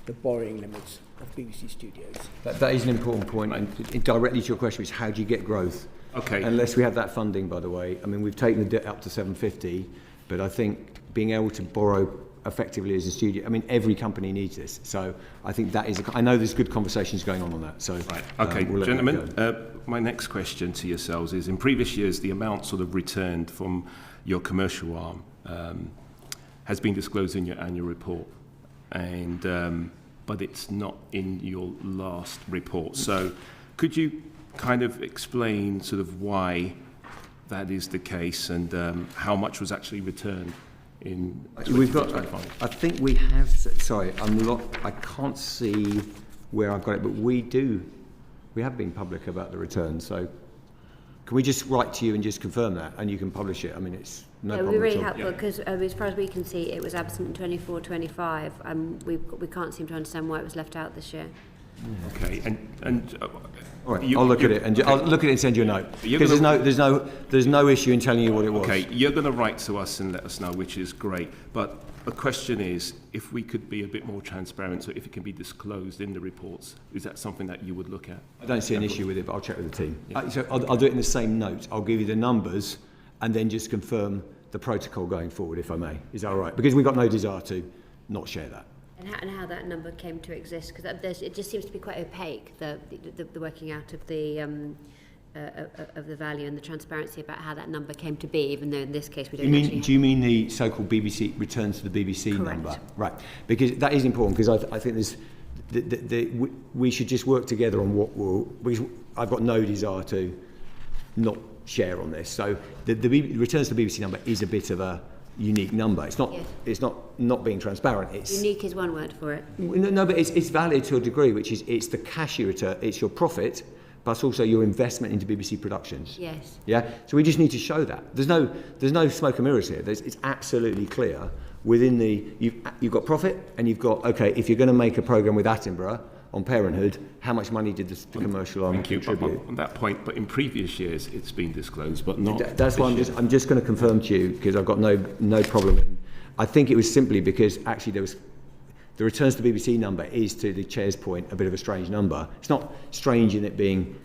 the borrowing limits of BBC Studios. That is an important point, and directly to your question is how do you get growth? Okay. Unless we have that funding, by the way. I mean, we've taken the debt up to 750, but I think being able to borrow effectively as a studio, I mean, every company needs this. So I think that is, I know there's good conversations going on that. So, right. Okay, gentlemen, my next question to yourselves is, in previous years, the amount sort of returned from your commercial arm has been disclosed in your annual report, and but it's not in your last report. So could you kind of explain sort of why that is the case, and how much was actually returned in 2025? I think we have, sorry, I can't see where I've got it, but we have been public about the return. So can we just write to you and just confirm that, and you can publish it? I mean, it's no problem. It would be really at all. helpful, because as far as we can see, it was absent in 24-25, and we can't seem to understand why it was left out this year. Okay, and all right, I'll look at it and I'll look at it and send you a note, because there's no issue in telling you what it was. Okay, you're going to write to us and let us know, which is great. But the question is, if we could be a bit more transparent, so if it can be disclosed in the reports, is that something that you would look at? I don't see an issue with it, but I'll check with the team. Yeah. So I'll do it in the same note. I'll give you the numbers and then just confirm the protocol going forward, if I may. Is that all right? Because we've got no desire to not share that. And how that number came to exist, because it just seems to be quite opaque, the working out of the value and the transparency about how that number came to be, even though in this case we don't. Do you mean the so-called BBC returns to the BBC Correct. number? Right, because that is important, because I think there's we should just work together on what will. Because I've got no desire to not share on this. So the returns to the BBC number is a bit of a unique number. It's not. Yes. It's not being transparent. It's Unique is one word for it. no, but it's valid to a degree, which is it's the cash you return. It's your profit, plus also your investment into BBC productions. Yes. Yeah. So we just need to show that. There's no smoke and mirrors here. It's absolutely clear within the you've got profit and you've got if you're going to make a programme with Attenborough on parenthood, how much money did the commercial arm contribute? On that point, but in previous years it's been disclosed, but not. That's why I'm just going to confirm to you, because I've got no problem in. I think it was simply because actually there was the returns to the BBC number is, to the chair's point, a bit of a strange number. It's not strange in it being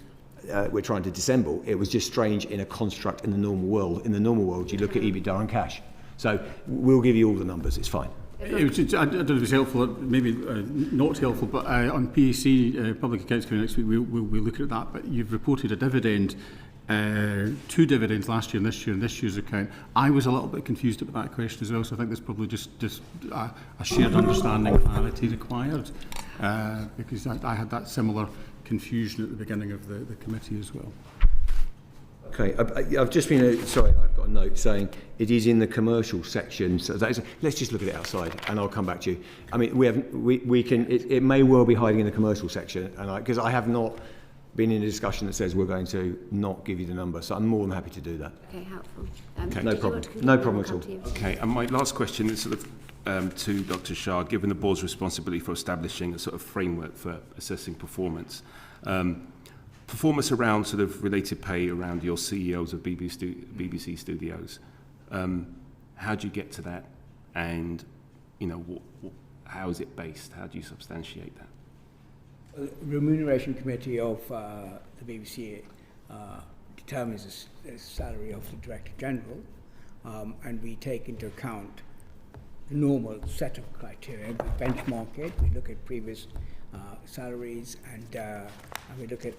we're trying to dissemble. It was just strange in a construct in the normal world. In the normal world, you look at EBITDA and cash. So we'll give you all the numbers. It's fine. I don't know if it's helpful, maybe not helpful, but on PAC, Public Accounts Committee next week, we'll look at that. But you've reported a dividend, 2 dividends last year and this year in this year's account. I was a little bit confused about that question as well, so I think there's probably just a shared understanding, clarity required, because I had that similar confusion at the beginning of the committee as well. Okay, I've just been, sorry, I've got a note saying it is in the commercial section, so that is, let's just look at it outside and I'll come back to you. I mean, we can, it may well be hiding in the commercial section, and because I have not been in a discussion that says we're going to not give you the number, so I'm more than happy to do that. Okay, helpful. No problem, no problem at all. Okay, and my last question is sort of to Dr. Shah, given the board's responsibility for establishing a sort of framework for assessing performance. Performance around sort of related pay around your CEOs of BBC studios. How do you get to that? And, how is it based? How do you substantiate that? The Remuneration Committee of the BBC determines the salary of the Director General, and we take into account the normal set of criteria. We benchmark it, we look at previous salaries, and we look at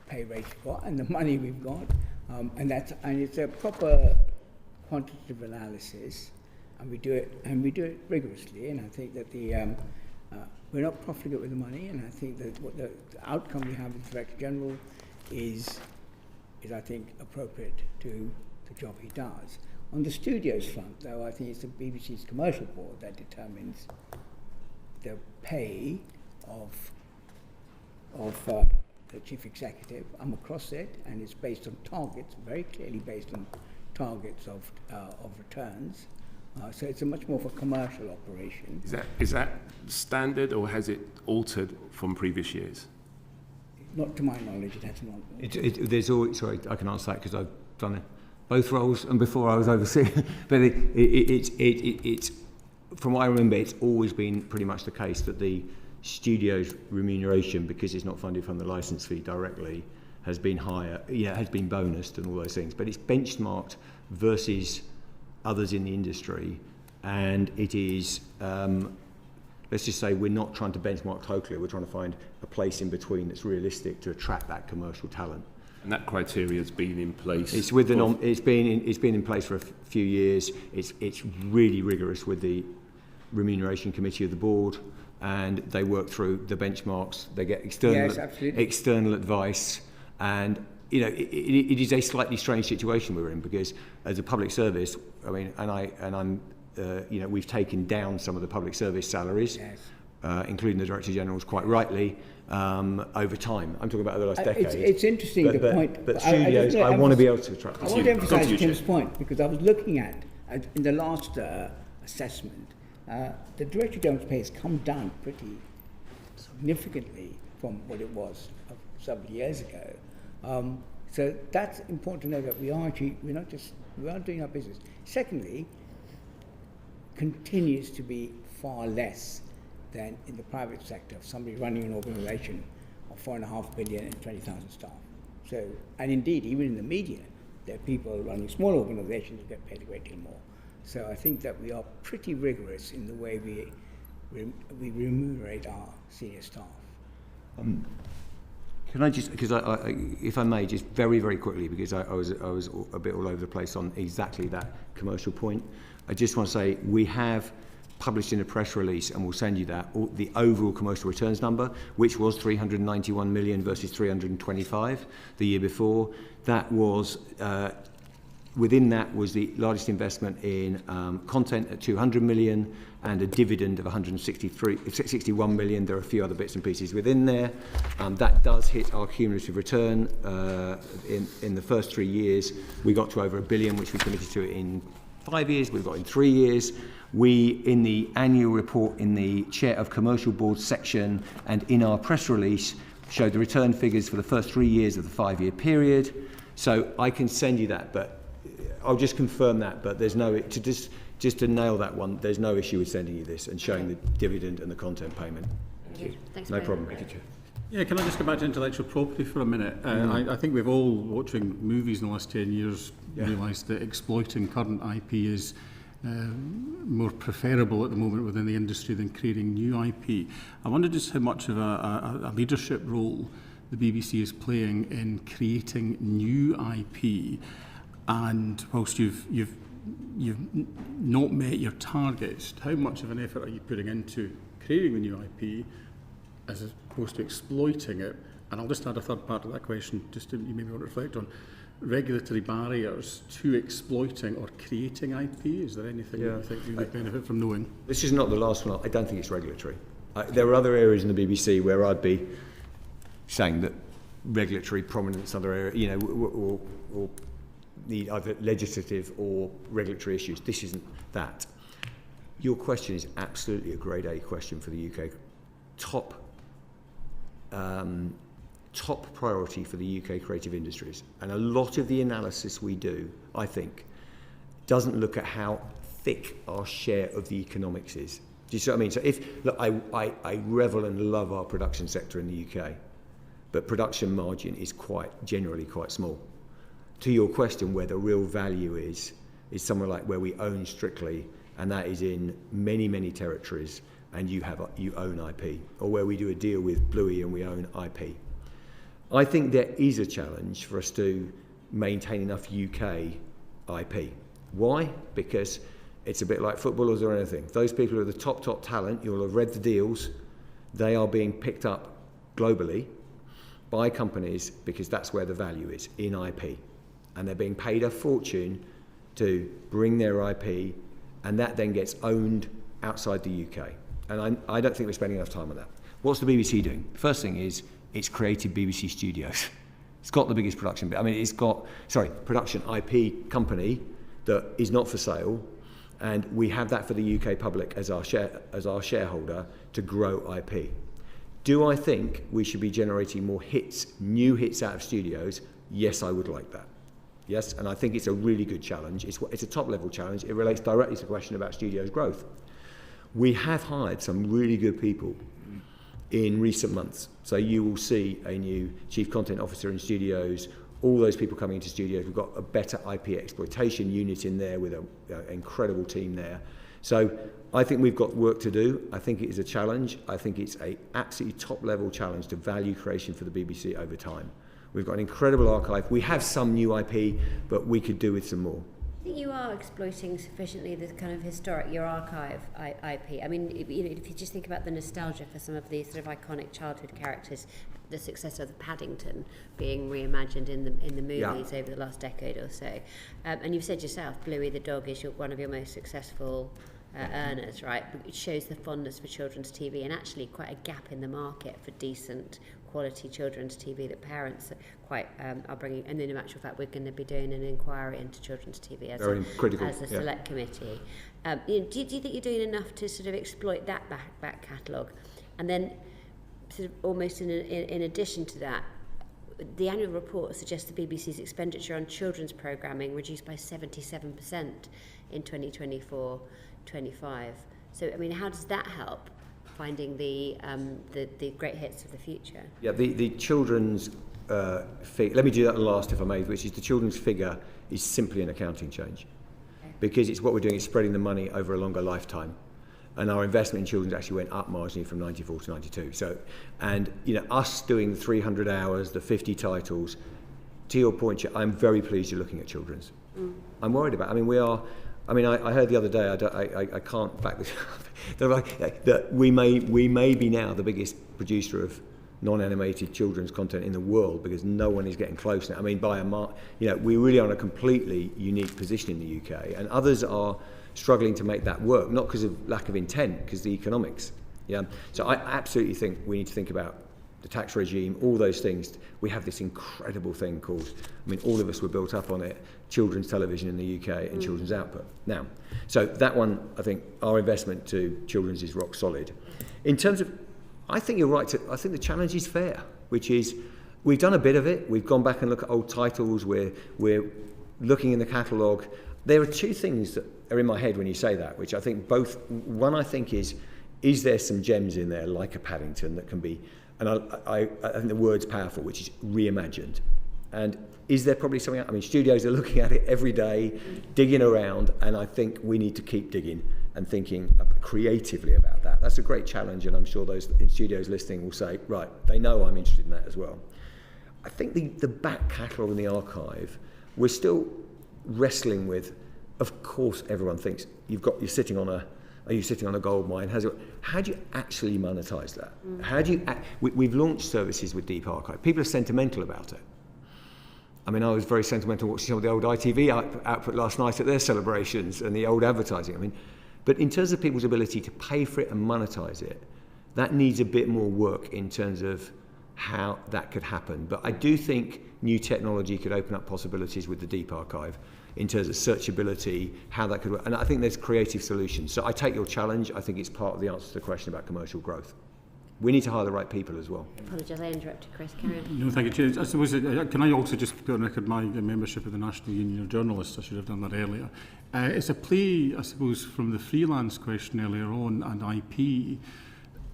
pay rate and the money we've got, and it's a proper quantitative analysis, and we do it rigorously. And I think that we're not profligate with the money, and I think that what the outcome we have with the Director General is I think appropriate to the job he does. On the studios front, though, I think it's the BBC's commercial board that determines the pay of the chief executive. I'm across it, and it's based on targets, very clearly based on targets of returns. So it's a much more of a commercial operation. Is that standard, or has it altered from previous years? Not to my knowledge, it has not. There's always, sorry, I can answer that because I've done both roles, and before I was overseeing. But it's from what I remember, it's always been pretty much the case that the studio's remuneration, because it's not funded from the licence fee directly, has been higher. Yeah, it has been bonused and all those things, but it's benchmarked versus others in the industry, and it is. Let's just say we're not trying to benchmark totally. We're trying to find a place in between that's realistic to attract that commercial talent. And that criteria has been in place. It's with it's been in place for a few years. It's really rigorous with the remuneration committee of the board, and they work through the benchmarks. They get external advice, and it is a slightly strange situation we're in, because as a public service, I mean, we've taken down some of the public service salaries, including the Director General's, quite rightly, over time. I'm talking about the last decade. It's interesting, the point. But studios, I want to be able to attract. I want to emphasise Tim's point, because I was looking at in the last assessment, the Director General's pay has come down pretty significantly from what it was several years ago. So that's important to know that we are doing our business. Secondly, continues to be far less than in the private sector, somebody running an organisation of 4.5 billion and 20,000 staff. So, and indeed, even in the media, there are people running small organisations who get paid a great deal more. So I think that we are pretty rigorous in the way we remunerate our senior staff. Can I just, because if I may, just very, very quickly, because I was a bit all over the place on exactly that commercial point. I just want to say we have published in a press release, and we'll send you that, the overall commercial returns number, which was 391 million versus 325 the year before. That was, within that was the largest investment in content at 200 million and a dividend of 61 million. There are a few other bits and pieces within there. That does hit our cumulative return. In the first 3 years, we got to over $1 billion, which we committed to in 5 years. We've got in 3 years. We, in the annual report, in the Chair of Commercial Board section, and in our press release, showed the return figures for the first 3 years of the 5-year period. So I can send you that, but I'll just confirm that. But there's no, just to nail that one, there's no issue with sending you this and showing the dividend and the content payment. Thank you. Thanks no problem. Thank you, Chair. Yeah, can I just go back to intellectual property for a minute? I think we've all, watching movies in the last 10 years, realised that exploiting current IP is more preferable at the moment within the industry than creating new IP. I wonder just how much of a leadership role the BBC is playing in creating new IP, and whilst you've not met your targets, how much of an effort are you putting into creating the new IP as opposed to exploiting it? And I'll just add a third part to that question, just to, you maybe want to reflect on regulatory barriers to exploiting or creating IP. Is there anything that you think you would benefit from knowing? This is not the last one. I don't think it's regulatory. There are other areas in the BBC where I'd be saying that regulatory prominence, other areas, or need either legislative or regulatory issues. This isn't that. Your question is absolutely a grade A question for the UK. Top priority for the UK creative industries. And a lot of the analysis we do, I think, doesn't look at how thick our share of the economics is. Do you see what I mean? So look, I revel and love our production sector in the UK, but production margin is generally quite small. To your question, where the real value is somewhere like where we own Strictly, and that is in many, many territories, and you own IP, or where we do a deal with Bluey and we own IP. I think there is a challenge for us to maintain enough UK IP. Why? Because it's a bit like footballers or anything. Those people who are the top talent, you'll have read the deals, they are being picked up globally by companies because that's where the value is, in IP. And they're being paid a fortune to bring their IP, and that then gets owned outside the UK. And I don't think we're spending enough time on that. What's the BBC doing? First thing is, it's created BBC Studios. It's got the biggest production. I mean, it's got, production IP company that is not for sale, and we have that for the UK public as our shareholder to grow IP. Do I think we should be generating more hits, new hits out of studios? Yes, I would like that. Yes, and I think it's a really good challenge. It's a top-level challenge. It relates directly to the question about studios growth. We have hired some really good people in recent months. So you will see a new chief content officer in studios, all those people coming into studios. We've got a better IP exploitation unit in there with an incredible team there. So I think we've got work to do. I think it is a challenge. I think it's an absolutely top-level challenge to value creation for the BBC over time. We've got an incredible archive. We have some new IP, but we could do with some more. I think you are exploiting sufficiently the kind of your archive IP. I mean, if you just think about the nostalgia for some of these sort of iconic childhood characters, the success of Paddington being reimagined in the movies over the last decade or so. And you've said yourself, Bluey the dog is one of your most successful earners, right? It shows the fondness for children's TV and actually quite a gap in the market for decent quality children's TV that parents are bringing. And in actual fact, we're going to be doing an inquiry into children's TV as a select committee. Do you think you're doing enough to sort of exploit that back catalogue? And then sort of almost in addition to that, the annual report suggests the BBC's expenditure on children's programming reduced by 77% in 2024-25. So, I mean, how does that help finding the great hits of the future? Yeah, the children's figure, let me do that last if I may, which is the children's figure is simply an accounting change. Okay. Because it's what we're doing is spreading the money over a longer lifetime. And our investment in children actually went up marginally from 94 to 92. So, and us doing the 300 hours, the 50 titles, to your point, I'm very pleased you're looking at children's. I'm worried about. I mean, we are. I mean, I heard the other day. I can't back this up. That we may be now the biggest producer of non-animated children's content in the world because no one is getting close now. I mean, by a mark, we really are in a completely unique position in the UK, and others are struggling to make that work, not because of lack of intent, because the economics. Yeah. So I absolutely think we need to think about the tax regime, all those things. We have this incredible thing called, I mean, all of us were built up on it, children's television in the UK and children's output. Now, so that one, I think our investment to children's is rock solid. In terms of, I think you're right, I think the challenge is fair, which is, we've done a bit of it, we've gone back and looked at old titles, we're looking in the catalogue. There are two things that are in my head when you say that, which I think both, one I think is there some gems in there like a Paddington that can be, and I think the word's powerful, which is reimagined. And is there probably something, I mean, studios are looking at it every day, digging around, and I think we need to keep digging and thinking creatively about that. That's a great challenge, and I'm sure those in studios listening will say, right, they know I'm interested in that as well. I think the back catalogue and the archive, we're still wrestling with. Of course, everyone thinks you're sitting on a gold mine? How do you actually monetize that? How do you? We've launched services with Deep Archive. People are sentimental about it. I mean, I was very sentimental watching some of the old ITV output last night at their celebrations and the old advertising. I mean, but in terms of people's ability to pay for it and monetize it, that needs a bit more work in terms of how that could happen. But I do think new technology could open up possibilities with the Deep Archive in terms of searchability, how that could work. And I think there's creative solutions. So I take your challenge. I think it's part of the answer to the question about commercial growth. We need to hire the right people as well. Apologise, I interrupted Chris. Carry on. No, thank you, Chair. I suppose, can I also just put on record my membership of the National Union of Journalists? I should have done that earlier. It's a play, I suppose, from the freelance question earlier on and IP.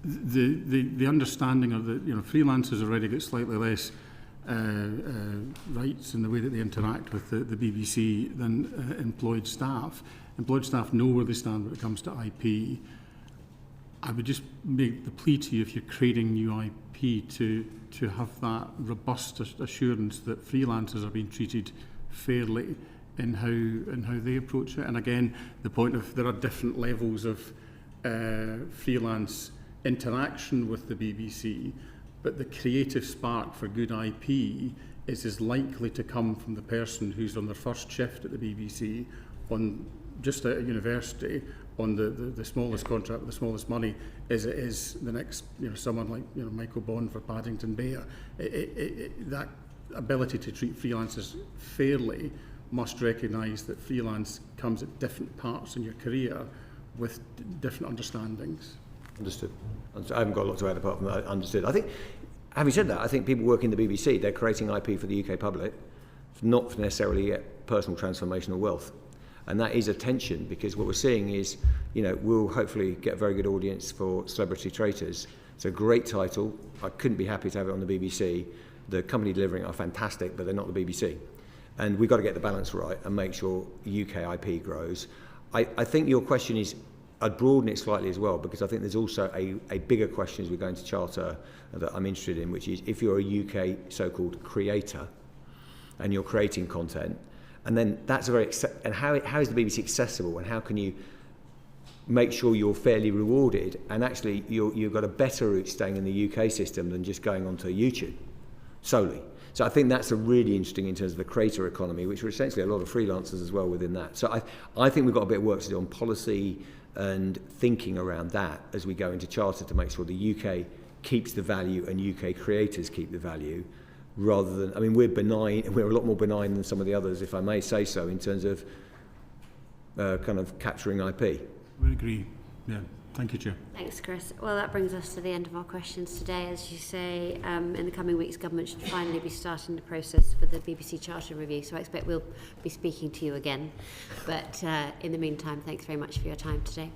The understanding of the, freelancers already get slightly less rights in the way that they interact with the BBC than employed staff. Employed staff know where they stand when it comes to IP. I would just make the plea to you, if you're creating new IP, to have that robust assurance that freelancers are being treated fairly in how they approach it. And again, the point of there are different levels of freelance interaction with the BBC, but the creative spark for good IP is as likely to come from the person who's on their first shift at the BBC, on just at university, on the smallest contract with the smallest money, as it is the next, someone like Michael Bond for Paddington Bear. That ability to treat freelancers fairly must recognise that freelance comes at different parts in your career with different understandings. Understood. I haven't got a lot to add apart from that. Understood. I think, having said that, I think people working in the BBC, they're creating IP for the UK public, not for necessarily yet personal transformational wealth. And that is a tension, because what we're seeing is, we'll hopefully get a very good audience for Celebrity Traitors. It's a great title. I couldn't be happy to have it on the BBC. The company delivering are fantastic, but they're not the BBC. And we've got to get the balance right and make sure UK IP grows. I think your question is, I'd broaden it slightly as well, because I think there's also a bigger question as we're going to charter that I'm interested in, which is if you're a UK so-called creator and you're creating content, and then that's a very, and how is the BBC accessible, and how can you make sure you're fairly rewarded, and actually you've got a better route staying in the UK system than just going onto YouTube solely. So I think that's a really interesting in terms of the creator economy, which are essentially a lot of freelancers as well within that. So I think we've got a bit of work to do on policy and thinking around that as we go into charter to make sure the UK keeps the value and UK creators keep the value, rather than, I mean, we're a lot more benign than some of the others, if I may say so, in terms of kind of capturing IP. I would agree, yeah. Thank you, Chair. Thanks, Chris. Well, that brings us to the end of our questions today. As you say, in the coming weeks, government should finally be starting the process for the BBC Charter review, so I expect we'll be speaking to you again. But in the meantime, thanks very much for your time today.